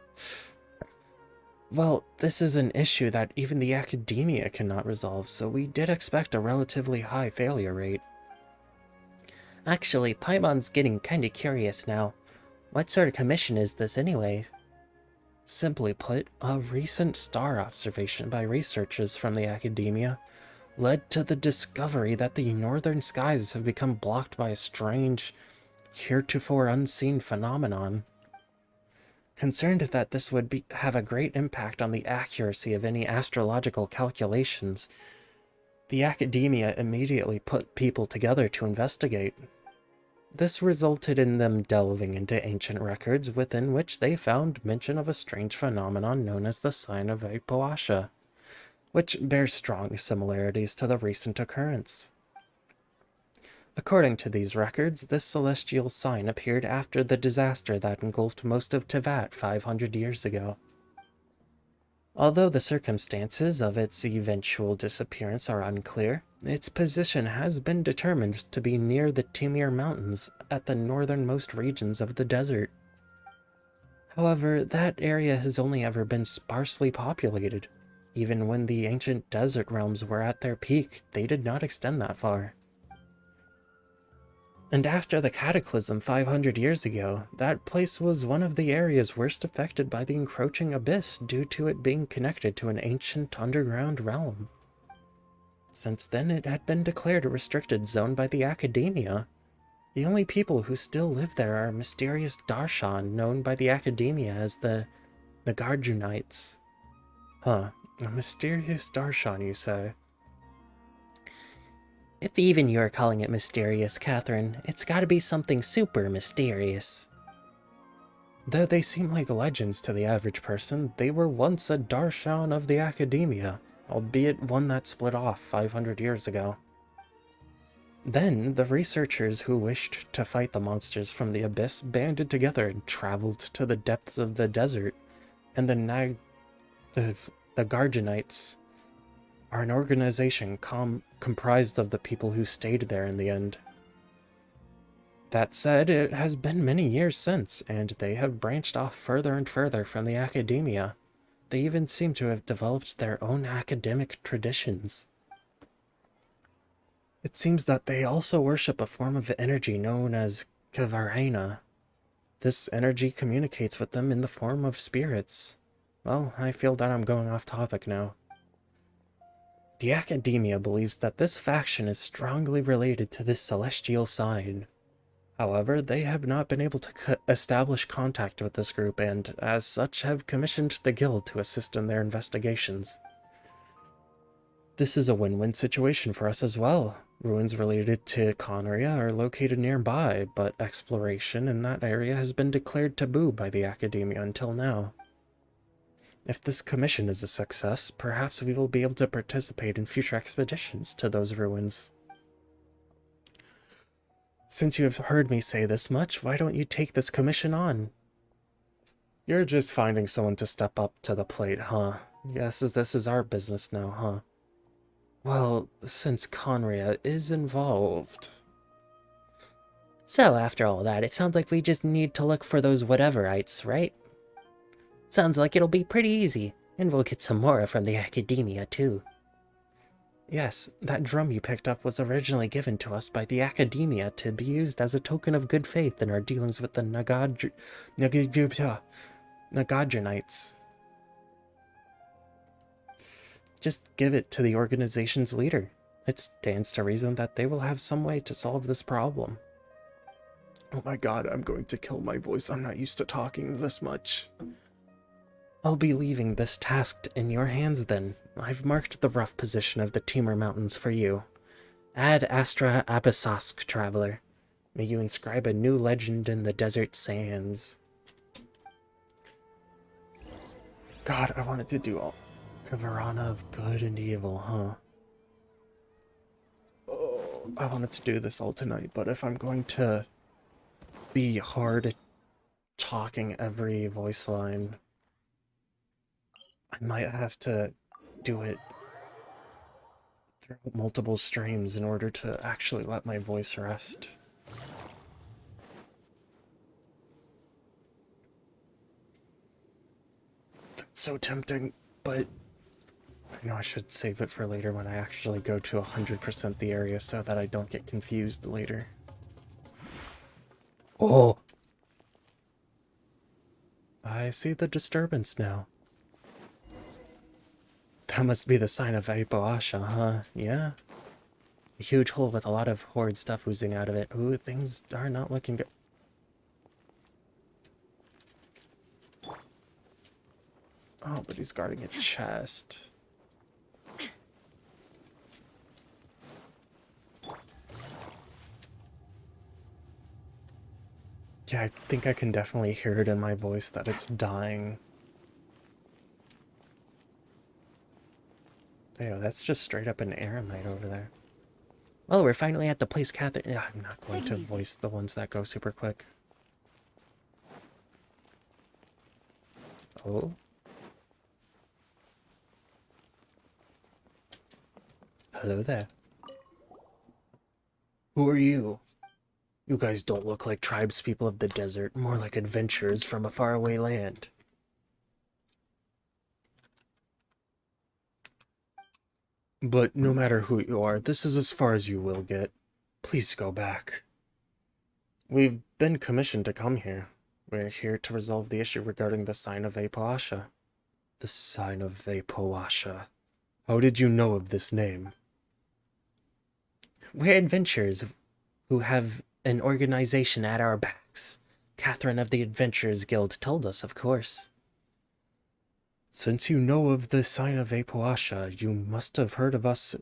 Well, this is an issue that even the Academia cannot resolve, so we did expect a relatively high failure rate. Actually, Paimon's getting kinda curious now. What sort of commission is this anyway? Simply put, a recent star observation by researchers from the Academia led to the discovery that the northern skies have become blocked by a strange, heretofore unseen phenomenon. Concerned that this would have a great impact on the accuracy of any astrological calculations, the Academia immediately put people together to investigate. This resulted in them delving into ancient records within which they found mention of a strange phenomenon known as the sign of Poasha, which bears strong similarities to the recent occurrence. According to these records, this celestial sign appeared after the disaster that engulfed most of Teyvat 500 years ago. Although the circumstances of its eventual disappearance are unclear, its position has been determined to be near the Timir Mountains at the northernmost regions of the desert. However, that area has only ever been sparsely populated. Even when the ancient desert realms were at their peak, they did not extend that far. And after the cataclysm 500 years ago, that place was one of the areas worst affected by the encroaching abyss due to it being connected to an ancient underground realm. Since then, it had been declared a restricted zone by the Academia. The only people who still live there are mysterious Darshan, known by the Academia as the Garjunites. Huh, a mysterious Darshan, you say? If even you're calling it mysterious, Catherine, it's gotta be something super mysterious. Though they seem like legends to the average person, they were once a Darshan of the Academia, albeit one that split off 500 years ago. Then, the researchers who wished to fight the monsters from the abyss banded together and traveled to the depths of the desert, and the Garjunites are an organization comprised of the people who stayed there in the end. That said, it has been many years since, and they have branched off further and further from the Academia. They even seem to have developed their own academic traditions. It seems that they also worship a form of energy known as Khvarena. This energy communicates with them in the form of spirits. Well, I feel that I'm going off topic now. The Academia believes that this faction is strongly related to this celestial side. However, they have not been able to establish contact with this group and, as such, have commissioned the guild to assist in their investigations. This is a win-win situation for us as well. Ruins related to Khvarena are located nearby, but exploration in that area has been declared taboo by the Academia until now. If this commission is a success, perhaps we will be able to participate in future expeditions to those ruins. Since you have heard me say this much, why don't you take this commission on? You're just finding someone to step up to the plate, huh? Yes, this is our business now, huh? Well, since Khvarena is involved... So, after all that, it sounds like we just need to look for those whateverites, right? Sounds like it'll be pretty easy, and we'll get some more from the Academia, too. Yes, that drum you picked up was originally given to us by the Academia to be used as a token of good faith in our dealings with the Nagadronites. Just give it to the organization's leader. It stands to reason that they will have some way to solve this problem. Oh my god, I'm going to kill my voice. I'm not used to talking this much. I'll be leaving this task in your hands then. I've marked the rough position of the Timur Mountains for you. Ad Astra Abyssask, traveler. May you inscribe a new legend in the desert sands. God, I wanted to do all Khvarena of good and evil, huh? Oh, I wanted to do this all tonight, but if I'm going to be hard talking every voice line, I might have to do it through multiple streams in order to actually let my voice rest. That's so tempting, but I know I should save it for later when I actually go to 100% the area so that I don't get confused later. Oh! I see the disturbance now. That must be the sign of Aipoasha, huh? Yeah? A huge hole with a lot of horde stuff oozing out of it. Ooh, things are not looking good. Oh, but he's guarding a chest. Yeah, I think I can definitely hear it in my voice that it's dying. Ew, that's just straight up an aramite over there. Well, we're finally at the place Catherine... Yeah, I'm not going to voice the ones that go super quick. Oh. Hello there. Who are you? You guys don't look like tribespeople of the desert, more like adventurers from a faraway land. But no matter who you are, this is as far as you will get. Please go back. We've been commissioned to come here. We're here to resolve the issue regarding the sign of Aipoasha. The sign of Aipoasha. How did you know of this name? We're adventurers who have an organization at our backs. Catherine of the Adventurers Guild told us, of course. Since you know of the sign of Aipoasha, you must have heard of us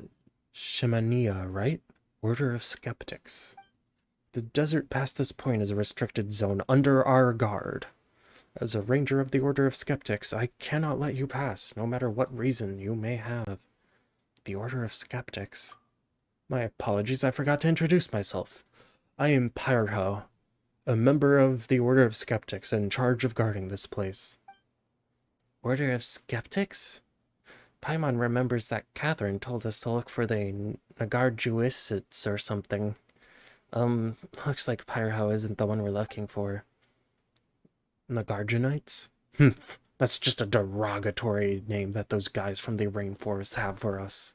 Shemania, right? Order of Skeptics. The desert past this point is a restricted zone under our guard. As a ranger of the Order of Skeptics, I cannot let you pass, no matter what reason you may have. The Order of Skeptics? My apologies, I forgot to introduce myself. I am Pyrho, a member of the Order of Skeptics in charge of guarding this place. Order of Skeptics? Paimon remembers that Catherine told us to look for the Nagarjuisites or something. Looks like Pyrho isn't the one we're looking for. Nagarjunites? That's just a derogatory name that those guys from the rainforest have for us.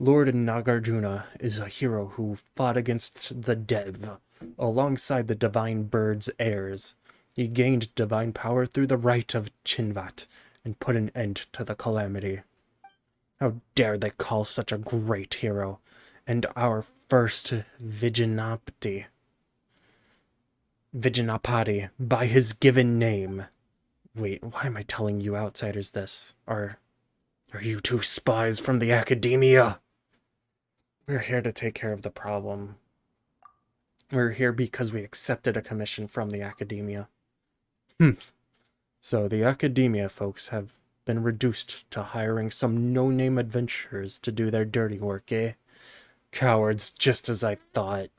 Lord Nagarjuna is a hero who fought against the Dev, alongside the divine bird's heirs. He gained divine power through the rite of Chinvat and put an end to the calamity. How dare they call such a great hero, and our first Viginapati by his given name. Wait, why am I telling you outsiders this? Are you two spies from the academia? We're here to take care of the problem. We're here because we accepted a commission from the academia. So the academia folks have been reduced to hiring some no-name adventurers to do their dirty work, eh? Cowards, just as I thought.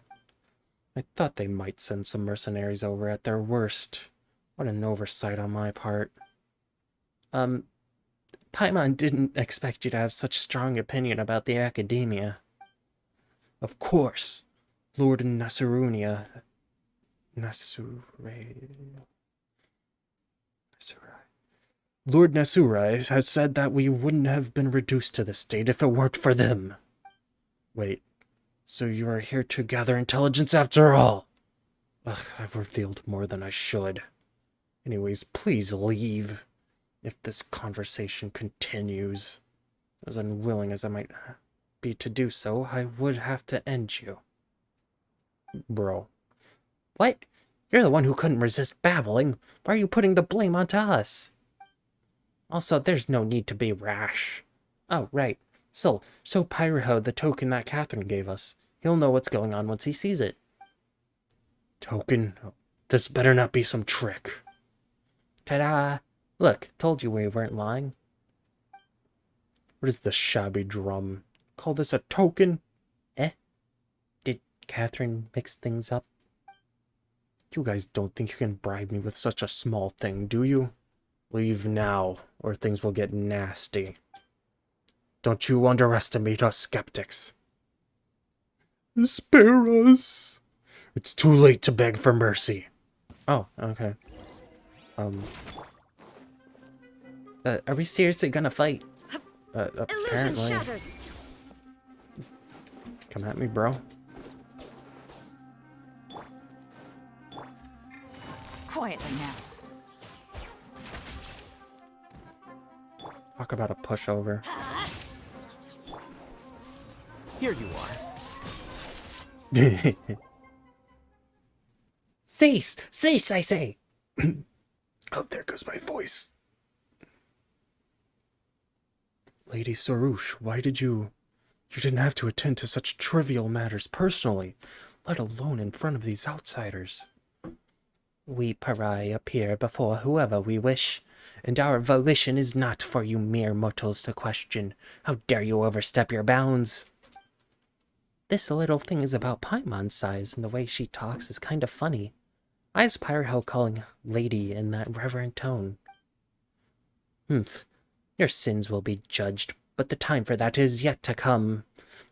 I thought they might send some mercenaries over at their worst. What an oversight on my part. Paimon didn't expect you to have such strong opinion about the academia. Of course, Lord Nasurunia... Lord Nasurai has said that we wouldn't have been reduced to this state if it weren't for them. Wait, so you are here to gather intelligence after all? Ugh, I've revealed more than I should. Anyways, please leave. If this conversation continues, as unwilling as I might be to do so, I would have to end you. Bro. What? You're the one who couldn't resist babbling. Why are you putting the blame onto us? Also, there's no need to be rash. Oh, right. So Pyroho the token that Catherine gave us. He'll know what's going on once he sees it. Token? This better not be some trick. Ta-da! Look, told you we weren't lying. What is this shabby drum? Call this a token? Eh? Did Catherine mix things up? You guys don't think you can bribe me with such a small thing, do you? Leave now, or things will get nasty. Don't you underestimate us skeptics. Spare us. It's too late to beg for mercy. Oh, okay. Are we seriously gonna fight? Apparently. Come at me, bro. Quietly now. Talk about a pushover. Here you are. Cease! Cease, I say! Oh, there goes my voice. Lady Sorouche, why did you... You didn't have to attend to such trivial matters personally, let alone in front of these outsiders. We pariah appear before whoever we wish, and our volition is not for you mere mortals to question. How dare you overstep your bounds? This little thing is about Paimon's size, and the way she talks is kind of funny. Why is Pyroho calling lady in that reverent tone? Humph. Your sins will be judged, but the time for that is yet to come.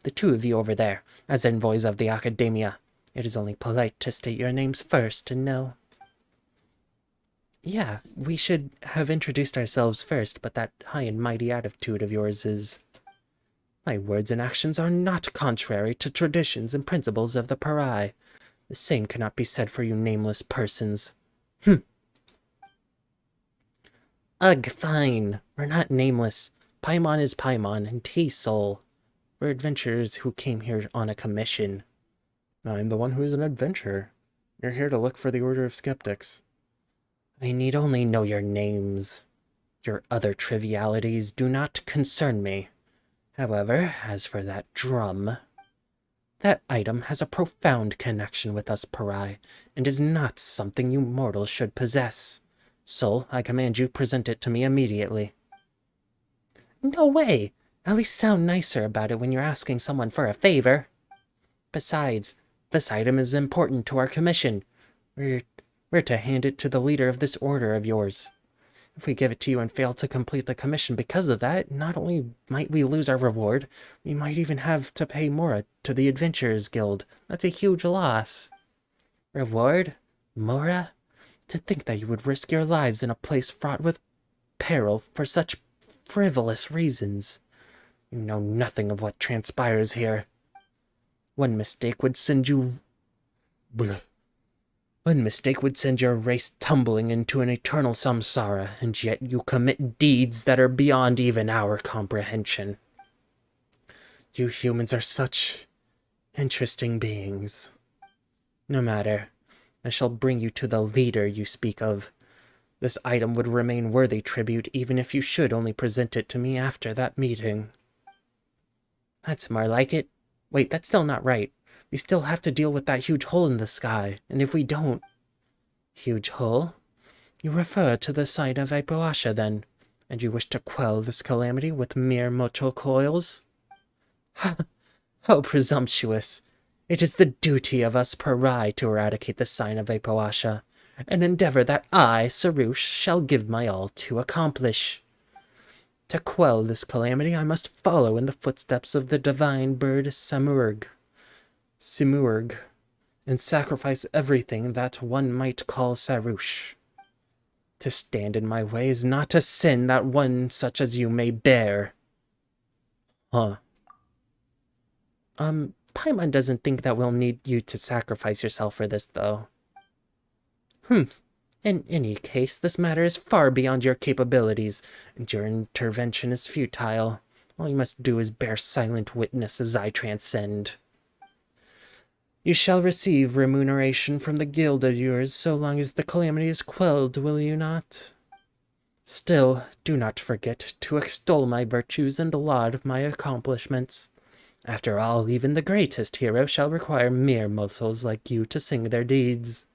The two of you over there, as envoys of the Academia, it is only polite to state your names first and know. Yeah, we should have introduced ourselves first, but that high and mighty attitude of yours is... My words and actions are not contrary to traditions and principles of the Parai. The same cannot be said for you nameless persons. Ugh, fine. We're not nameless. Paimon is Paimon, and he's Soul. We're adventurers who came here on a commission. I'm the one who is an adventurer. You're here to look for the Order of Skeptics. I need only know your names. Your other trivialities do not concern me. However, as for that drum... That item has a profound connection with us Parai, and is not something you mortals should possess. So, I command you present it to me immediately. No way! At least sound nicer about it when you're asking someone for a favor. Besides, this item is important to our commission. We're to hand it to the leader of this order of yours. If we give it to you and fail to complete the commission because of that, not only might we lose our reward, we might even have to pay more to the Adventurers Guild. That's a huge loss. Reward? Mora? To think that you would risk your lives in a place fraught with peril for such frivolous reasons. You know nothing of what transpires here. One mistake would send you Blah. One mistake would send your race tumbling into an eternal samsara, and yet you commit deeds that are beyond even our comprehension. You humans are such interesting beings. No matter, I shall bring you to the leader you speak of. This item would remain worthy tribute even if you should only present it to me after that meeting. That's more like it. Wait, that's still not right. We still have to deal with that huge hole in the sky, and if we don't... Huge hole? You refer to the site of Apoasha, then, and you wish to quell this calamity with mere mortal coils? How presumptuous! It is the duty of us Parai to eradicate the sign of Apoasha, an endeavor that I, Sarush, shall give my all to accomplish. To quell this calamity, I must follow in the footsteps of the divine bird Simurg, and sacrifice everything that one might call Sarush. To stand in my way is not a sin that one such as you may bear. Huh. Paimon doesn't think that we'll need you to sacrifice yourself for this, though. In any case, this matter is far beyond your capabilities, and your intervention is futile. All you must do is bear silent witness as I transcend. You shall receive remuneration from the guild of yours so long as the calamity is quelled, will you not? Still, do not forget to extol my virtues and laud my accomplishments. After all, even the greatest hero shall require mere mortals like you to sing their deeds.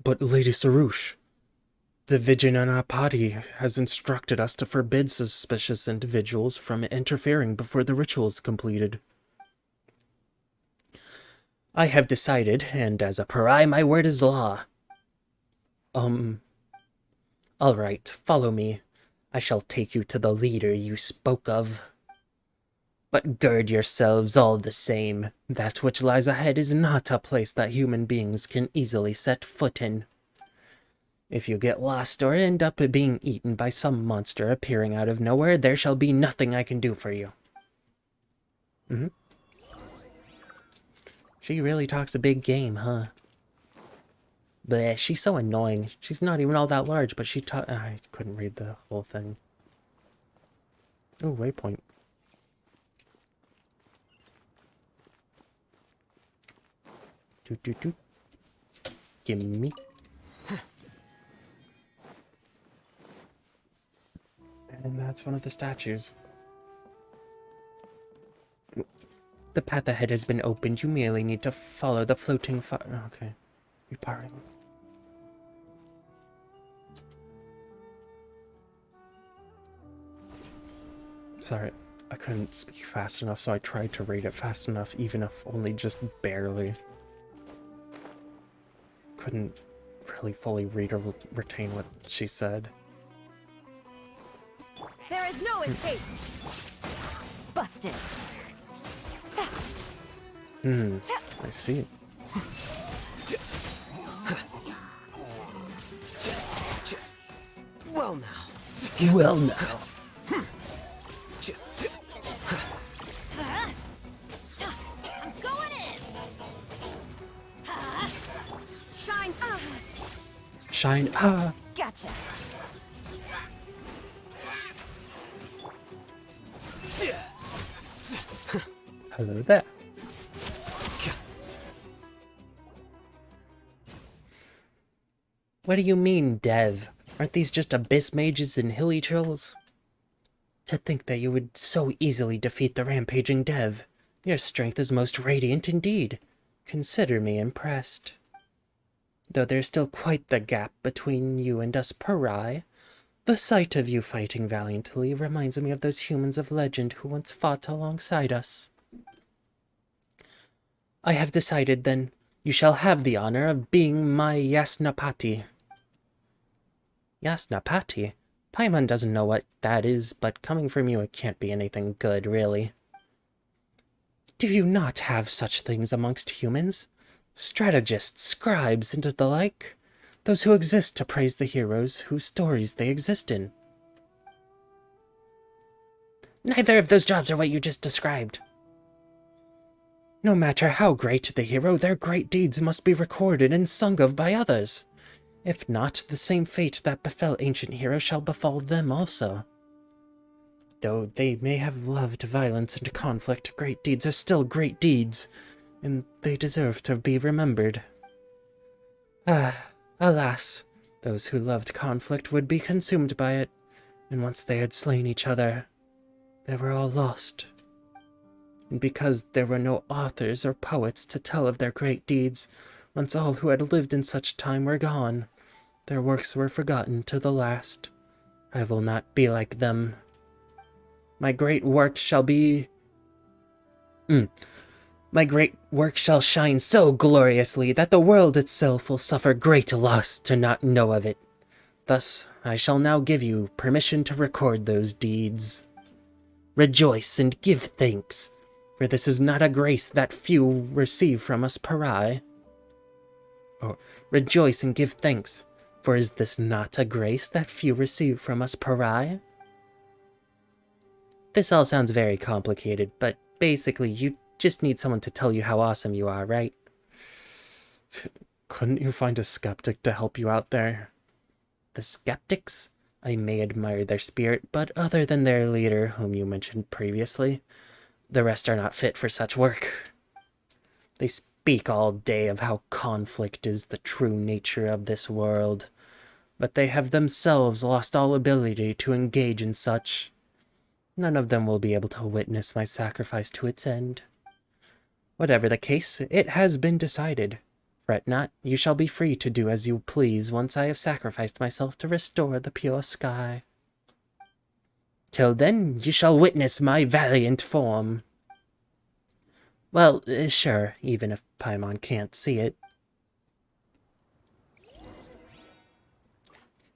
But Lady Sarush, the Vijayanaparty has instructed us to forbid suspicious individuals from interfering before the ritual is completed. I have decided, and as a Parai, my word is law. All right, follow me. I shall take you to the leader you spoke of. But gird yourselves all the same. That which lies ahead is not a place that human beings can easily set foot in. If you get lost or end up being eaten by some monster appearing out of nowhere, there shall be nothing I can do for you. She really talks a big game, huh? Bleh, she's so annoying. She's not even all that large, but she I couldn't read the whole thing. Oh, waypoint. Doot. Gimme. And that's one of the statues. The path ahead has been opened. You merely need to follow the floating fire. Okay. Reparing. Sorry, I couldn't speak fast enough, so I tried to read it fast enough, even if only just barely. Couldn't really fully read or retain what she said. There is no escape. Busted. I see. Well now. Well now. I'm going in. Shine. Gotcha. Hello there. What do you mean, Dev? Aren't these just abyss mages and hilly trolls? To think that you would so easily defeat the rampaging Dev. Your strength is most radiant indeed. Consider me impressed. Though there's still quite the gap between you and us Parai, the sight of you fighting valiantly reminds me of those humans of legend who once fought alongside us. I have decided, then, you shall have the honor of being my Yasnapati. Yasnapati? Paimon doesn't know what that is, but coming from you it can't be anything good, really. Do you not have such things amongst humans? Strategists, scribes, and the like? Those who exist to praise the heroes whose stories they exist in. Neither of those jobs are what you just described. No matter how great the hero, their great deeds must be recorded and sung of by others. If not, the same fate that befell ancient heroes shall befall them also. Though they may have loved violence and conflict, great deeds are still great deeds, and they deserve to be remembered. Alas, those who loved conflict would be consumed by it, and once they had slain each other, they were all lost. And because there were no authors or poets to tell of their great deeds, once all who had lived in such time were gone, their works were forgotten to the last. I will not be like them. My great work shall be... My great work shall shine so gloriously that the world itself will suffer great loss to not know of it. Thus, I shall now give you permission to record those deeds. Rejoice and give thanks, for this is not a grace that few receive from us pariah. Rejoice and give thanks, for is this not a grace that few receive from us pariah? This all sounds very complicated, but basically you just need someone to tell you how awesome you are, right? Couldn't you find a skeptic to help you out there? The skeptics? I may admire their spirit, but other than their leader, whom you mentioned previously, the rest are not fit for such work. They speak all day of how conflict is the true nature of this world, but they have themselves lost all ability to engage in such. None of them will be able to witness my sacrifice to its end. Whatever the case, it has been decided. Fret not, you shall be free to do as you please once I have sacrificed myself to restore the pure sky. Till then, you shall witness my valiant form. Well, sure, even if Paimon can't see it.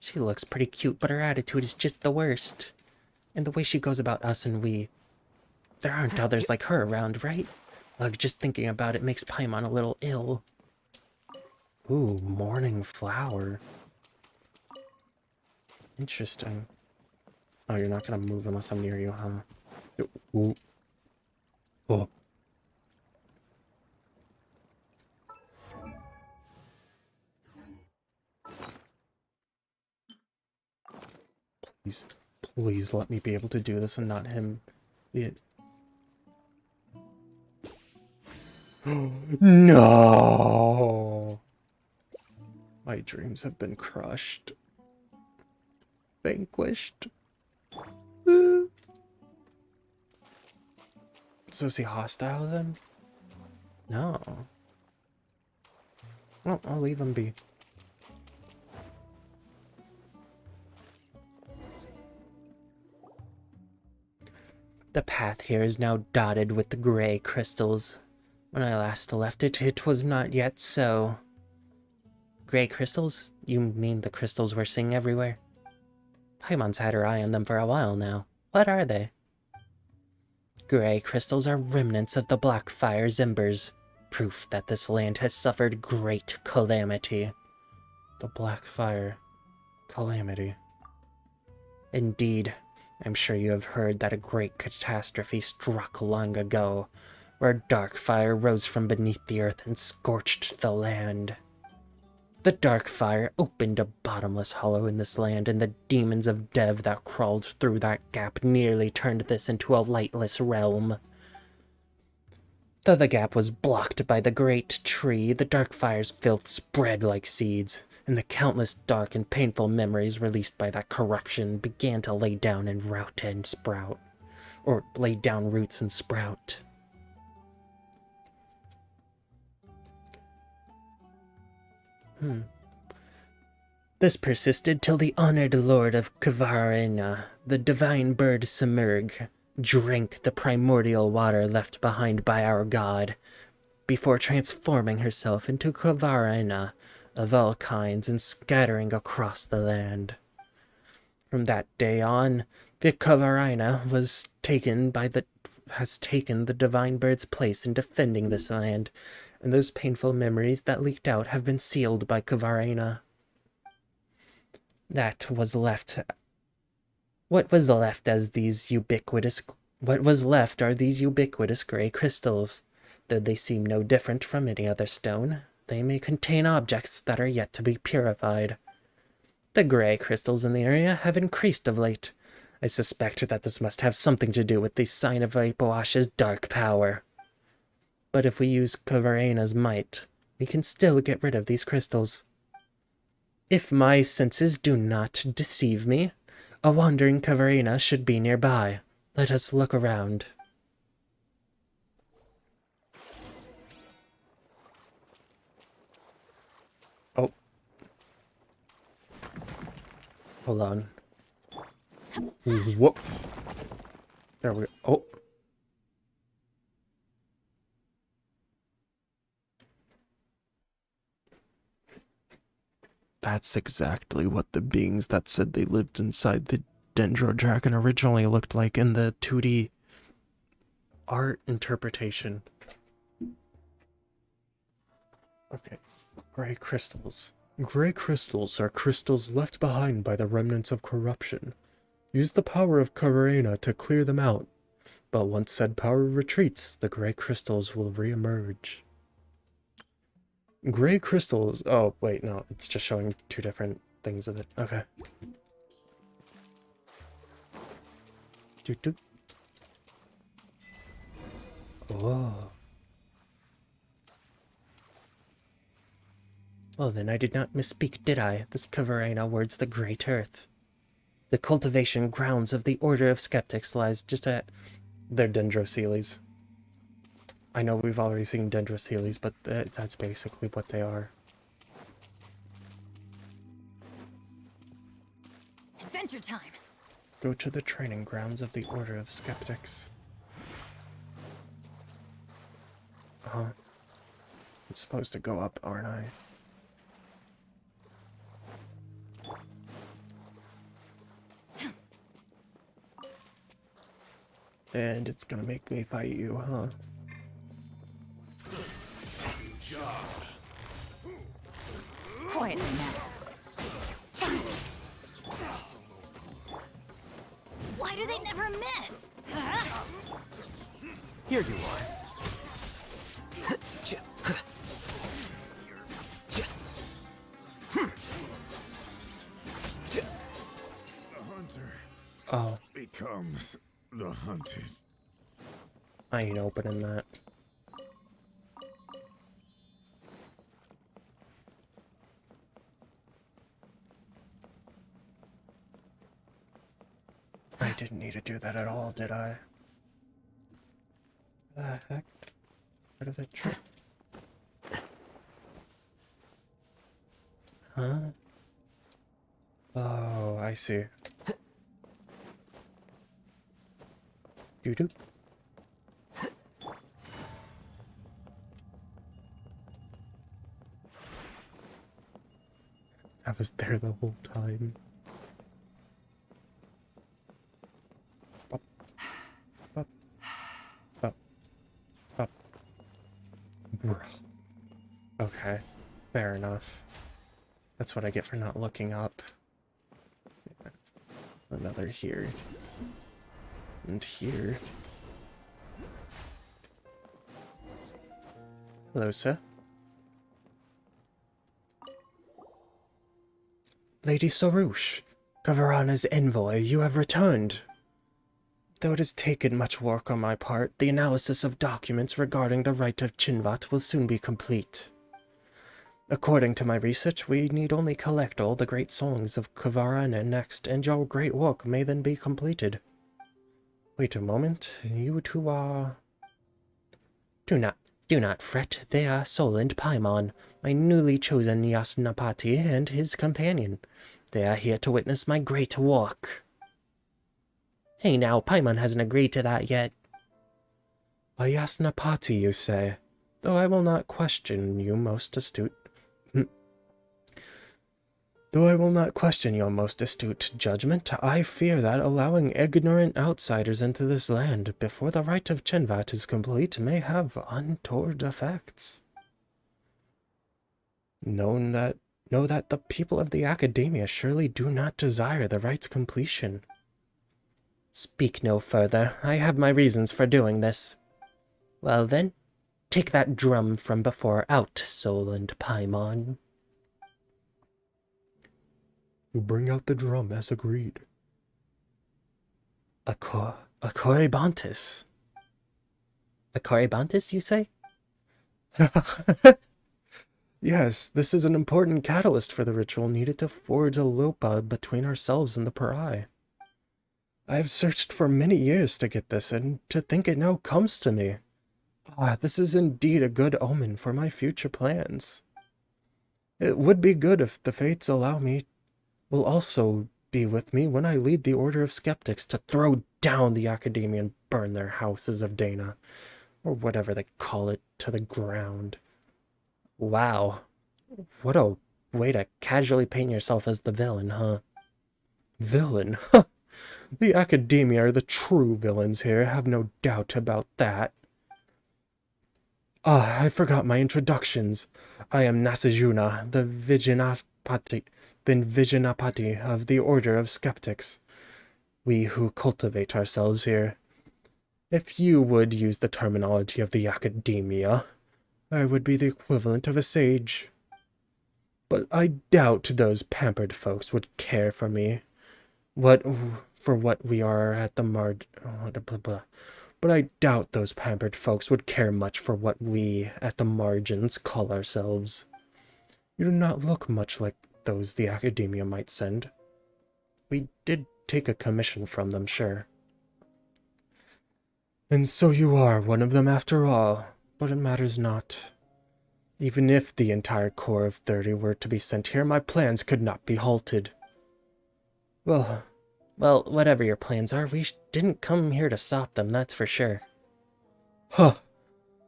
She looks pretty cute, but her attitude is just the worst. And the way she goes about us and we. There aren't others like her around, right? Ugh, just thinking about it makes Paimon a little ill. Ooh, morning flower. Interesting. Oh, you're not gonna move unless I'm near you, huh? Ooh. Oh. Please let me be able to do this and not him. No! My dreams have been crushed. Vanquished. So is he hostile then? No. Well, I'll leave him be. The path here is now dotted with the gray crystals. When I last left it, it was not yet so. Gray crystals? You mean the crystals we're seeing everywhere? Paimon's had her eye on them for a while now. What are they? Gray crystals are remnants of the Black Fire's embers, proof that this land has suffered great calamity. The Black Fire. Calamity. Indeed. I'm sure you have heard that a great catastrophe struck long ago, where dark fire rose from beneath the earth and scorched the land. The dark fire opened a bottomless hollow in this land, and the demons of Dev that crawled through that gap nearly turned this into a lightless realm. Though the gap was blocked by the great tree, the dark fire's filth spread like seeds, and the countless dark and painful memories released by that corruption began to lay down and root and sprout. Or lay down roots and sprout. This persisted till the honored lord of Khvarena, the divine bird Simurgh, drank the primordial water left behind by our god, before transforming herself into Khvarena of all kinds and scattering across the land. From that day on, the Khvarena has taken the divine bird's place in defending this land, and those painful memories that leaked out have been sealed by Khvarena. What was left are these ubiquitous gray crystals, Though they seem no different from any other stone, they may contain objects that are yet to be purified. The gray crystals in the area have increased of late. I suspect that this must have something to do with the sign of Vapoash's dark power. But if we use Khvarena's might, we can still get rid of these crystals. If my senses do not deceive me, a wandering Khvarena should be nearby. Let us look around. Oh. Hold on. Whoop. There we go. Oh. That's exactly what the beings that said they lived inside the Dendro Dragon originally looked like in the 2D art interpretation. Okay. Gray crystals. Gray crystals are crystals left behind by the remnants of corruption. Use the power of Khvarena to clear them out. But once said power retreats, the gray crystals will re-emerge. Gray crystals... Oh, wait, no. It's just showing two different things of it. Okay. Doot. Oh. Well, then I did not misspeak, did I? This Khvarena words the Great Earth. The cultivation grounds of the Order of Skeptics lies just at... They're Dendroceles. I know we've already seen Dendroceles, but that's basically what they are. Adventure time! Go to the training grounds of the Order of Skeptics. I'm supposed to go up, aren't I? And it's gonna make me fight you, huh? Quietly now. Why do they never miss? Huh? Here you are. The hunter Oh, becomes the hunted. I ain't opening that. I didn't need to do that at all, did I? The heck? Where does it trip? Huh? Oh, I see. Doo-doo. I was there the whole time. Bop. Bop. Bop. Bop. Bruh. Okay, fair enough. That's what I get for not looking up. Another here. And here. Hello, sir. Lady Sorouche, Khvarena's envoy, you have returned. Though it has taken much work on my part, the analysis of documents regarding the Rite of Chinvat will soon be complete. According to my research, we need only collect all the great songs of Khvarena next, and your great work may then be completed. Wait a moment, you two are... Do not fret, they are Sol and Paimon, my newly chosen Yasnapati and his companion. They are here to witness my great work. Hey now, Paimon hasn't agreed to that yet. A Yasnapati, you say? Though I will not question you, most astute... Though I will not question your most astute judgment, I fear that allowing ignorant outsiders into this land before the Rite of Chinvat is complete may have untoward effects. Know that the people of the Academia surely do not desire the rite's completion. Speak no further. I have my reasons for doing this. Well then, Take that drum from before out, Sol and Paimon. You bring out the drum as agreed. A Corybantis. A Corybantis, you say? Yes, this is an important catalyst for the ritual needed to forge a lopa between ourselves and the Parai. I have searched for many years to get this, and to think it now comes to me. Ah, this is indeed a good omen for my future plans. It would be good if the fates allow me, will also be with me when I lead the Order of Skeptics to throw down the Academia and burn their houses of Dana, or whatever they call it, to the ground. Wow. What a way to casually paint yourself as the villain, huh? Villain? The Academia are the true villains here, have no doubt about that. Ah, I forgot my introductions. I am Nasajuna, the Vijnapati of the Order of Skeptics. We who cultivate ourselves here. If you would use the terminology of the Academia, I would be the equivalent of a sage. But I doubt those pampered folks would care for me. For what we are at the But I doubt those pampered folks would care much for what we, at the margins, call ourselves. You do not look much like those the Academia might send. We did take a commission from them, sure. And so you are one of them after all, but it matters not. Even if the entire core of 30 were to be sent here, my plans could not be halted. Well, whatever your plans are, we didn't come here to stop them, that's for sure. Huh.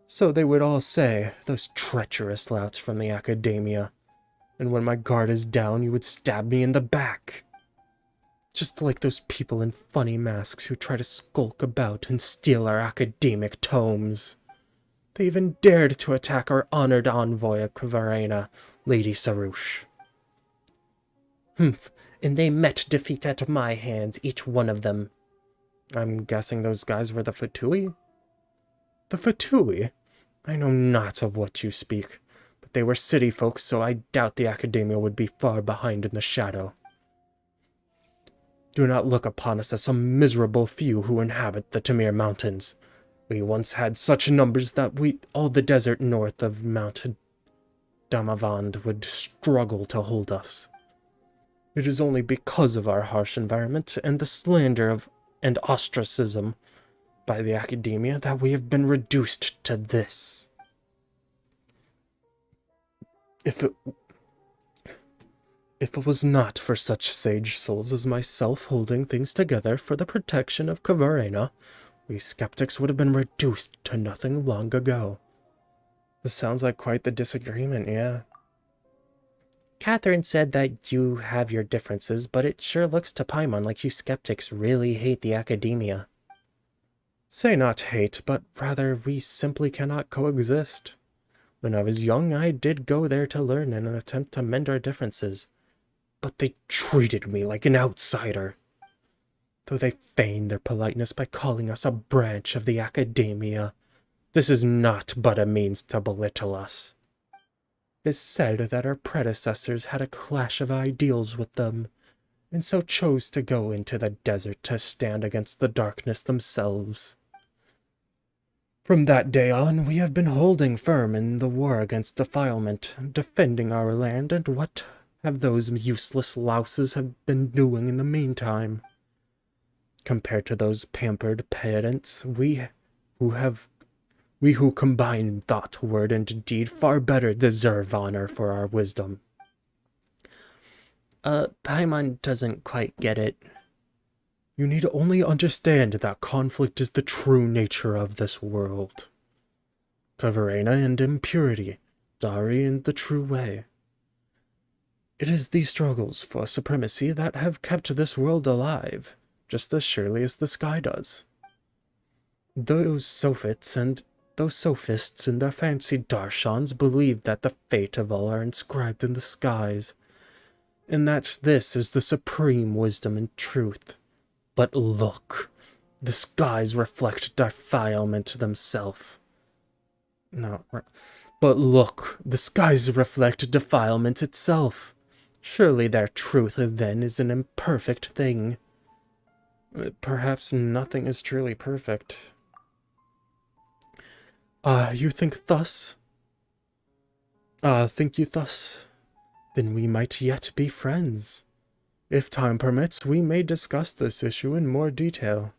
So they would all say, those treacherous louts from the Academia. And when my guard is down, you would stab me in the back. Just like those people in funny masks who try to skulk about and steal our academic tomes. They even dared to attack our honored envoy of Khvarena, Lady Sarouche. Humph, and they met defeat at my hands, each one of them. I'm guessing those guys were the Fatui? The Fatui? I know not of what you speak, but they were city folks, so I doubt the Academia would be far behind in the shadow. Do not look upon us as some miserable few who inhabit the Tamir Mountains. We once had such numbers that all the desert north of Mount Damavand would struggle to hold us. It is only because of our harsh environment and the slander and ostracism by the Academia that we have been reduced to this. If it was not for such sage souls as myself holding things together for the protection of Khvarena, we skeptics would have been reduced to nothing long ago. This sounds like quite the disagreement, yeah. Catherine said that you have your differences, but it sure looks to Paimon like you skeptics really hate the Academia. Say not hate, but rather we simply cannot coexist. When I was young, I did go there to learn in an attempt to mend our differences, but they treated me like an outsider. Though they feign their politeness by calling us a branch of the Academia, this is naught but a means to belittle us. It is said that our predecessors had a clash of ideals with them, and so chose to go into the desert to stand against the darkness themselves. From that day on, we have been holding firm in the war against defilement, defending our land, and what have those useless louses have been doing in the meantime? Compared to those pampered pedants, we who combine thought, word, and deed far better deserve honor for our wisdom. Paimon doesn't quite get it. You need only understand that conflict is the true nature of this world. Khvarena and impurity, Dari and the true way. It is these struggles for supremacy that have kept this world alive, just as surely as the sky does. Those sophists and their fancy darshans believe that the fate of all are inscribed in the skies, and that this is the supreme wisdom and truth. But look, the skies reflect defilement themselves. No, but look, the skies reflect defilement itself. Surely their truth, then, is an imperfect thing. Perhaps nothing is truly perfect. You think thus? Think you thus? Then we might yet be friends. If time permits, we may discuss this issue in more detail.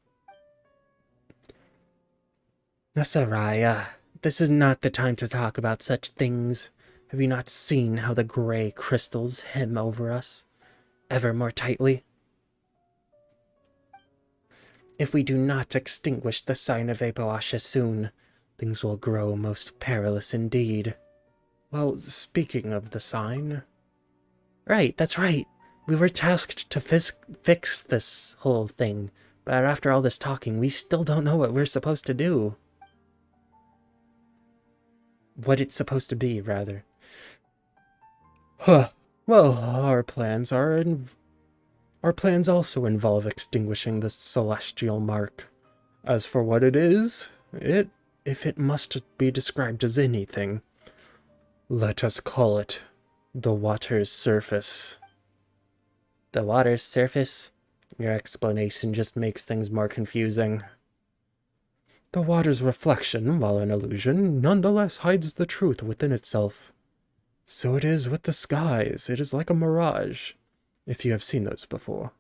Nasaraya, this is not the time to talk about such things. Have you not seen how the gray crystals hem over us, ever more tightly? If we do not extinguish the sign of Epoasha soon, things will grow most perilous indeed. Well, speaking of the sign... Right, that's right. We were tasked to fix this whole thing, but after all this talking, we still don't know what we're supposed to do. What it's supposed to be, rather. Huh. Well, our plans also involve extinguishing the celestial mark. As for what it is, if it must be described as anything, let us call it the water's surface. The water's surface? Your explanation just makes things more confusing. The water's reflection, while an illusion, nonetheless hides the truth within itself. So it is with the skies. It is like a mirage, if you have seen those before.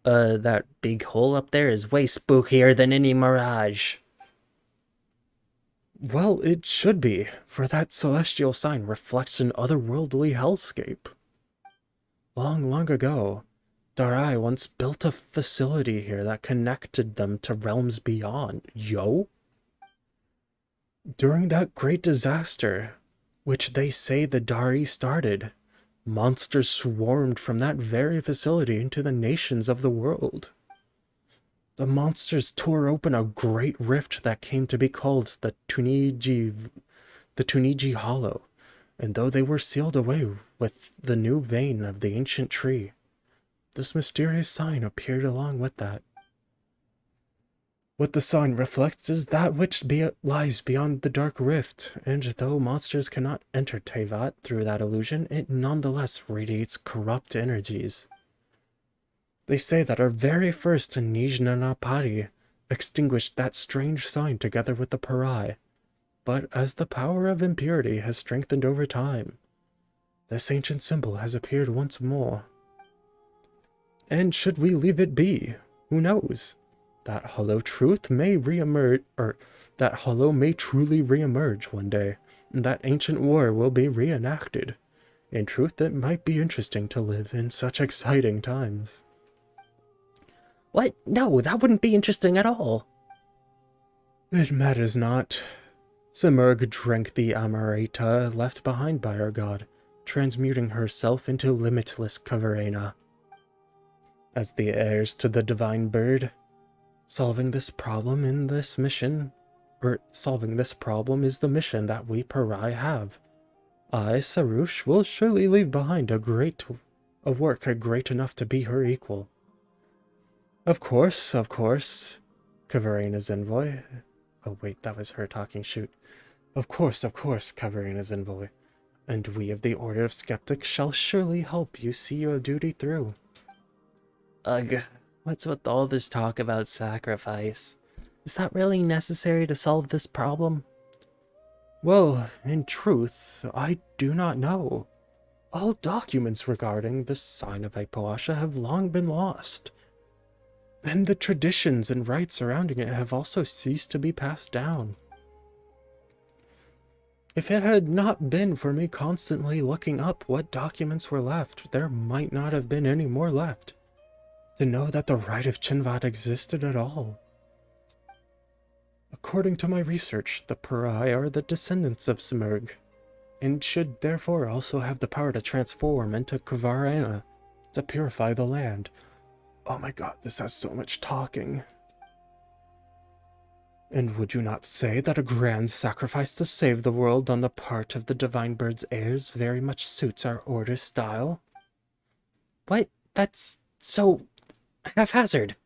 That big hole up there is way spookier than any mirage. Well, it should be, for that celestial sign reflects an otherworldly hellscape. Long, long ago, Darai once built a facility here that connected them to realms beyond. Yo? During that great disaster, which they say the Dari started, monsters swarmed from that very facility into the nations of the world. The monsters tore open a great rift that came to be called the Tuniji Hollow, and though they were sealed away with the new vein of the ancient tree, this mysterious sign appeared along with that. What the sign reflects is that which lies beyond the dark rift, and though monsters cannot enter Tevat through that illusion, it nonetheless radiates corrupt energies. They say that our very first Nijnanapari extinguished that strange sign together with the Parai, but as the power of impurity has strengthened over time, this ancient symbol has appeared once more. And should we leave it be, who knows? That hollow truth may reemerge, or that hollow may truly reemerge one day, and that ancient war will be reenacted. In truth, it might be interesting to live in such exciting times. What? No, that wouldn't be interesting at all. It matters not. Simurgh drank the Amarita left behind by our god, transmuting herself into limitless Khvarena. As the heirs to the divine bird, solving this problem is the mission that we Parai have. I, Sarush, will surely leave behind a work great enough to be her equal. Of course, Khvarena's envoy. Oh wait, that was her talking, shoot. Of course, Khvarena's envoy. And we of the Order of Skeptics shall surely help you see your duty through. Ugh, what's with all this talk about sacrifice? Is that really necessary to solve this problem? Well, in truth, I do not know. All documents regarding the sign of Epoasha have long been lost, and the traditions and rites surrounding it have also ceased to be passed down. If it had not been for me constantly looking up what documents were left, there might not have been any more left to know that the rite of Chinvat existed at all. According to my research, the Parai are the descendants of Simurgh, and should therefore also have the power to transform into Khvarena to purify the land. Oh my god, this has so much talking. And would you not say that a grand sacrifice to save the world on the part of the Divine Bird's heirs very much suits our order's style? What? That's so haphazard.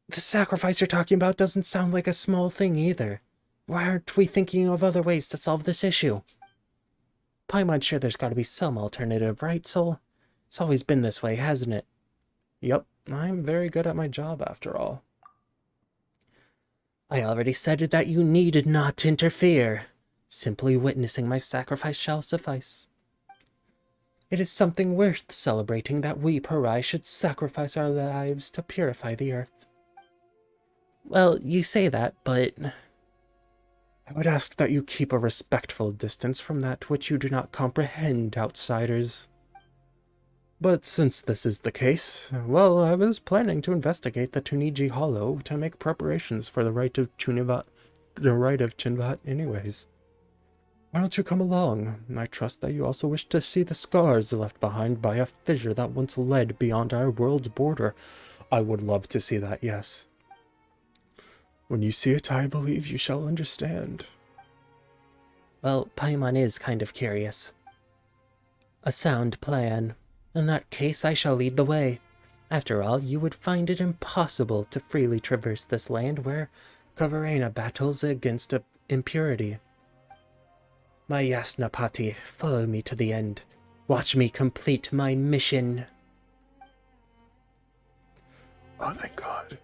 The sacrifice you're talking about doesn't sound like a small thing either. Why aren't we thinking of other ways to solve this issue? Paimon's sure there's gotta be some alternative, right, Soul? It's always been this way, hasn't it? Yep, I'm very good at my job after all. I already said that you needed not to interfere. Simply witnessing my sacrifice shall suffice. It is something worth celebrating that we Parai should sacrifice our lives to purify the earth. Well, you say that, but I would ask that you keep a respectful distance from that which you do not comprehend, outsiders. But since this is the case, well, I was planning to investigate the Tuniji Hollow to make preparations for the rite of Chinvat anyways. Why don't you come along? I trust that you also wish to see the scars left behind by a fissure that once led beyond our world's border. I would love to see that, yes. When you see it, I believe you shall understand. well, Paimon is kind of curious. A sound plan. In that case, I shall lead the way. After all, you would find it impossible to freely traverse this land where Khvarena battles against impurity. My Yasnapati, follow me to the end. Watch me complete my mission. Oh, thank God.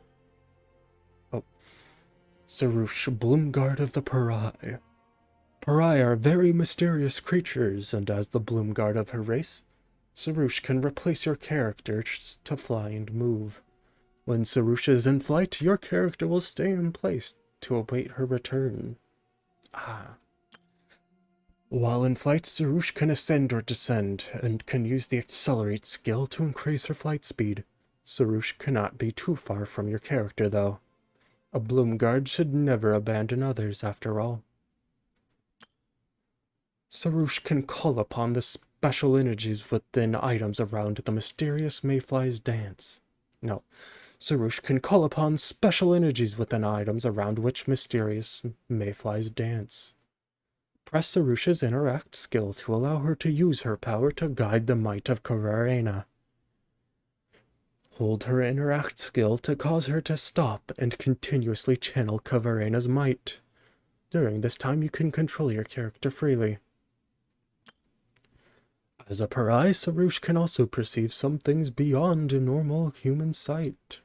Oh. Sarush, Bloomguard of the Parai. Parai are very mysterious creatures, and as the Bloomguard of her race, Sarush can replace your character to fly and move. When Sarush is in flight, your character will stay in place to await her return. While in flight, Sarush can ascend or descend, and can use the Accelerate skill to increase her flight speed. Sarush cannot be too far from your character, though. A Bloomguard should never abandon others, after all. Sarush can call upon the special energies within items around the mysterious Mayfly's dance. No, Sarush can call upon special energies within items around which mysterious Mayflies dance. Press Sarush's Interact skill to allow her to use her power to guide the might of Khvarena. Hold her Interact skill to cause her to stop and continuously channel Khvarena's might. During this time, you can control your character freely. As a Parai, Sarush can also perceive some things beyond a normal human sight.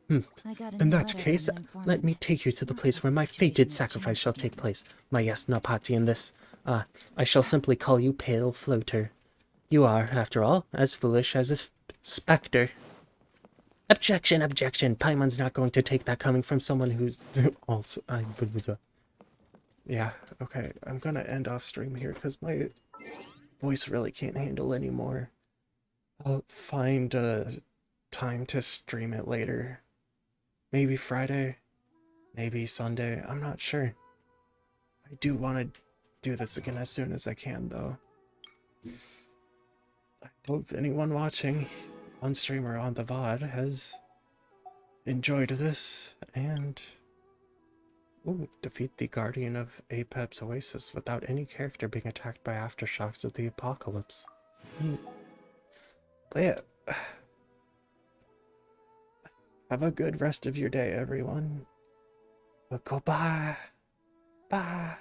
In that case, let me take you to the place where my fated sacrifice shall take place. My Yasnapati in this. I shall simply call you Pale Floater. You are, after all, as foolish as a spectre. Objection, objection. Paimon's not going to take that coming from someone who's also... Yeah, okay, I'm gonna end off stream here because my voice really can't handle anymore. I'll find a time to stream it later. Maybe Friday, maybe Sunday, I'm not sure. I do want to do this again as soon as I can, though. I hope anyone watching on stream or on the VOD has enjoyed this, and... Ooh, defeat the Guardian of Apep's Oasis without any character being attacked by aftershocks of the apocalypse. But yeah. Have a good rest of your day, everyone. Goodbye. Bye.